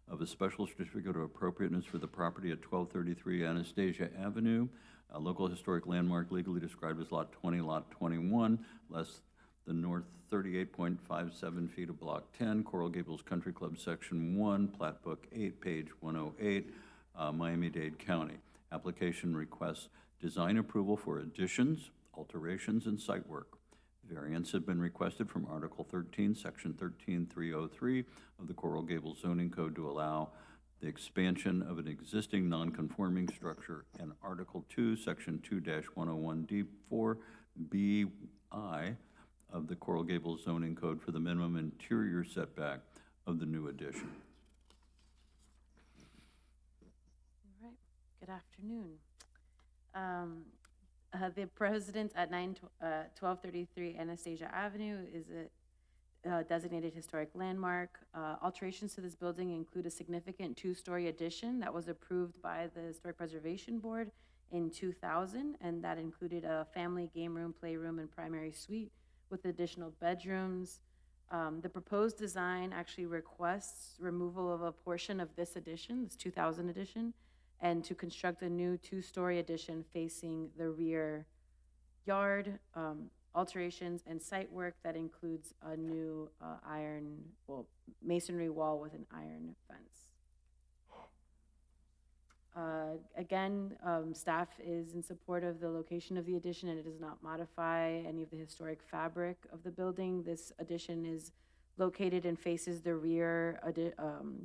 of a special certificate of appropriateness for the property at 1233 Anastasia Avenue, a local historic landmark legally described as Lot 20, Lot 21, less the north 38.57 feet of Block 10, Coral Gables Country Club, Section 1, Plat Book 8, page 108, Miami-Dade County. Application requests design approval for additions, alterations, and site work. Variants have been requested from Article 13, Section 13303 of the Coral Gables Zoning Code to allow the expansion of an existing non-conforming structure, and Article 2, Section 2-101D4BI of the Coral Gables Zoning Code for the minimum interior setback of the new addition. All right, good afternoon. The President's at 1233 Anastasia Avenue is a designated historic landmark. Alterations to this building include a significant 2-story addition that was approved by the Historic Preservation Board in 2000, and that included a family game room, playroom, and primary suite with additional bedrooms. The proposed design actually requests removal of a portion of this addition, this 2000 addition, and to construct a new 2-story addition facing the rear yard, alterations and site work that includes a new masonry wall with an iron fence. Again, staff is in support of the location of the addition, and it does not modify any of the historic fabric of the building. This addition is located and faces the rear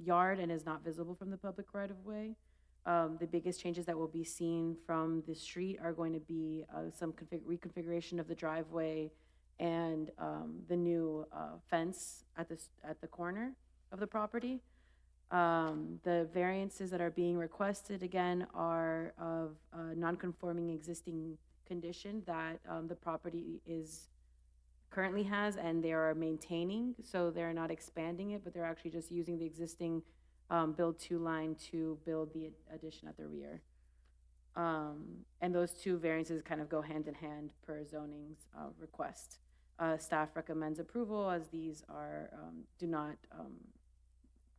yard and is not visible from the public right-of-way. The biggest changes that will be seen from the street are going to be some reconfiguration of the driveway and the new fence at the corner of the property. The variances that are being requested, again, are of non-conforming existing condition that the property currently has, and they are maintaining, so they're not expanding it, but they're actually just using the existing build-to line to build the addition at the rear. And those 2 variances kind of go hand in hand per zoning's request. Staff recommends approval, as these do not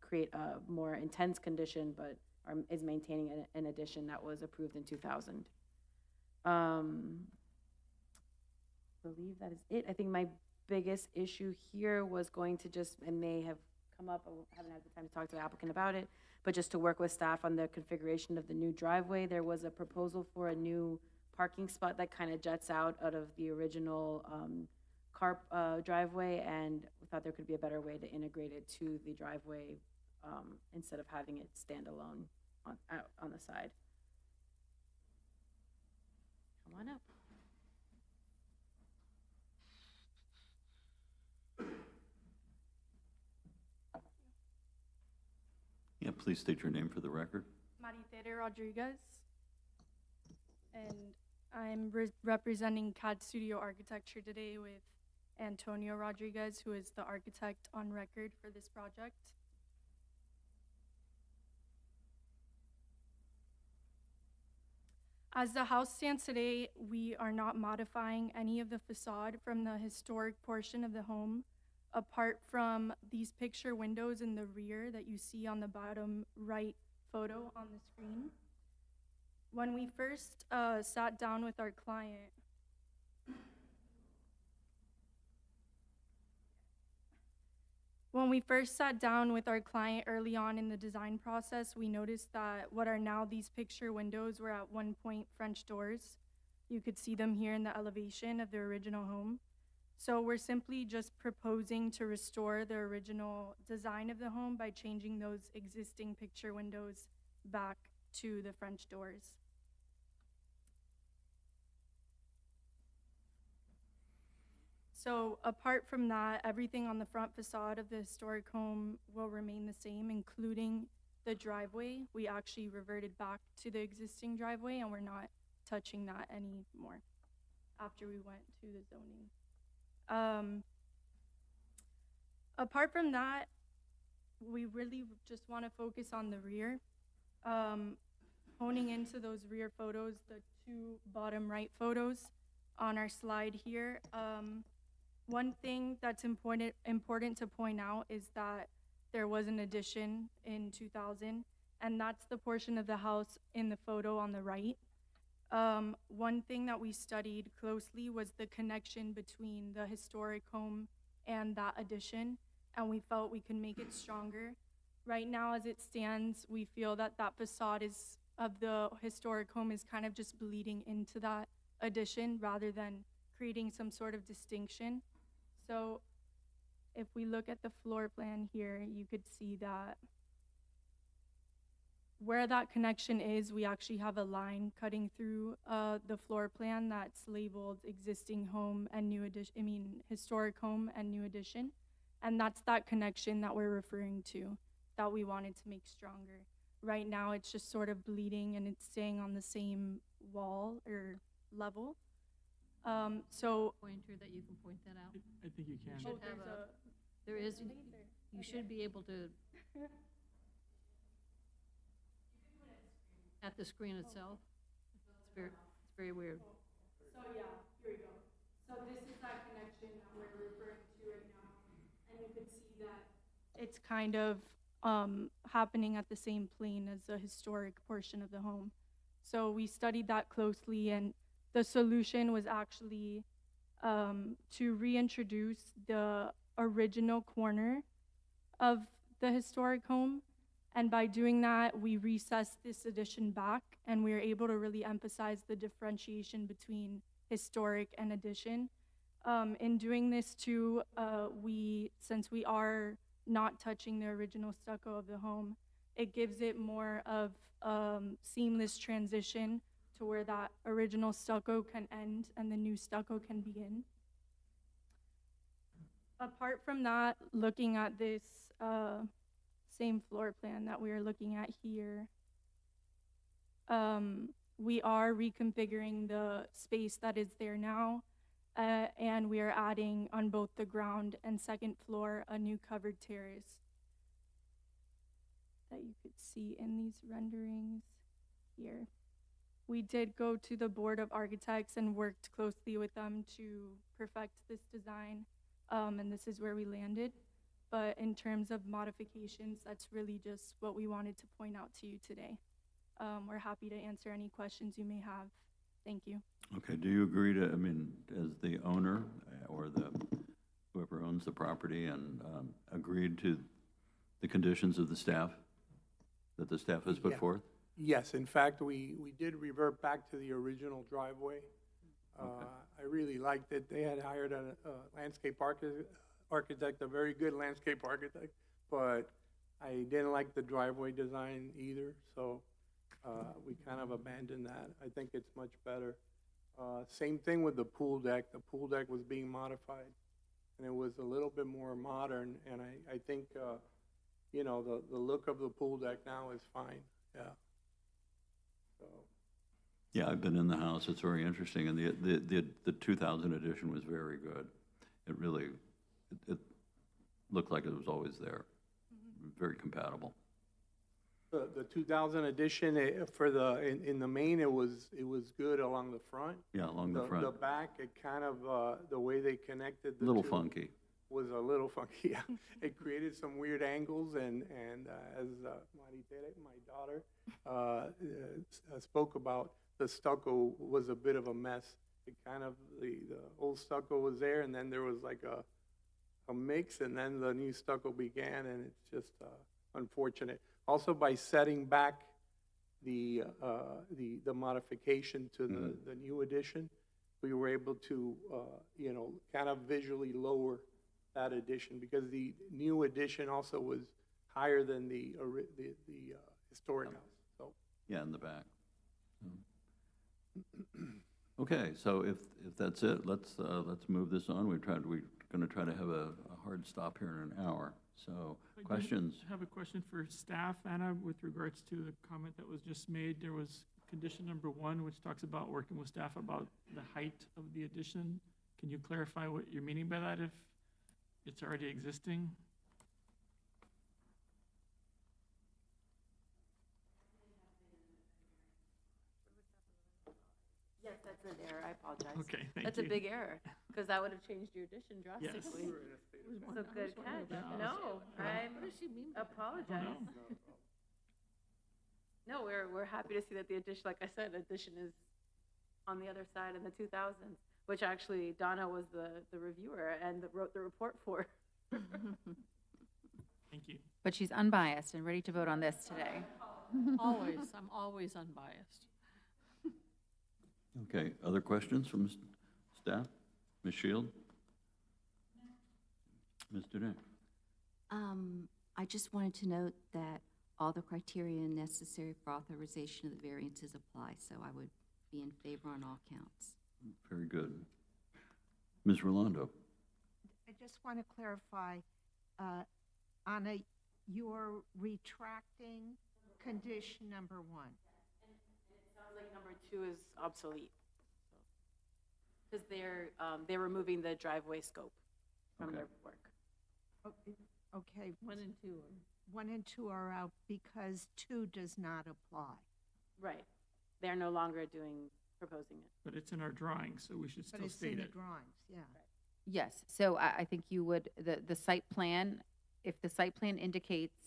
create a more intense condition, but is maintaining an addition that was approved in 2000. I believe that is it. I think my biggest issue here was going to and may have come up, I haven't had the time to talk to the applicant about it, but just to work with staff on the configuration of the new driveway. There was a proposal for a new parking spot that kind of juts out of the original car driveway, and we thought there could be a better way to integrate it to the driveway instead of having it stand alone on the side. Come on up. please state your name for the record? Maritere Rodriguez, and I'm representing CAD Studio Architecture today with Antonio Rodriguez, who is the architect on record for this project. As the house stands today, we are not modifying any of the facade from the historic portion of the home, apart from these picture windows in the rear that you see on the bottom right photo on the screen. When we first sat down with our client, early on in the design process, we noticed that what are now these picture windows were at one point French doors. You could see them here in the elevation of the original home. So we're simply just proposing to restore the original design of the home by changing those existing picture windows back to the French doors. So apart from that, everything on the front facade of the historic home will remain the same, including the driveway. We actually reverted back to the existing driveway, and we're not touching that anymore after we went to the zoning. Apart from that, we really just want to focus on the rear. Honing into those rear photos, the two bottom right photos on our slide here. One thing that's important to point out is that there was an addition in 2000, and that's the portion of the house in the photo on the right. One thing that we studied closely was the connection between the historic home and that addition, and we felt we could make it stronger. Right now, as it stands, we feel that that facade of the historic home is kind of just bleeding into that addition rather than creating some sort of distinction. So if we look at the floor plan here, you could see that where that connection is, we actually have a line cutting through the floor plan that's labeled existing home and new addition, historic home and new addition. And that's that connection that we're referring to, that we wanted to make stronger. Right now, it's just sort of bleeding and it's staying on the same wall or level. So Pointer that you can point that out. I think you can. You should have there is, you should be able to, at the screen itself. It's very weird. So yeah, here we go. So this is that connection that we're referring to right now. And you can see that it's kind of happening at the same plane as the historic portion of the home. So we studied that closely, and the solution was actually to reintroduce the original corner of the historic home. And by doing that, we recessed this addition back, and we were able to really emphasize the differentiation between historic and addition. In doing this too, since we are not touching the original stucco of the home, it gives it more of seamless transition to where that original stucco can end and the new stucco can begin. Apart from that, looking at this same floor plan that we are looking at here, we are reconfiguring the space that is there now, and we are adding on both the ground and second floor a new covered terrace that you could see in these renderings here. We did go to the Board of Architects and worked closely with them to perfect this design, and this is where we landed. But in terms of modifications, that's really just what we wanted to point out to you today. We're happy to answer any questions you may have. Thank you. Okay, do you agree to, as the owner or whoever owns the property and agreed to the conditions of the staff, that the staff has put Yeah. forth? Yes, in fact, we did revert back to the original driveway. I really liked it. They had hired a landscape architect, a very good landscape architect, but I didn't like the driveway design either, so we kind of abandoned that. I think it's much better. Same thing with the pool deck. The pool deck was being modified, and it was a little bit more modern, and I think, you know, the look of the pool deck now is fine, yeah. So, Yeah, I've been in the house. It's very interesting, and the 2000 edition was very good. It really, it looked like it was always there. Very compatible. the 2000 edition, for in the main, it was good along the front. Yeah, along the front. The back, it kind of, the way they connected the A little two funky. was a little funky, yeah. It created some weird angles, and as Maritere, my daughter, spoke about, the stucco was a bit of a mess. It kind of, the old stucco was there, and then there was like a mix, and then the new stucco began, and it's just unfortunate. Also, by setting back the modification to the new addition, we were able to, you know, kind of visually lower that addition, because the new addition also was higher than the historic house, so. Yeah, in the back. Okay, so if that's it, let's move this on. We're going to try to have a hard stop here in an hour. So, questions? I have a question for staff, Anna, with regards to the comment that was just made. There was condition number 1, which talks about working with staff about the height of the addition. Can you clarify what you're meaning by that if it's already existing? Yes, that's an error. I apologize. Okay, thank That's you. a big error, because that would have changed your addition drastically. So good catch. No, I apologize. No, we're happy to see that the addition, like I said, addition is on the other side in the 2000s, which actually Donna was the reviewer and wrote the report for. Thank you. But she's unbiased and ready to vote on this today. Always, I'm always unbiased. Okay, other questions from staff? Ms. Shield? Mr. Nick? I just wanted to note that all the criteria necessary for authorization of the variances apply, so I would be in favor on all counts. Very good. Ms. Rolando? I just want to clarify, Anna, you're retracting condition number 1. It sounds like number 2 is obsolete. Because they're removing the driveway scope from their work. Okay. 1 and 2 are. 1 and 2 are out because 2 does not apply. Right. They're no longer proposing it. But it's in our drawing, so we should But still it's in state the it. drawings, yeah. Yes, so I think you would, the site plan, if the site plan indicates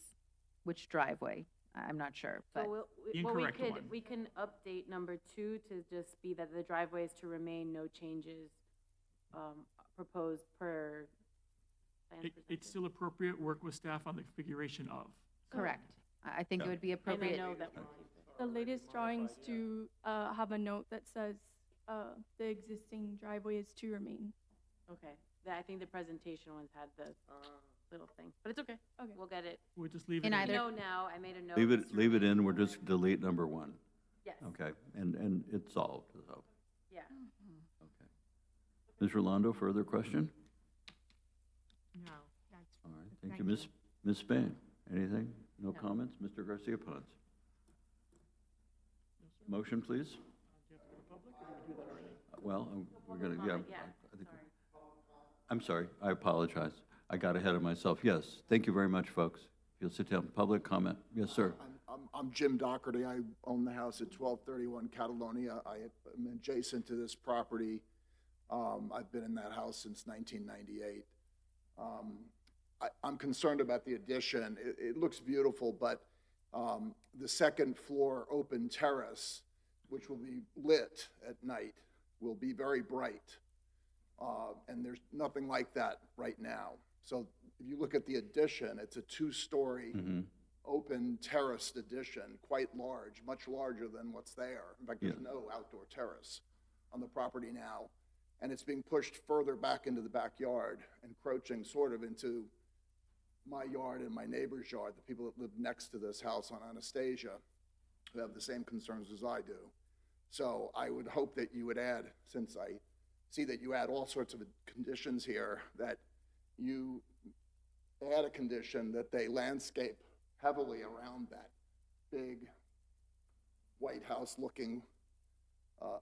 which driveway, I'm not sure, but. So Incorrect one. we can update number 2 to just be that the driveway is to remain no changes proposed per plan It's presented. still appropriate, work with staff on the configuration of. Correct. I think it would be And I appropriate. know that we'll keep it. The latest drawings do have a note that says the existing driveway is to remain. Okay. I think the presentation ones had the little thing, but it's okay. Okay. We'll get it. We'll just leave it In in. either- I know now, I made a note. Leave it in, we'll just delete number 1. Yes. Okay, and it's solved, so, Yeah. okay. Ms. Rolando, further question? No, that's All right, thank you. Ms. Spain, anything? No comments? Mr. Garcia Ponce? Motion, please? Well, we're going to, yeah. I think- I'm sorry, I apologize. I got ahead of myself. Yes, thank you very much, folks. You'll sit down. Public comment. Yes, sir. I'm Jim Doherty. I own the house at 1231 Catalonia. I am adjacent to this property. I've been in that house since 1998. I'm concerned about the addition. It looks beautiful, but the second floor open terrace, which will be lit at night, will be very bright. And there's nothing like that right now. So if you look at the addition, it's a 2-story open terraced addition, quite large, much larger than what's there. In fact, there's no outdoor terrace on the property now. And it's being pushed further back into the backyard, encroaching sort of into my yard and my neighbor's yard, the people that live next to this house on Anastasia, who have the same concerns as I do. So I would hope that you would add, since I see that you add all sorts of conditions here, that you add a condition that they landscape heavily around that big White House-looking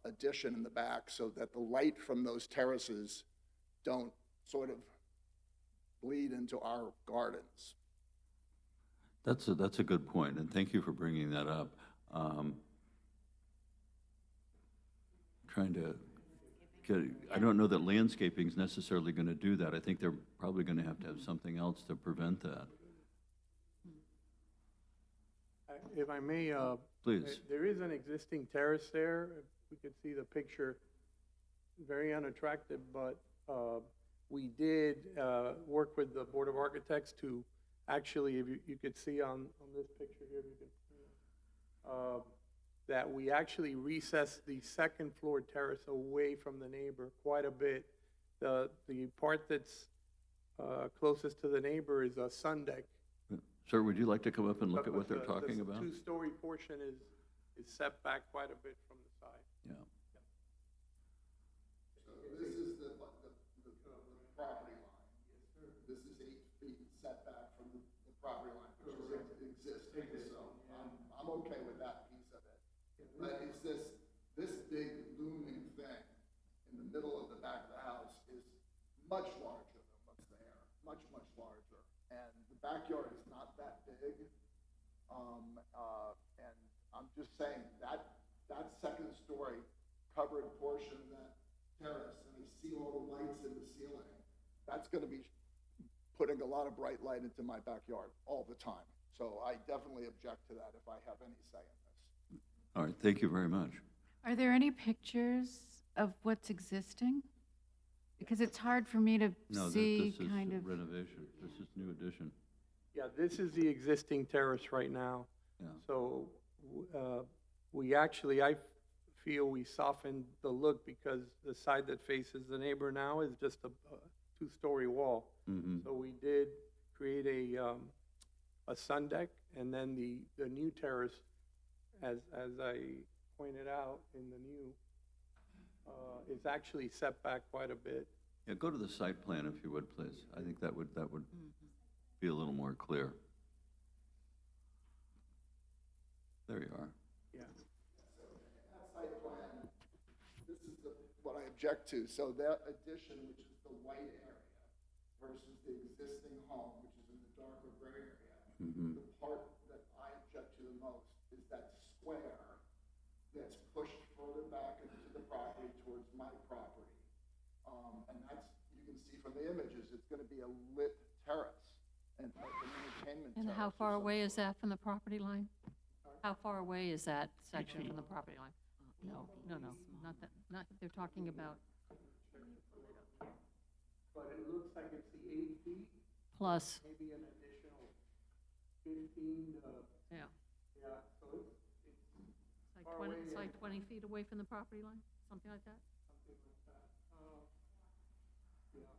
addition in the back so that the light from those terraces don't sort of bleed into our gardens. That's a good point, and thank you for bringing that up. Trying to get, I don't know that landscaping is necessarily going to do that. I think they're probably going to have something else to prevent that. If I may, Please. there is an existing terrace there. If we could see the picture, very unattractive, but we did work with the Board of Architects to actually, if you could see on this picture here, if you could, that we actually recessed the second floor terrace away from the neighbor quite a bit. The part that's closest to the neighbor is a sun deck. Sir, would you like to come up and look at what they're talking about? The two-story portion is set back quite a bit from the side. Yeah. So this is the property line. This is 8 feet setback from the property line, which is existing, so I'm okay with that piece of it. But it's this big looming thing in the middle of the back of the house is much larger than what's there, much, much larger. And the backyard is not that big. And I'm just saying that second story covered portion of that terrace, and you see all the lights in the ceiling, that's going to be putting a lot of bright light into my backyard all the time. So I definitely object to that if I have any say in this. All right, thank you very much. Are there any pictures of what's existing? Because it's hard for me to No, see this is kind of. renovation. This is new addition. Yeah, this is the existing terrace right now. Yeah. So we actually, I feel we softened the look because the side that faces the neighbor now is just a two-story wall. Mm-hmm. So we did create a sun deck, and then the new terrace, as I pointed out in the new, is actually set back quite a bit. Yeah, go to the site plan if you would, please. I think that would be a little more clear. There you are. Yeah. So that site plan, this is what I object to. So that addition, which is the white area, versus the existing home, which is in the darker gray area, the part that I object to the most is that square that's pushed further back into the property towards my property. And that's, you can see from the images, it's going to be a lit terrace and an entertainment And terrace. how far away is that from the property line? How far away is that section from the property line? No, not that, they're talking about But it looks like it's the 8 feet, plus, maybe an additional 15 to, yeah. yeah, so it's It's far like 20, away, it's yeah. like 20 feet away from the property line, something like that? something like that. Yeah.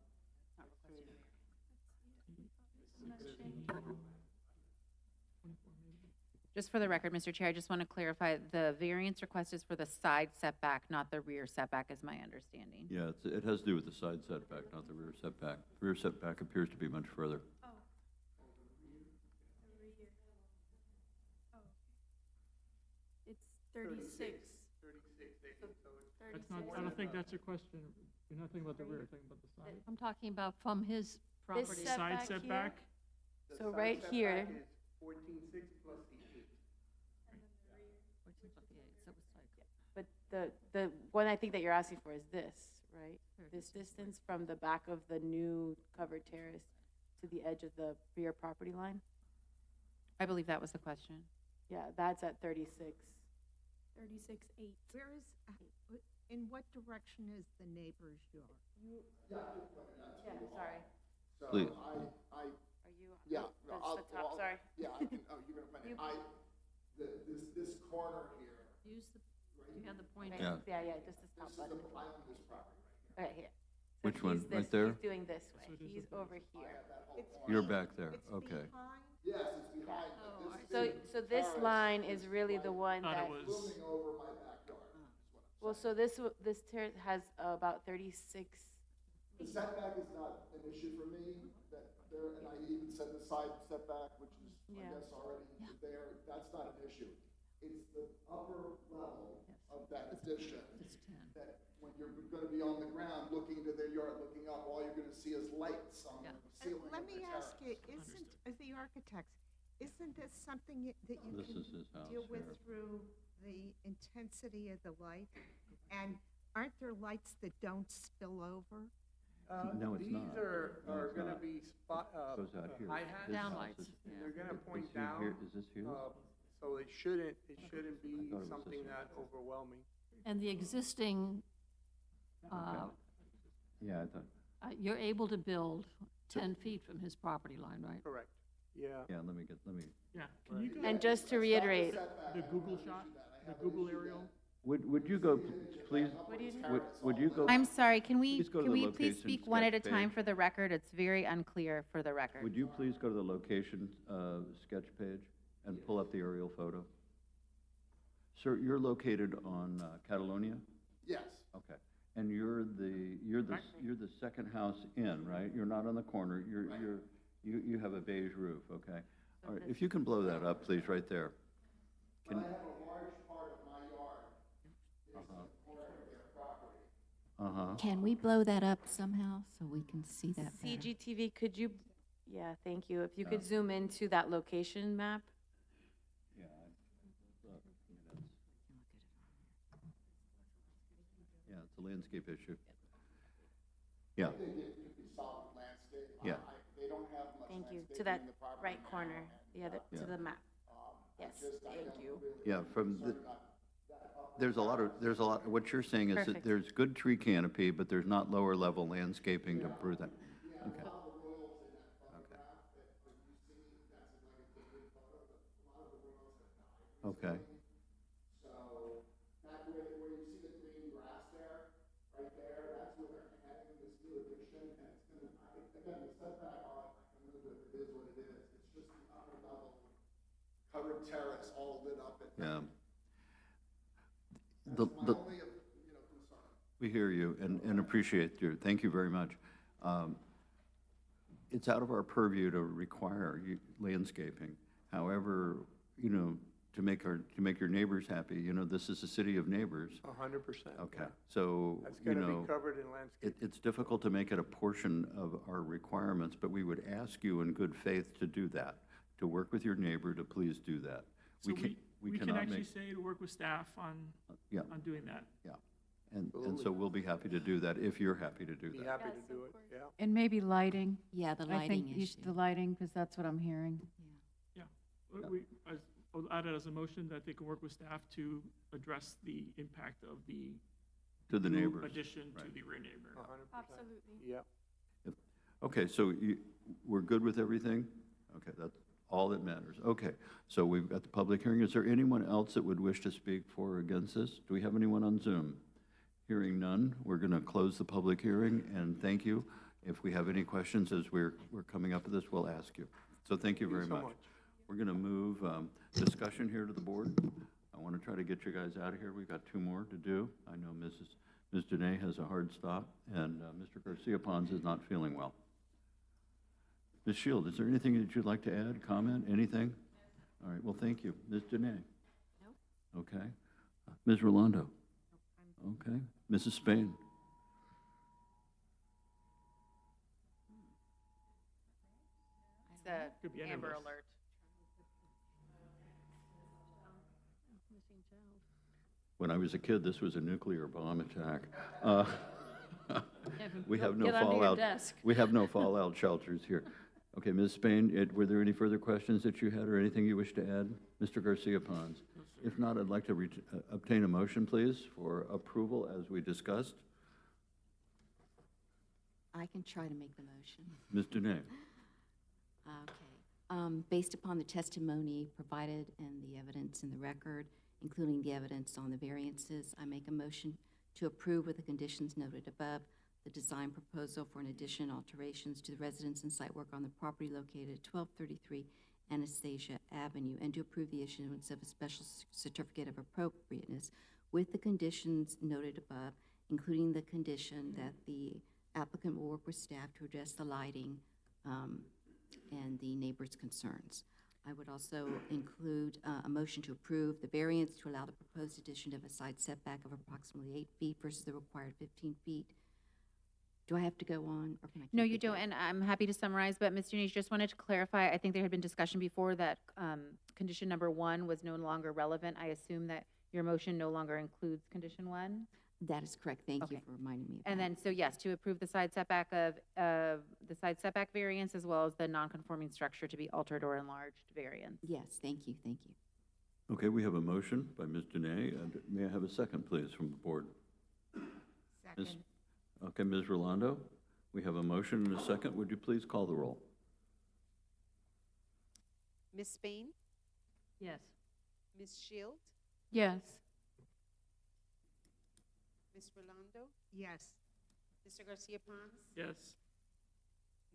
Just for the record, Mr. Chair, I just want to clarify, the variance request is for the side setback, not the rear setback, is my understanding. Yeah, it has to do with the side setback, not the rear setback. The rear setback appears to be much further. It's 36. That's not, I don't think that's your question. You're not thinking about the rear, you're thinking about the side. I'm talking about from his property. Side setback? The So side right setback here- is 14.6 plus the 8. So it's like, But the one I think that you're asking for is this, right? This distance from the back of the new covered terrace to the edge of the rear property line? I believe that was the question. Yeah, that's at 36. 36.8. Where is, in what direction is the neighbor's yard? Yeah, sorry. So Please. Are you? Yeah, This is I'll- the top, sorry. Yeah, I can, oh, you're gonna find it. This corner here, use the, you had the point. Right, Yeah. Yeah, just this top this is button. I own this property right Right here. So Which one? he's Right this- there? He's doing this way. He's over here. here. That whole It's corner. You're back there, It's okay. behind? Yes, it's behind, Oh, but So, this so this terrace line is really the one Thought that, it was, looming over my backyard, is what I'm well, so this terrace has about 36. The setback is not an issue for me, there, and I even said the side setback, which is, I Yeah. guess, already there, that's not an issue. It's the upper level of that addition that when you're gonna be on the ground, looking into their yard, looking up, all you're gonna see is lights on the ceiling of Let the me ask you, terrace. isn't, as the architects, isn't this something that you This can is his house deal with here. through the intensity of the light? And aren't there lights that don't spill over? No, it's not. These are it's gonna not. be spot, Goes out here. high hat. His house Downlights, is- yeah. They're gonna Is point he here- down. Is this his? So it shouldn't be thought it was something this that overwhelming. And the existing, Yeah, I thought, you're able to build 10 feet from his property line, right? Correct. Yeah. yeah, let me, Yeah, can you go And just to reiterate, the Google shot, the Google aerial? would you go, please, would you go? I'm sorry, can we, Please go to can the we please location speak one at a sketch time page. for the record? It's very unclear for the record. Would you please go to the location sketch page and pull up the aerial photo? Sir, you're located on Catalonia? Yes. Okay. And you're the second house in, right? You're not on the corner. You have a beige roof, okay? All right, if you can blow that up, please, right there. But I have a large part of my yard is the corner of their property. Can we blow that up somehow so we can see that better? CGTV, could you, yeah, thank you. If you could zoom into that location map? Yeah. Yeah, it's a landscape issue. Yeah, I think it could be solid landscape. Yeah. They don't have much Thank you. landscaping To that in the property right now, corner, the other, Yeah. to the map. I Yes, just- I thank don't you. really yeah, from the, concerned about that upper there's a lot, what you're saying is that Perfect. there's good tree canopy, but there's not lower level landscaping to prove that. Okay. Okay. So that where you see the green grass there, right there, that's where they're adding this new addition, and it's gonna, again, the setback on it, I can move it, it is what it is. It's just the upper level covered terrace all lit up at Yeah. night. The, That's my the, only, concern. we hear you and appreciate you. Thank you very much. It's out of our purview to require landscaping. However, to make your neighbors happy, this is a city of neighbors. 100%. Okay, so, That's gonna be covered in landscape. it's difficult to make it a portion of our requirements, but we would ask you in good faith to do that, to work with your neighbor to please do that. So we can cannot actually make- say to work with staff on, Yeah. on doing that. Yeah, and so we'll be happy to do that if you're happy to do Be that. happy to do it, yeah. And maybe lighting. Yeah, the I lighting think issue. the lighting, because that's what I'm hearing. Yeah. I'll add it as a motion that they can work with staff to address the impact of the To the new neighbors. addition to right. the rear neighbor. 100%. Absolutely. Yeah. Okay, so we're good with everything? Okay, that's all that matters. Okay, so we've got the public hearing. Is there anyone else that would wish to speak for or against this? Do we have anyone on Zoom? Hearing none, we're going to close the public hearing, and thank you. If we have any questions as we're coming up with this, we'll ask you. So thank you very so much. much. We're going to move discussion here to the board. I want to try to get you guys out of here. We've got 2 more to do. I know Ms. Dene has a hard stop, and Mr. Garcia Pons is not feeling well. Ms. Shield, is there anything that you'd like to add, comment, anything? All right, well, thank you. Ms. Dene? No. Okay. Ms. Rolando? Okay. Mrs. Spain? It's a Could be any of Amber us. Alert. When I was a kid, this was a nuclear bomb attack. We have no Get under your fallout. desk. We have no fallout shelters here. Okay, Ms. Spain, were there any further questions that you had or anything you wish to add? Mr. Garcia Pons? If not, I'd like to obtain a motion, please, for approval as we discussed. I can try to make the motion. Ms. Dene? Okay. Based upon the testimony provided and the evidence in the record, including the evidence on the variances, I make a motion to approve with the conditions noted above the design proposal for an addition and alterations to the residence and site work on the property located at 1233 Anastasia Avenue, and to approve the issuance of a special certificate of appropriateness with the conditions noted above, including the condition that the applicant will work with staff to address the lighting and the neighbors' concerns. I would also include a motion to approve the variance to allow the proposed addition of a side setback of approximately 8 feet versus the required 15 feet. Do I have to go on, or can I? No, keep you it don't, there? and I'm happy to summarize, but Ms. Denice, just wanted to clarify, I think there had been discussion before that condition number 1 was no longer relevant. I assume that your motion no longer includes condition 1? That is correct. Thank you Okay. for reminding me of And that. then, so yes, to approve the side setback of the side setback variance as well as the non-conforming structure to be altered or enlarged variance. Yes, thank you, thank you. Okay, we have a motion by Ms. Dene, and may I have a second, please, from the board? Second. Okay, Ms. Rolando, we have a motion and a second. Would you please call the roll? Ms. Spain, Yes. Ms. Shield, Yes. Ms. Rolando, Yes. Mr. Garcia-Pons, Yes.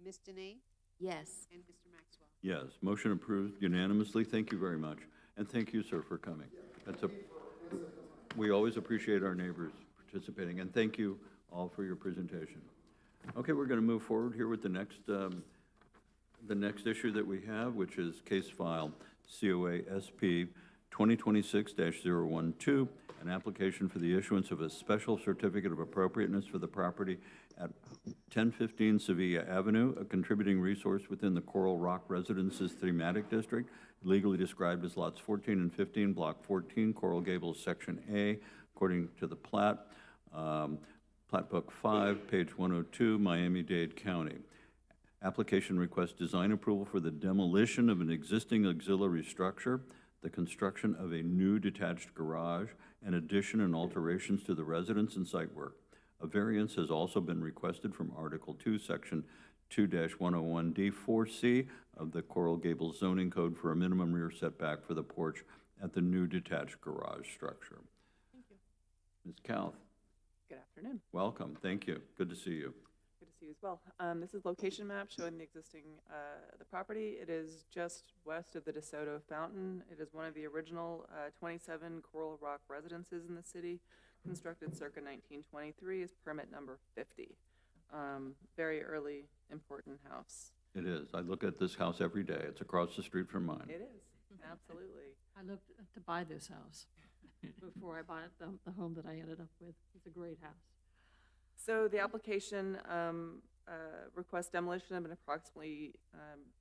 Ms. Dene, Yes. and Mr. Maxwell. Yes, motion approved unanimously. Thank you very much. And thank you, sir, for coming. We always appreciate our neighbors participating, and thank you all for your presentation. Okay, we're going to move forward here with the next issue that we have, which is case file COA SP 2026-012, an application for the issuance of a special certificate of appropriateness for the property at 1015 Sevilla Avenue, a contributing resource within the Coral Rock Residences Thematic District, legally described as lots 14 and 15, Block 14, Coral Gables, Section A, according to the plat, Plat Book 5, page 102, Miami-Dade County. Application requests design approval for the demolition of an existing auxiliary structure, the construction of a new detached garage, and addition and alterations to the residence and site work. A variance has also been requested from Article 2, Section 2-101D4C of the Coral Gables zoning code for a minimum rear setback for the porch at the new detached garage structure. Thank you. Ms. Kauth, Good afternoon. welcome. Thank you. Good to see you. Good to see you as well. This is location map showing the existing the property. It is just west of the DeSoto Fountain. It is one of the original 27 Coral Rock residences in the city, constructed circa 1923, is permit number 50. Very early, important house. It is. I look at this house every day. It's across the street from mine. It is, absolutely. I looked to buy this house before I bought the home that I ended up with. It's a great house. So the application requests demolition of an approximately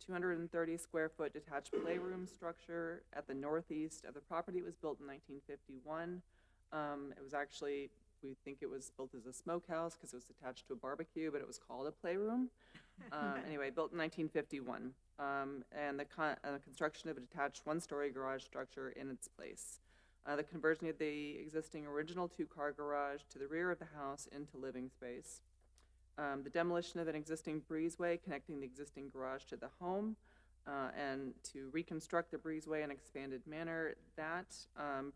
230 square foot detached playroom structure at the northeast of the property. It was built in 1951. It was actually, we think it was built as a smokehouse because it was attached to a barbecue, but it was called a playroom. Anyway, built in 1951. And the construction of a detached one-story garage structure in its place. The conversion of the existing original two-car garage to the rear of the house into living space. The demolition of an existing breezeway connecting the existing garage to the home, and to reconstruct the breezeway in an expanded manner. That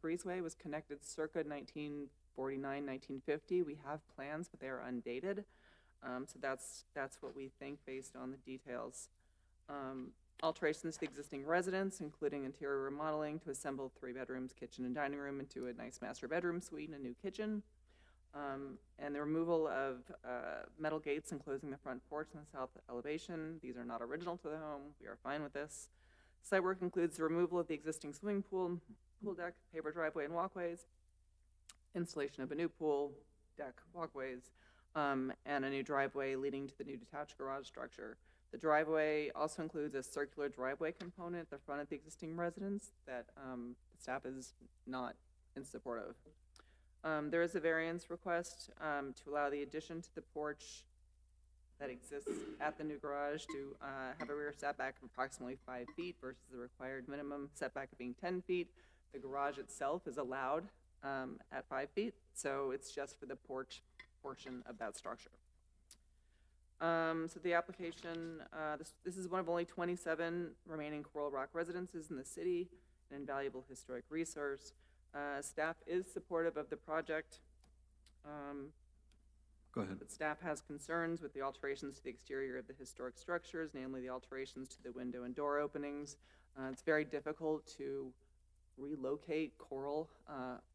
breezeway was connected circa 1949, 1950. We have plans, but they are undated. So that's what we think based on the details. Alterations to the existing residence, including interior remodeling to assemble 3 bedrooms, kitchen, and dining room into a nice master bedroom suite and a new kitchen. And the removal of metal gates enclosing the front porch in the south elevation. These are not original to the home. We are fine with this. Site work includes the removal of the existing swimming pool, pool deck, paver driveway and walkways, installation of a new pool, deck, walkways, and a new driveway leading to the new detached garage structure. The driveway also includes a circular driveway component at the front of the existing residence that staff is not in support of. There is a variance request to allow the addition to the porch that exists at the new garage to have a rear setback of approximately 5 feet versus the required minimum setback of being 10 feet. The garage itself is allowed at 5 feet, so it's just for the porch portion of that structure. So the application, this is one of only 27 remaining Coral Rock residences in the city, an invaluable historic resource. Staff is supportive of the project. Go ahead. But staff has concerns with the alterations to the exterior of the historic structures, namely the alterations to the window and door openings. It's very difficult to relocate coral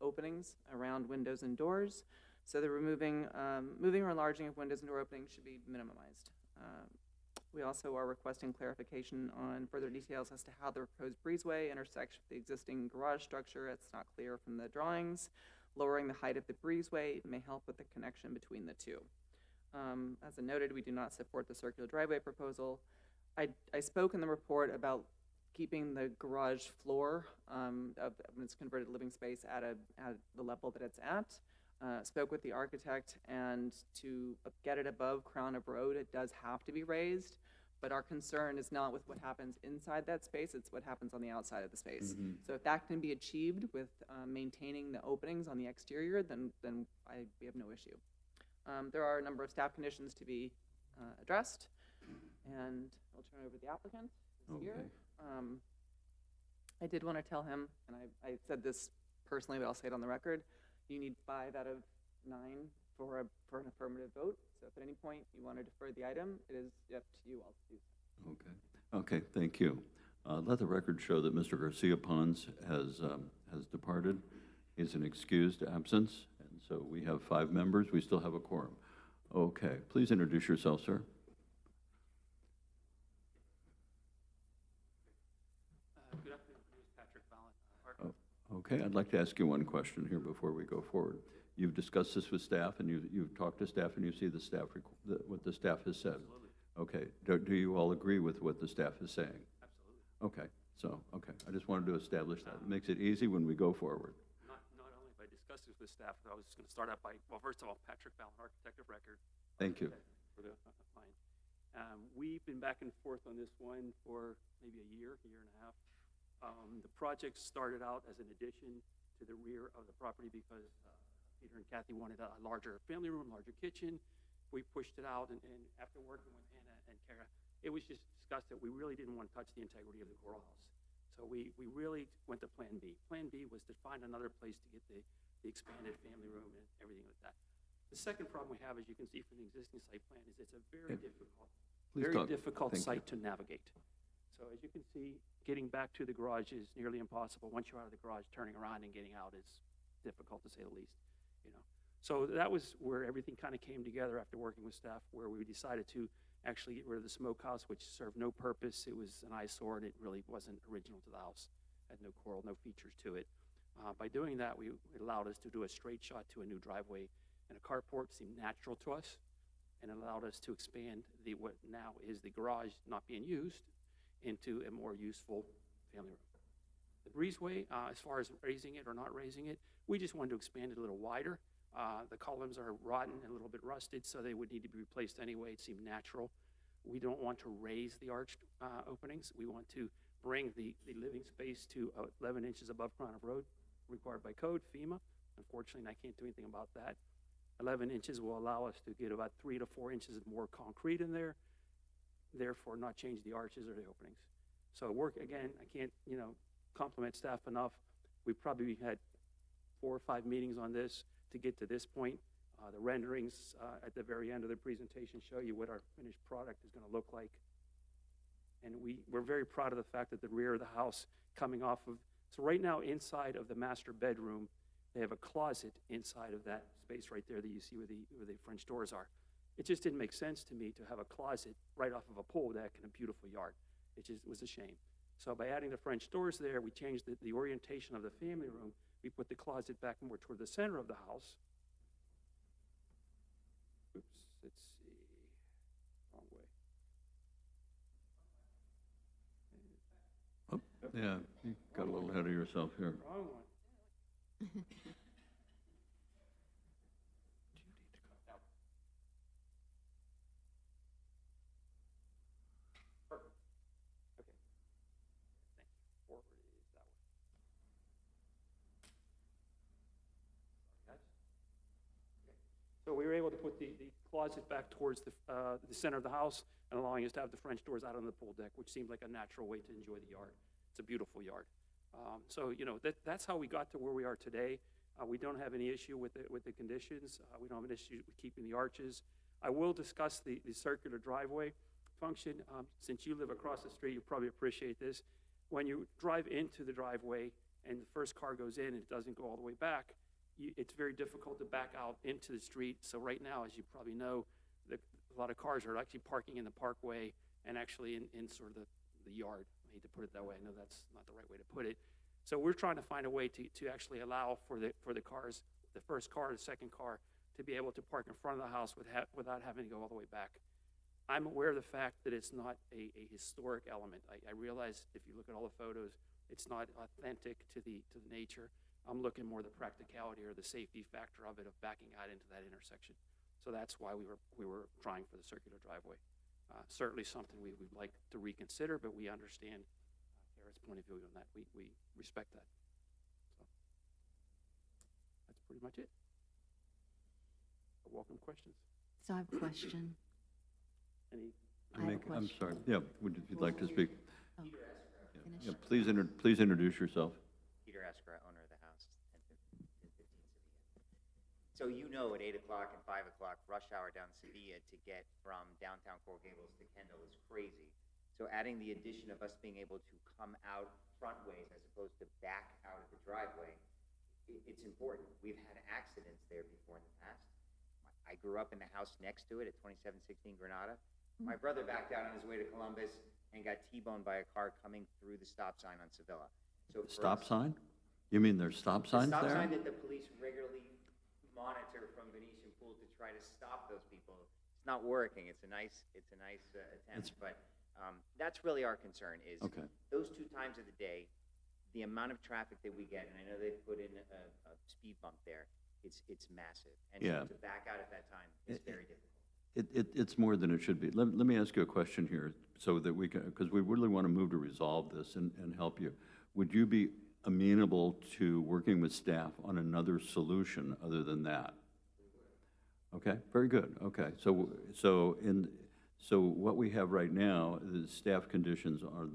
openings around windows and doors. So the moving or enlarging of windows and door openings should be minimized. We also are requesting clarification on further details as to how the proposed breezeway intersects with the existing garage structure. It's not clear from the drawings. Lowering the height of the breezeway may help with the connection between the two. As I noted, we do not support the circular driveway proposal. I spoke in the report about keeping the garage floor of its converted living space at the level that it's at. Spoke with the architect, and to get it above crown of road, it does have to be raised. But our concern is not with what happens inside that space, it's what happens on the outside of the space. So if that can be achieved with maintaining the openings on the exterior, then we have no issue. There are a number of staff conditions to be addressed, and I'll turn it over to the applicant who's here. I did want to tell him, and I said this personally, but I'll say it on the record, you need 5 out of 9 for an affirmative vote. So if at any point you want to defer the item, it is up to you all to do so. Okay. Okay, thank you. Let the record show that Mr. Garcia Pons has departed. He's an excused absence, and so we have 5 members. We still have a quorum. Okay, please introduce yourself, sir. Good afternoon, my name is Patrick Fallon. Okay, I'd like to ask you one question here before we go forward. You've discussed this with staff, and you've talked to staff, and you see the staff what the staff has said. Absolutely. Okay. Do you all agree with what the staff is saying? Absolutely. Okay. Okay. I just wanted to establish that. It makes it easy when we go forward. Not only have I discussed this with staff, but I was just going to start out by, well, first of all, Patrick Fallon, architect of record. Thank you. For the client. We've been back and forth on this one for maybe a year and a half. The project started out as an addition to the rear of the property because Peter and Kathy wanted a larger family room, larger kitchen. We pushed it out, and after working with Anna and Kara, it was just discussed that we really didn't want to touch the integrity of the coral house. So we really went to Plan B. Plan B was to find another place to get the expanded family room and everything like that. The second problem we have, as you can see from the existing site plan, is it's a very difficult site to navigate. So as you can see, getting back to the garage is nearly impossible. Once you're out of the garage, turning around and getting out is difficult, to say the least. So that was where everything kind of came together after working with staff, where we decided to actually get rid of the smokehouse, which served no purpose. It was an eyesore, and it really wasn't original to the house. Had no coral, no features to it. By doing that, it allowed us to do a straight shot to a new driveway, and a carport seemed natural to us, and it allowed us to expand what now is the garage not being used into a more useful family room. The breezeway, as far as raising it or not raising it, we just wanted to expand it a little wider. The columns are rotten and a little bit rusted, so they would need to be replaced anyway. It seemed natural. We don't want to raise the arched openings. We want to bring the living space to 11 inches above crown of road, required by code, FEMA. Unfortunately, I can't do anything about that. 11 inches will allow us to get about 3 to 4 inches more concrete in there, therefore not change the arches or the openings. So again, I can't, compliment staff enough. We probably had 4 or 5 meetings on this to get to this point. The renderings at the very end of the presentation show you what our finished product is going to look like. And we're very proud of the fact that the rear of the house coming off of, so right now inside of the master bedroom, they have a closet inside of that space right there that you see where the French doors are. It just didn't make sense to me to have a closet right off of a pool deck in a beautiful yard. It just was a shame. So by adding the French doors there, we changed the orientation of the family room. We put the closet back more toward the center of the house. Oops, let's see, wrong way. Oh, yeah, you got a little ahead of yourself here. Wrong one. Perfect. Okay. Thank you. Forward is that way. Sorry, guys. Okay. So we were able to put the closet back towards the center of the house and allowing us to have the French doors out on the pool deck, which seemed like a natural way to enjoy the yard. It's a beautiful yard. So that's how we got to where we are today. We don't have any issue with the conditions. We don't have an issue with keeping the arches. I will discuss the circular driveway function. Since you live across the street, you probably appreciate this. When you drive into the driveway and the first car goes in and it doesn't go all the way back, it's very difficult to back out into the street. So right now, as you probably know, a lot of cars are actually parking in the parkway and actually in sort of the yard. I hate to put it that way. I know that's not the right way to put it. So we're trying to find a way to actually allow for the cars, the first car, the second car, to be able to park in front of the house without having to go all the way back. I'm aware of the fact that it's not a historic element. I realize if you look at all the photos, it's not authentic to the nature. I'm looking more the practicality or the safety factor of it, of backing out into that intersection. So that's why we were trying for the circular driveway. Certainly something we would like to reconsider, but we understand Kara's point of view on that. We respect that. So that's pretty much it. Welcome questions. So I have a question. Any? I'm sorry. Yeah, would you like to speak? Oh, Yeah, please introduce yourself. Peter Escra, owner of the house, 1015 Sevilla. So you know at 8 o'clock and 5 o'clock, rush hour down Sevilla to get from downtown Coral Gables to Kendall is crazy. So adding the addition of us being able to come out front ways as opposed to back out of the driveway, it's important. We've had accidents there before in the past. I grew up in the house next to it at 2716 Granada. My brother backed out on his way to Columbus and got T-boned by a car coming through the stop sign on Sevilla. So for Stop us- sign? You mean there's stop signs The stop there? sign that the police regularly monitor from Venetian Pool to try to stop those people. It's not working. It's a nice attempt, but that's really our concern is Okay. those 2 times of the day, the amount of traffic that we get, and I know they've put in a speed bump there, it's massive. And Yeah. so to back out at that time is very difficult. It's more than it should be. Let me ask you a question here so that we can, because we really want to move to resolve this and help you. Would you be amenable to working with staff on another solution other than that? Okay, very good. Okay, so what we have right now, the staff conditions are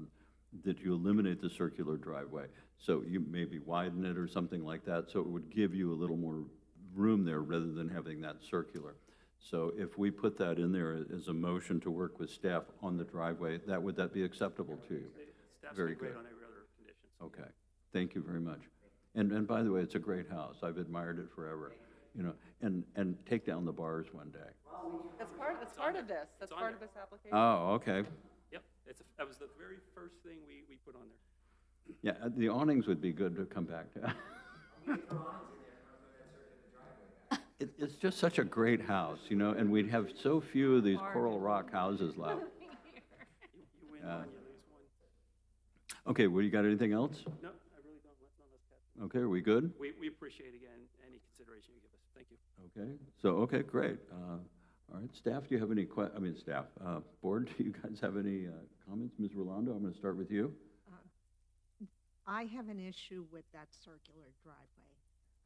that you eliminate the circular driveway. So you maybe widen it or something like that, so it would give you a little more room there rather than having that circular. So if we put that in there as a motion to work with staff on the driveway, would that be acceptable to you? Staff's Very been great good. on every other condition. Okay, thank you very much. And by the way, it's a great house. I've admired it forever, and take down the bars one day. That's part of this. That's part of this application. Oh, okay. Yep, that was the very first thing we put on there. Yeah, the awnings would be good to come back to. It's just such a great house, and we'd have so few of these Coral Rock houses left. You win Yeah. one, you lose one. Okay, well, you got anything else? No, I really don't. None of us have. Okay, are we good? We appreciate, again, any consideration you give us. Thank you. Okay, great. All right, staff, do you have any board, do you guys have any comments? Ms. Rolando, I'm going to start with you. I have an issue with that circular driveway.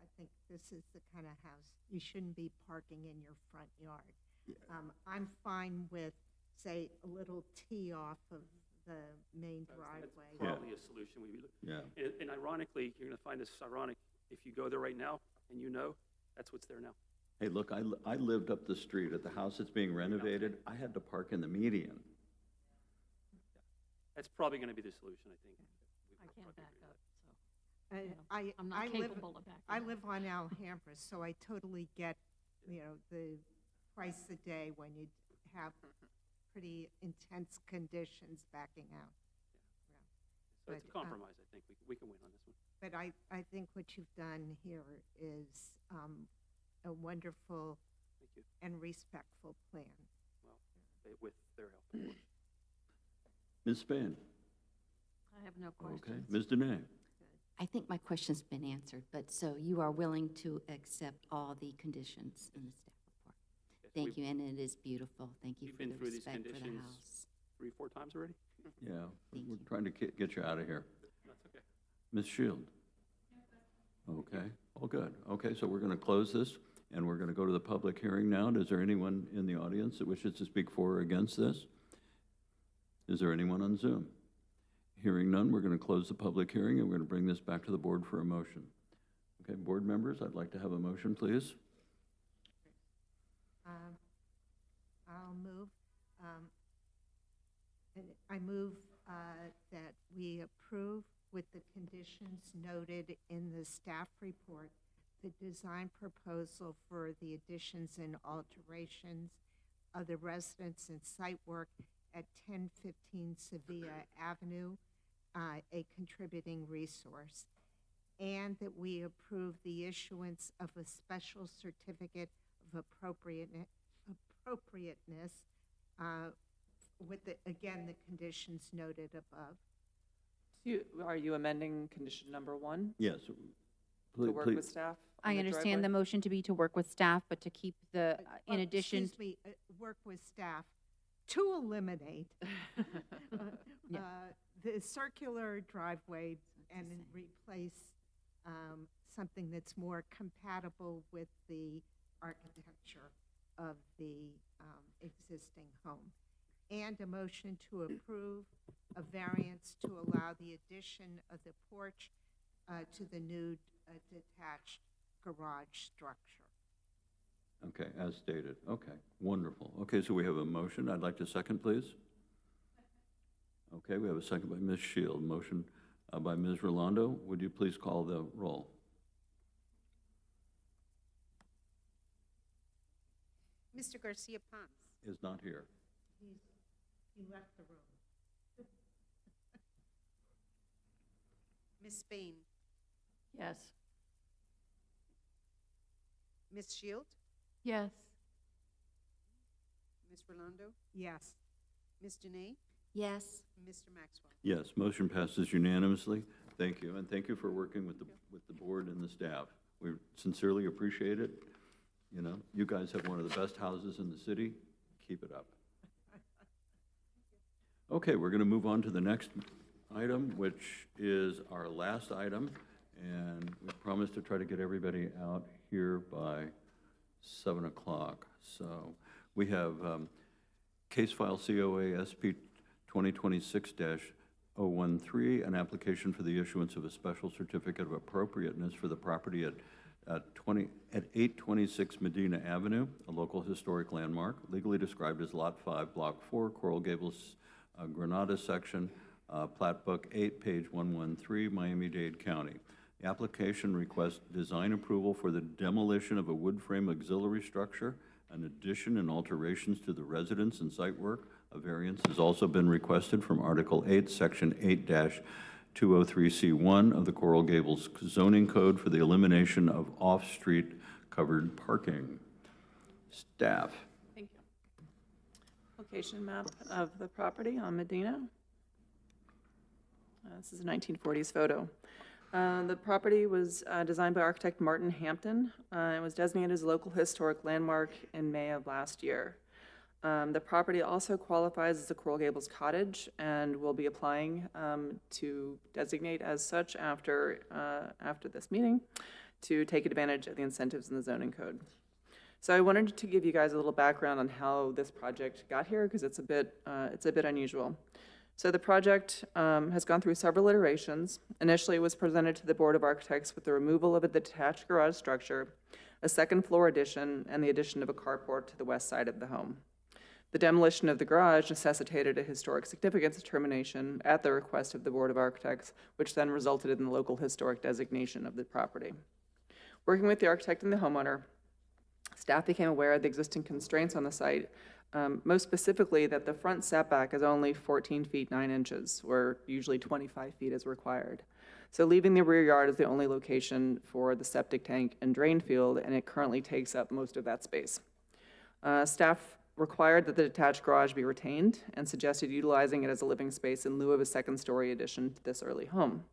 I think this is the kind of house, you shouldn't be parking in your front yard. I'm fine with, say, a little tee off of the main driveway. That's probably a solution. Yeah. And ironically, you're going to find this ironic. If you go there right now and that's what's there now. Hey, look, I lived up the street at the house that's being renovated. I had to park in the median. That's probably going to be the solution, I think. I can't back up, so. I'm not capable of backing I up. live on Alhambra, so I totally get, the price a day when you have pretty intense conditions backing out. So it's a But, compromise, I think. We can win on this one. But I think what you've done here is a wonderful Thank you. and respectful plan. Well, with their help, of course. Ms. Spain? I have no Okay. questions. Ms. Dene? I think my question's been answered, but so you are willing to accept all the conditions in the staff report? Yes, Thank you, and it is beautiful. Thank you We've for been the through these respect for the conditions house. 3 or 4 times already. Yeah, we're trying to get you out of here. That's okay. Ms. Shield? Okay, all good. Okay, so we're going to close this, and we're going to go to the public hearing now. Is there anyone in the audience that wishes to speak for or against this? Is there anyone on Zoom? Hearing none, we're going to close the public hearing, and we're going to bring this back to the board for a motion. Okay, board members, I'd like to have a motion, please. I'll move. And I move that we approve with the conditions noted in the staff report, the design proposal for the additions and alterations of the residence and site work at 1015 Sevilla Avenue, a contributing resource, and that we approve the issuance of a special certificate of appropriateness with, again, the conditions noted above. Are you amending condition number 1? Yes. To Please, work please. with staff? I understand the motion to be to work with staff, but to keep the, in addition. Excuse me, work with staff to eliminate the circular driveway and replace something that's more compatible with the architecture of the existing home. And a motion to approve a variance to allow the addition of the porch to the new detached garage structure. Okay, as stated. Okay, wonderful. Okay, so we have a motion. I'd like to second, please. Okay, we have a second by Ms. Shield. Motion by Ms. Rolando. Would you please call the roll? Mr. Garcia Pons. Is not here. He left the room. Ms. Spain. Yes. Ms. Shield. Yes. Ms. Rolando. Yes. Ms. Dene. Yes. Mr. Maxwell. Yes, motion passes unanimously. Thank you, and thank you for working with the board and the staff. We sincerely appreciate it. You know, you guys have one of the best houses in the city. Keep it up. Okay, we're going to move on to the next item, which is our last item, and we promised to try to get everybody out here by 7 o'clock. So we have case file COA SP 2026-013, an application for the issuance of a special certificate of appropriateness for the property at 826 Medina Avenue, a local historic landmark, legally described as Lot 5, Block 4, Coral Gables, Granada section, Plat Book 8, page 113, Miami-Dade County. The application requests design approval for the demolition of a wood frame auxiliary structure, an addition and alterations to the residence and site work. A variance has also been requested from Article 8, Section 8-203C1 of the Coral Gables zoning code for the elimination of off-street covered parking. Staff. Thank you. Location map of the property on Medina. This is a 1940s photo. The property was designed by architect Martin Hampton. It was designated as a local historic landmark in May of last year. The property also qualifies as a Coral Gables cottage and will be applying to designate as such after this meeting to take advantage of the incentives in the zoning code. So I wanted to give you guys a little background on how this project got here because it's a bit unusual. So the project has gone through several iterations. Initially, it was presented to the Board of Architects with the removal of a detached garage structure, a second floor addition, and the addition of a carport to the west side of the home. The demolition of the garage necessitated a historic significance determination at the request of the Board of Architects, which then resulted in the local historic designation of the property. Working with the architect and the homeowner, staff became aware of the existing constraints on the site, most specifically that the front setback is only 14 feet 9 inches, where usually 25 feet is required. So leaving the rear yard is the only location for the septic tank and drain field, and it currently takes up most of that space. Staff required that the detached garage be retained and suggested utilizing it as a living space in lieu of a second-story addition to this early home.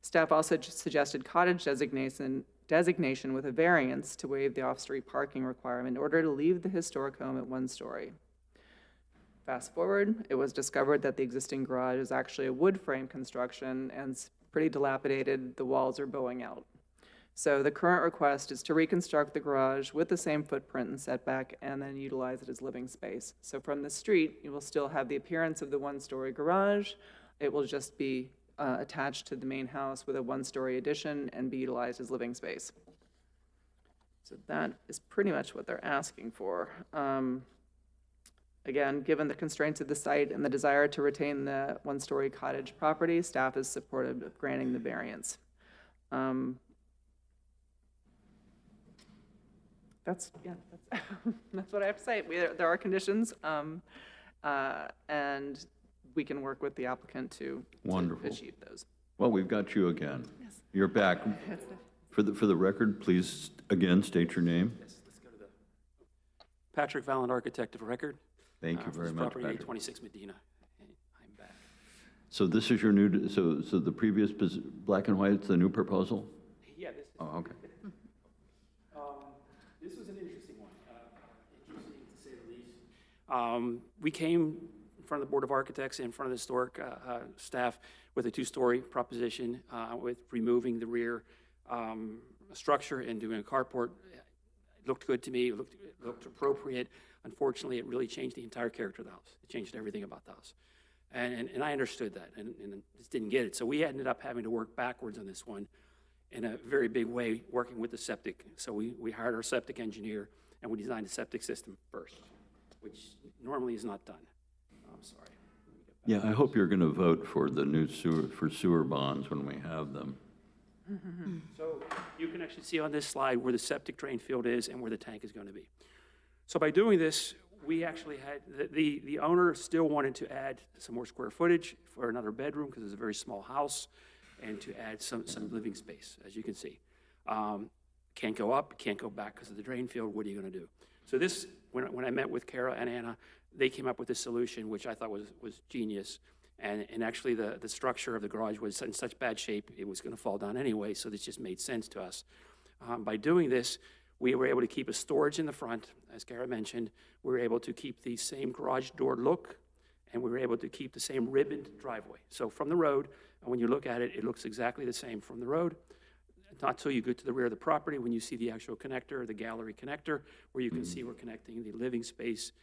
Staff also suggested cottage designation with a variance to waive the off-street parking requirement in order to leave the historic home at 1 story. Fast forward, it was discovered that the existing garage is actually a wood frame construction and it's pretty dilapidated. The walls are bowing out. So the current request is to reconstruct the garage with the same footprint and setback and then utilize it as living space. So from the street, you will still have the appearance of the 1-story garage. It will just be attached to the main house with a 1-story addition and be utilized as living space. So that is pretty much what they're asking for. Again, given the constraints of the site and the desire to retain the 1-story cottage property, staff is supportive of granting the variance. That's what I have to say. There are conditions. and we can work with the applicant to Wonderful. achieve those. Well, we've got you again. You're back. For the record, please again state your name. Patrick Valent, architect of record. Thank you for very this much, Property Patrick. 826 Medina. I'm back. So this is your new, so the previous black and white, it's the new proposal? Yeah, this is. Oh, okay. This was an interesting one, interesting to say the least. We came in front of the Board of Architects and in front of the historic staff with a two-story proposition with removing the rear structure and doing a carport. It looked good to me, it looked appropriate. Unfortunately, it really changed the entire character of the house. It changed everything about the house. And I understood that and just didn't get it. So we ended up having to work backwards on this one in a very big way, working with the septic. So we hired our septic engineer and we designed a septic system first, which normally is not done. I'm sorry. Yeah, I hope you're going to vote for the new sewer bonds when we have them. So you can actually see on this slide where the septic drain field is and where the tank is going to be. So by doing this, we actually had, the owner still wanted to add some more square footage for another bedroom because it's a very small house and to add some living space, as you can see. Can't go up, can't go back because of the drain field. What are you going to do? So this, when I met with Kara and Anna, they came up with a solution which I thought was genius. And actually the structure of the garage was in such bad shape, it was going to fall down anyway, so this just made sense to us. By doing this, we were able to keep a storage in the front, as Kara mentioned. We were able to keep the same garage door look, and we were able to keep the same ribboned driveway. So from the road, and when you look at it, it looks exactly the same from the road. Not till you get to the rear of the property when you see the actual connector, the gallery connector, where you can see we're connecting the living space.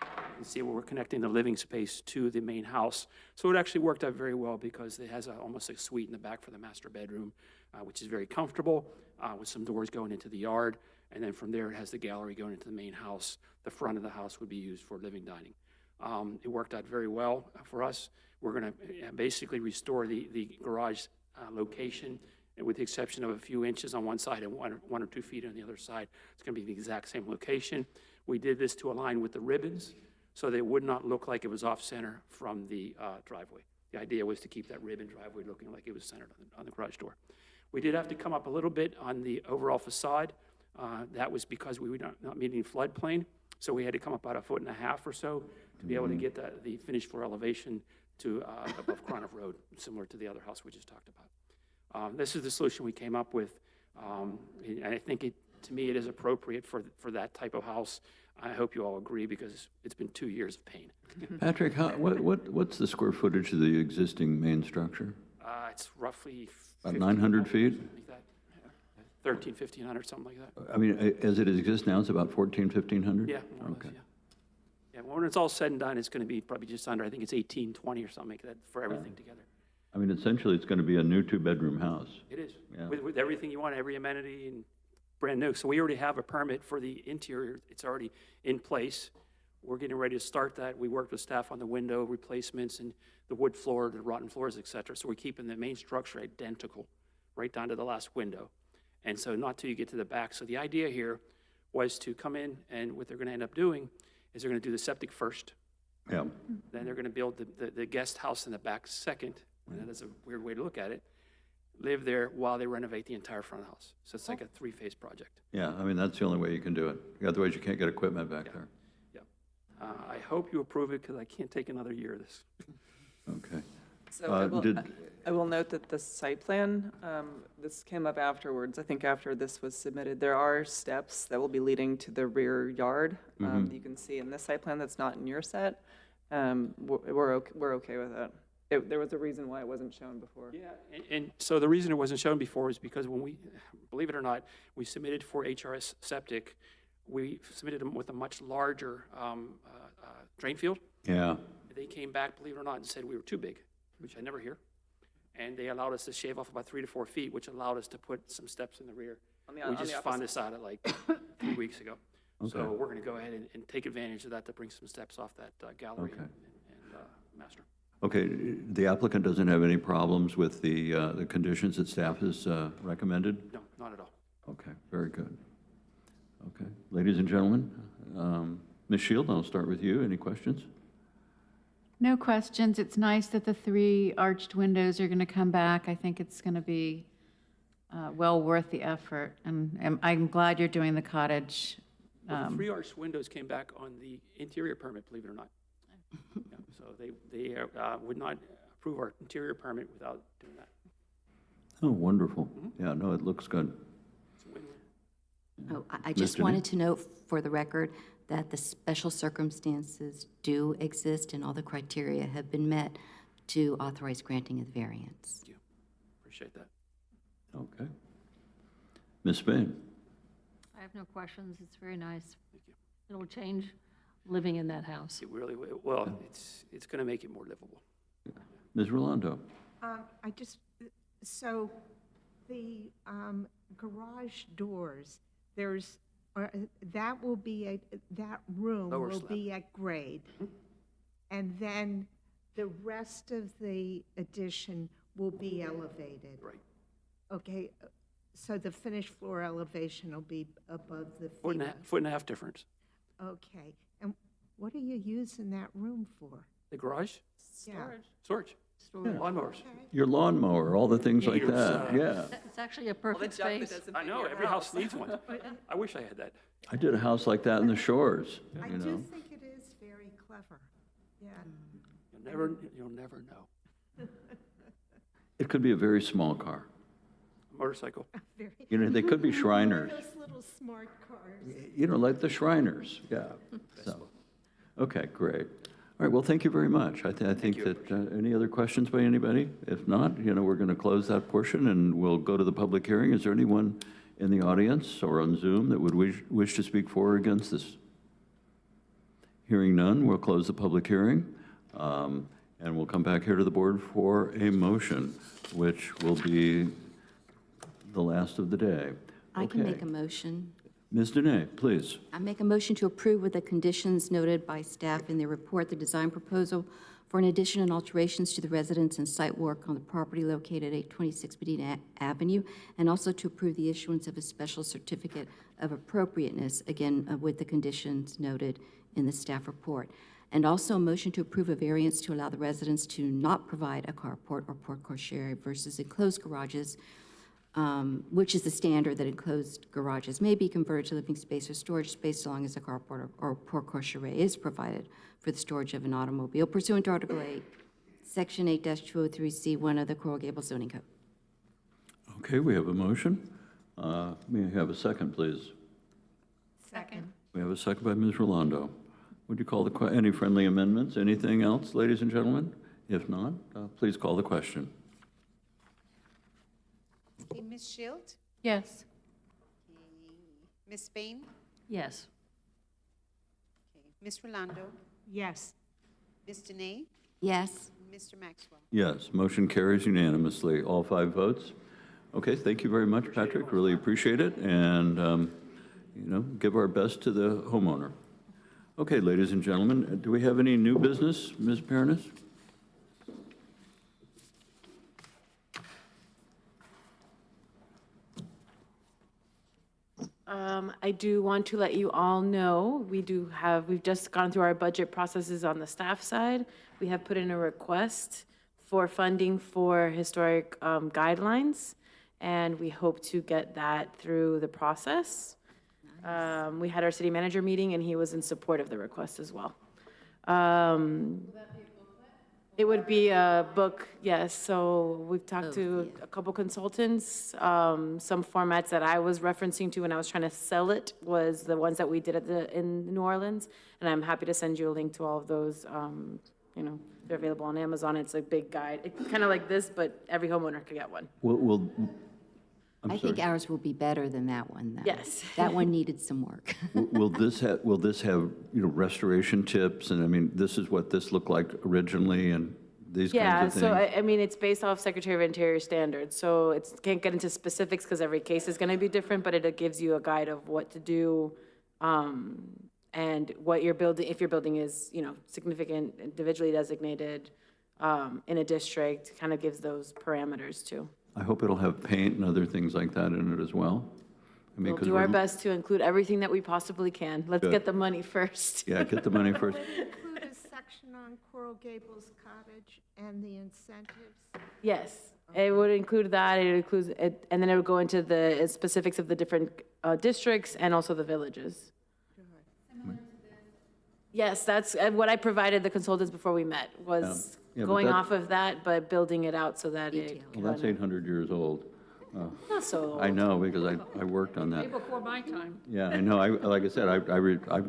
You can see where we're connecting the living space to the main house. So it actually worked out very well because it has almost a suite in the back for the master bedroom, which is very comfortable, with some doors going into the yard. And then from there, it has the gallery going into the main house. The front of the house would be used for living dining. It worked out very well for us. We're going to basically restore the garage location, and with the exception of a few inches on one side and one or 2 feet on the other side. It's going to be the exact same location. We did this to align with the ribbons, so they would not look like it was off-center from the driveway. The idea was to keep that ribbon driveway looking like it was centered on the garage door. We did have to come up a little bit on the overall facade. That was because we were not meeting floodplain, so we had to come up about 1.5 feet or so to be able to get the finished floor elevation to above Chronic Road, similar to the other house we just talked about. This is the solution we came up with, and I think to me it is appropriate for that type of house. I hope you all agree because it's been 2 years of pain. Patrick, what's the square footage of the existing main structure? It's roughly About 900 feet? Like that. 13, 1,500, something like that. I mean, as it exists now, it's about 1,500? Yeah, more or less, yeah. Yeah, when it's all said and done, it's going to be probably just under, I think it's 1820 or something like that for everything together. I mean, essentially, it's going to be a new 2-bedroom house. It is, Yeah. with everything you want, every amenity and brand new. So we already have a permit for the interior. It's already in place. We're getting ready to start that. We worked with staff on the window replacements and the wood floor, the rotten floors, et cetera. So we're keeping the main structure identical right down to the last window. And so not till you get to the back. So the idea here was to come in, and what they're going to end up doing is they're going to do the septic first. Yeah. Then they're going to build the guest house in the back second. And that's a weird way to look at it. Live there while they renovate the entire front of the house. So it's like a 3-phase project. Yeah, I mean, that's the only way you can do it. Otherwise, you can't get equipment back there. Yeah. I hope you approve it because I can't take another year of this. Okay. So I will note that the site plan, this came up afterwards. I think after this was submitted, there are steps that will be leading to the rear yard. You can see in this site plan that's not in your set. We're okay with that. There was a reason why it wasn't shown before. Yeah, and so the reason it wasn't shown before is because when we, believe it or not, we submitted for HRS septic, we submitted them with a much larger drain field. Yeah. They came back, believe it or not, and said we were too big, which I never hear. And they allowed us to shave off about 3 to 4 feet, which allowed us to put some steps in the rear. We just found this out at like 3 weeks ago. Okay. So we're going to go ahead and take advantage of that to bring some steps off that gallery Okay. and master. Okay, the applicant doesn't have any problems with the conditions that staff has recommended? No, not at all. Okay, very good. Okay, ladies and gentlemen, Ms. Shield, I'll start with you. Any questions? No questions. It's nice that the 3 arched windows are going to come back. I think it's going to be well worth the effort. And I'm glad you're doing the cottage. Well, the 3 arched windows came back on the interior permit, believe it or not. Yeah, so they would not approve our interior permit without doing that. Oh, wonderful. Yeah, no, it looks good. It's a win-win. Oh, I just Mr. wanted to note for the record that the special circumstances do exist and all the criteria have been met to authorize granting of the variance. Thank you. Appreciate that. Okay. Ms. Spain? I have no questions. It's very nice. Thank you. It'll change living in that house. It really will. Well, it's going to make it more livable. Ms. Rolando? So the garage doors, that room Lower will slab. be at grade. And then the rest of the addition will be elevated. Right. Okay, so the finished floor elevation will be above the Foot and a half difference. Okay, and what are you using that room for? The garage? Storage. Storage. Lawnmowers. Your lawnmower, all the things like that, yeah. It's actually a perfect space. I know, every house needs one. I wish I had that. I did a house like that in the Shores, I you do know. think it is very clever, yeah. You'll never know. It could be a very small car. Motorcycle. You know, they could be Shriners. Those little smart cars. You know, like the Shriners, yeah. So, okay, great. All right, well, thank you very much. I think that, any other questions by anybody? If not, you know, we're going to close that portion and we'll go to the public hearing. Is there anyone in the audience or on Zoom that would wish to speak for or against this? Hearing none, we'll close the public hearing. And we'll come back here to the board for a motion, which will be the last of the day. I can Okay. make a motion. Ms. Dene, please. I make a motion to approve with the conditions noted by staff in their report, the design proposal for an addition and alterations to the residence and site work on the property located at 826 Medina Avenue, and also to approve the issuance of a special certificate of appropriateness, again, with the conditions noted in the staff report. And also a motion to approve a variance to allow the residents to not provide a carport or porte cochere versus enclosed garages, which is the standard that enclosed garages may be converted to living space or storage space so long as a carport or porte cochere is provided for the storage of an automobile pursuant to Article 8, Section 8-203C1 of the Coral Gables zoning code. Okay, we have a motion. May I have a second, please? Second. We have a second by Ms. Rolando. Would you call any friendly amendments? Anything else, ladies and gentlemen? If not, please call the question. Okay, Ms. Shield? Yes. Okay. Ms. Spain? Yes. Okay. Ms. Rolando? Yes. Ms. Dene? Yes. Mr. Maxwell? Yes, motion carries unanimously, all 5 votes. Okay, thank you very much, Patrick, really appreciate it, and, you know, give our best to the homeowner. Okay, ladies and gentlemen, do we have any new business, Ms. Pernis? I do want to let you all know, we've just gone through our budget processes on the staff side. We have put in a request for funding for historic guidelines, and we hope to get that through the process. We had our city manager meeting, and he was in support of the request as well. It would be a book, yes. So we've talked to a couple consultants. Some formats that I was referencing to when I was trying to sell it was the ones that we did in New Orleans. And I'm happy to send you a link to all of those. You know, they're available on Amazon. It's a big guide. It's kind of like this, but every homeowner could get one. I think ours will be better than that one, though. Yes. That one needed some work. Will this have, you know, restoration tips, and I mean, this is what this looked like originally, and these kinds of things? Yeah, so I mean, it's based off Secretary of Interior standards, so it can't get into specifics because every case is going to be different, but it gives you a guide of what to do and what you're building, if your building is, you know, significant, individually designated in a district, kind of gives those parameters too. I hope it'll have paint and other things like that in it as well. I mean, We'll 'cause do our we're- best to include everything that we possibly can. Let's Good. get the money first. Yeah, get the money first. Will it include a section on Coral Gables Cottage and the incentives? Yes, it would include that, it includes, it, and then it would go into the specifics of the different districts and also the villages. Yes, that's what I provided the consultants before we met, was Yeah, but going that- off of that, but building it out so that it. Well, that's 800 years old. Not so I know, because I worked on Way that. before my time. Yeah, I know, like I said, I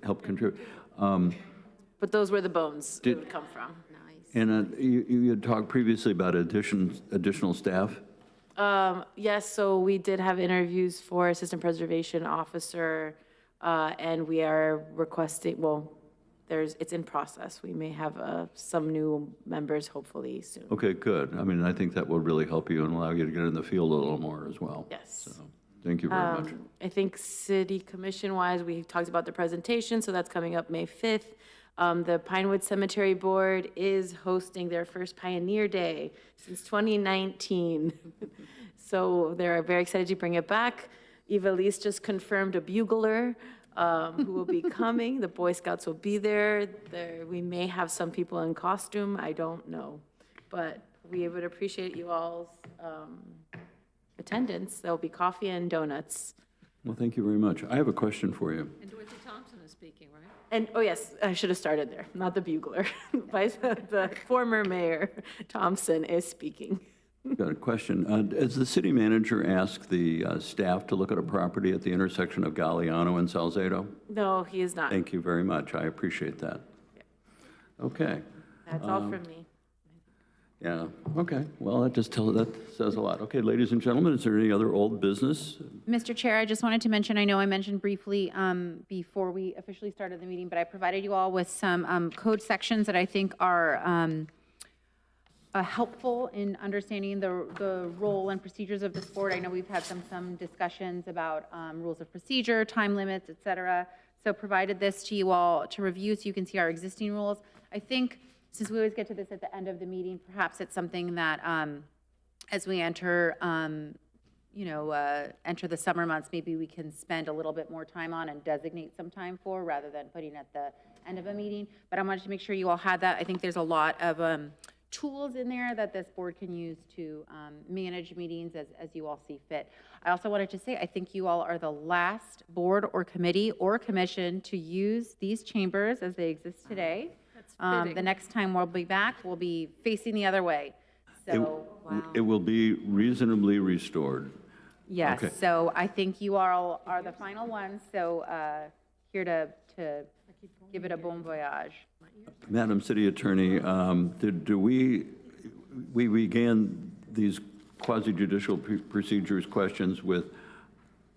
helped contribute. But those were the bones it Did- would come from. And you had talked previously about additional staff? Yes, so we did have interviews for Assistant Preservation Officer, and we are requesting, well, it's in process. We may have some new members hopefully soon. Okay, good. I mean, I think that will really help you and allow you to get in the field a little more as well. Yes. So, thank you very much. I think city commission-wise, we talked about the presentation, so that's coming up May 5th. The Pinewood Cemetery Board is hosting their first Pioneer Day since 2019. So they're very excited to bring it back. Eva Lees just confirmed a bugler who will be coming. The Boy Scouts will be there. We may have some people in costume, I don't know. But we would appreciate you all's attendance. There'll be coffee and donuts. Well, thank you very much. I have a question for you. And Dorothy Thompson is speaking, right? And, oh yes, I should have started there, not the bugler. The former mayor Thompson is speaking. Got a question. Has the city manager asked the staff to look at a property at the intersection of Galliano and Salzedo? No, he is not. Thank you very much. I appreciate that. Okay. That's all from me. Yeah, okay. Well, that says a lot. Okay, ladies and gentlemen, is there any other old business? Mr. Chair, I just wanted to mention, I know I mentioned briefly before we officially started the meeting, but I provided you all with some code sections that I think are helpful in understanding the role and procedures of this board. I know we've had some discussions about rules of procedure, time limits, et cetera. So provided this to you all to review so you can see our existing rules. I think since we always get to this at the end of the meeting, perhaps it's something that as we enter, enter the summer months, maybe we can spend a little bit more time on and designate some time for rather than putting at the end of a meeting. But I wanted to make sure you all had that. I think there's a lot of tools in there that this board can use to manage meetings as you all see fit. I also wanted to say, I think you all are the last board or committee or commission to use these chambers as they exist today. The next time we'll be back, we'll be facing the other way. So, It will be reasonably restored. yes, Okay. so I think you all are the final ones, so here to give it a bon voyage. Madam City Attorney, we began these quasi-judicial procedures questions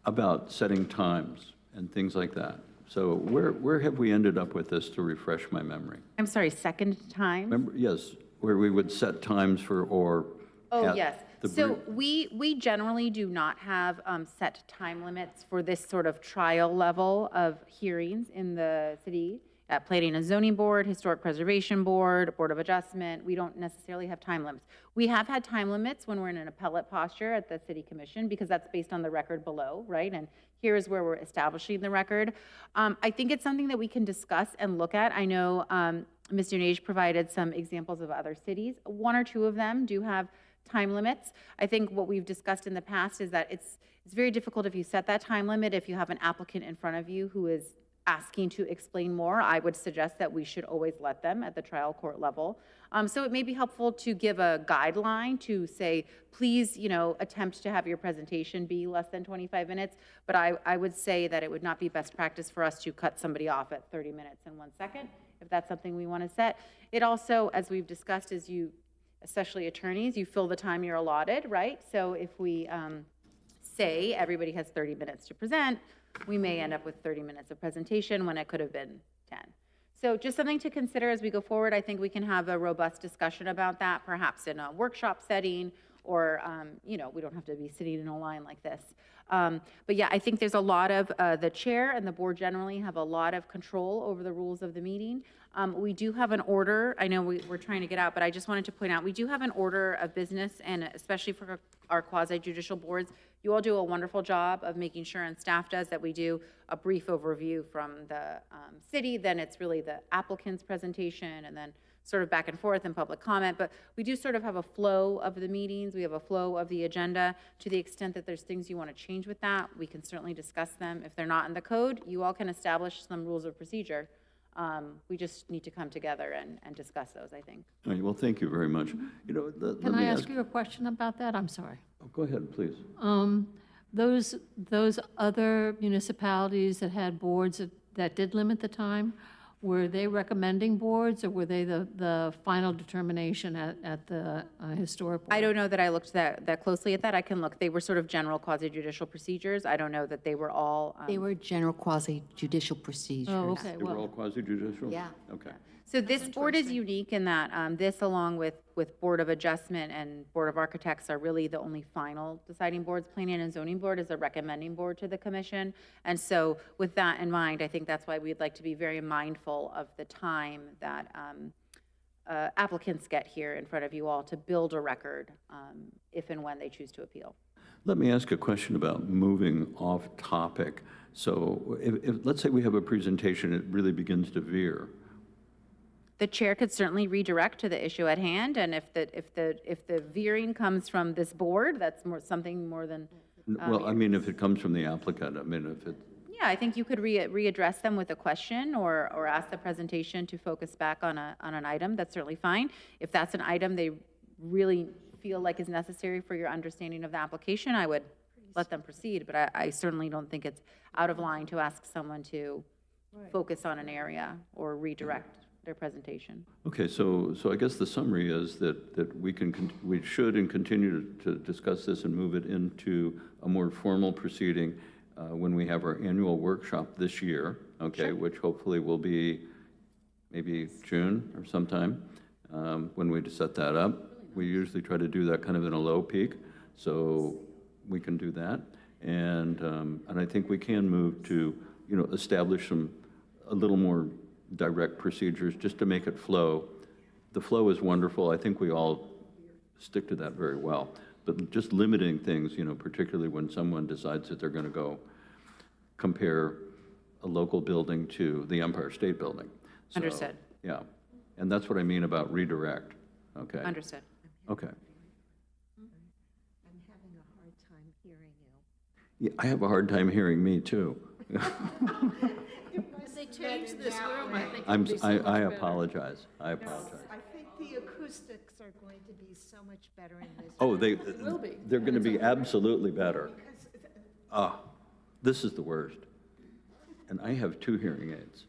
about setting times and things like that. So where have we ended up with this, to refresh my memory? I'm sorry, second time? Remember, yes, where we would set times for. Oh, at yes. the So brief- we generally do not have set time limits for this sort of trial level of hearings in the city. At Planning and Zoning Board, Historic Preservation Board, Board of Adjustment, we don't necessarily have time limits. We have had time limits when we're in an appellate posture at the City Commission because that's based on the record below, right? And here is where we're establishing the record. I think it's something that we can discuss and look at. I know Mr. Nage provided some examples of other cities. One or two of them do have time limits. I think what we've discussed in the past is that it's very difficult if you set that time limit, if you have an applicant in front of you who is asking to explain more. I would suggest that we should always let them at the trial court level. So it may be helpful to give a guideline to say, please, attempt to have your presentation be less than 25 minutes. But I would say that it would not be best practice for us to cut somebody off at 30 minutes and 1 second, if that's something we want to set. It also, as we've discussed, is especially attorneys, you fill the time you're allotted, right? So if we say everybody has 30 minutes to present, we may end up with 30 minutes of presentation when it could have been 10. So just something to consider as we go forward. I think we can have a robust discussion about that, perhaps in a workshop setting, or, we don't have to be sitting in a line like this. But yeah, I think there's a lot of, the chair and the board generally have a lot of control over the rules of the meeting. We do have an order, I know we're trying to get out, but I just wanted to point out, we do have an order of business, and especially for our quasi-judicial boards, you all do a wonderful job of making sure, and staff does, that we do a brief overview from the city, then it's really the applicant's presentation, and then sort of back and forth and public comment, but we do sort of have a flow of the meetings, we have a flow of the agenda. To the extent that there's things you want to change with that, we can certainly discuss them. If they're not in the code, you all can establish some rules of procedure. We just need to come together and discuss those, I think. All right, well, thank you very much. You know, Can I ask you a question about that? I'm sorry. Oh, go ahead, please. Those other municipalities that had boards that did limit the time, were they recommending boards, or were they the final determination at the historic board? I don't know that I looked that closely at that. I can look. They were sort of general quasi-judicial procedures. I don't know that they were all. They were general quasi-judicial procedures. Oh, okay, They were all quasi-judicial? Yeah. Okay. So this board is unique in that this, along with Board of Adjustment and Board of Architects, are really the only final deciding boards. Planning and Zoning Board is a recommending board to the commission. And so with that in mind, I think that's why we'd like to be very mindful of the time that applicants get here in front of you all to build a record if and when they choose to appeal. Let me ask a question about moving off topic. So if let's say we have a presentation, it really begins to veer. The chair could certainly redirect to the issue at hand, and if the veering comes from this board, that's something more than. Well, I mean, if it comes from the applicant, I mean, if it. Yeah, I think you could readdress them with a question or ask the presentation to focus back on an item. That's certainly fine. If that's an item they really feel like is necessary for your understanding of the application, I would let them proceed. But I certainly don't think it's out of line to ask someone to focus on an area or redirect their presentation. Okay, so I guess the summary is that we should and continue to discuss this and move it into a more formal proceeding when we have our annual workshop this year, okay, sure. Which hopefully will be maybe June or sometime when we set that up. We usually try to do that kind of in a low peak, so we can do that. And I think we can move to, establish a little more direct procedures just to make it flow. The flow is wonderful. I think we all stick to that very well. But just limiting things, particularly when someone decides that they're going to go compare a local building to the Empire State Building. So, understood. Yeah. And that's what I mean about redirect. Okay. Understood. Okay. I'm having a hard time hearing you. Yeah, I have a hard time hearing me too. If they change this room, I think it'll be so much I better. apologize. I apologize. I think the acoustics are going to be so much better in this. Oh, will be. they're going to be absolutely better. This is the worst. And I have 2 hearing aids.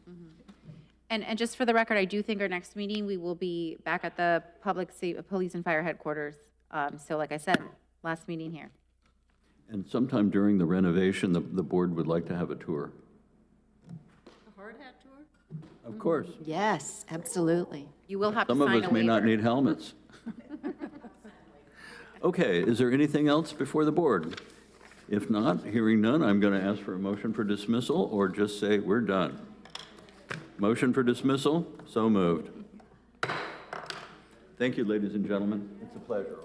And just for the record, I do think our next meeting, we will be back at the Police and Fire Headquarters. So like I said, last meeting here. And sometime during the renovation, the board would like to have a tour. A hard hat tour? Of course. Yes, absolutely. You will have to Some of sign us a may not waiver. need helmets. Okay, is there anything else before the board? If not, hearing none, I'm going to ask for a motion for dismissal or just say we're done. Motion for dismissal, so moved. Thank you, ladies and gentlemen. It's a pleasure.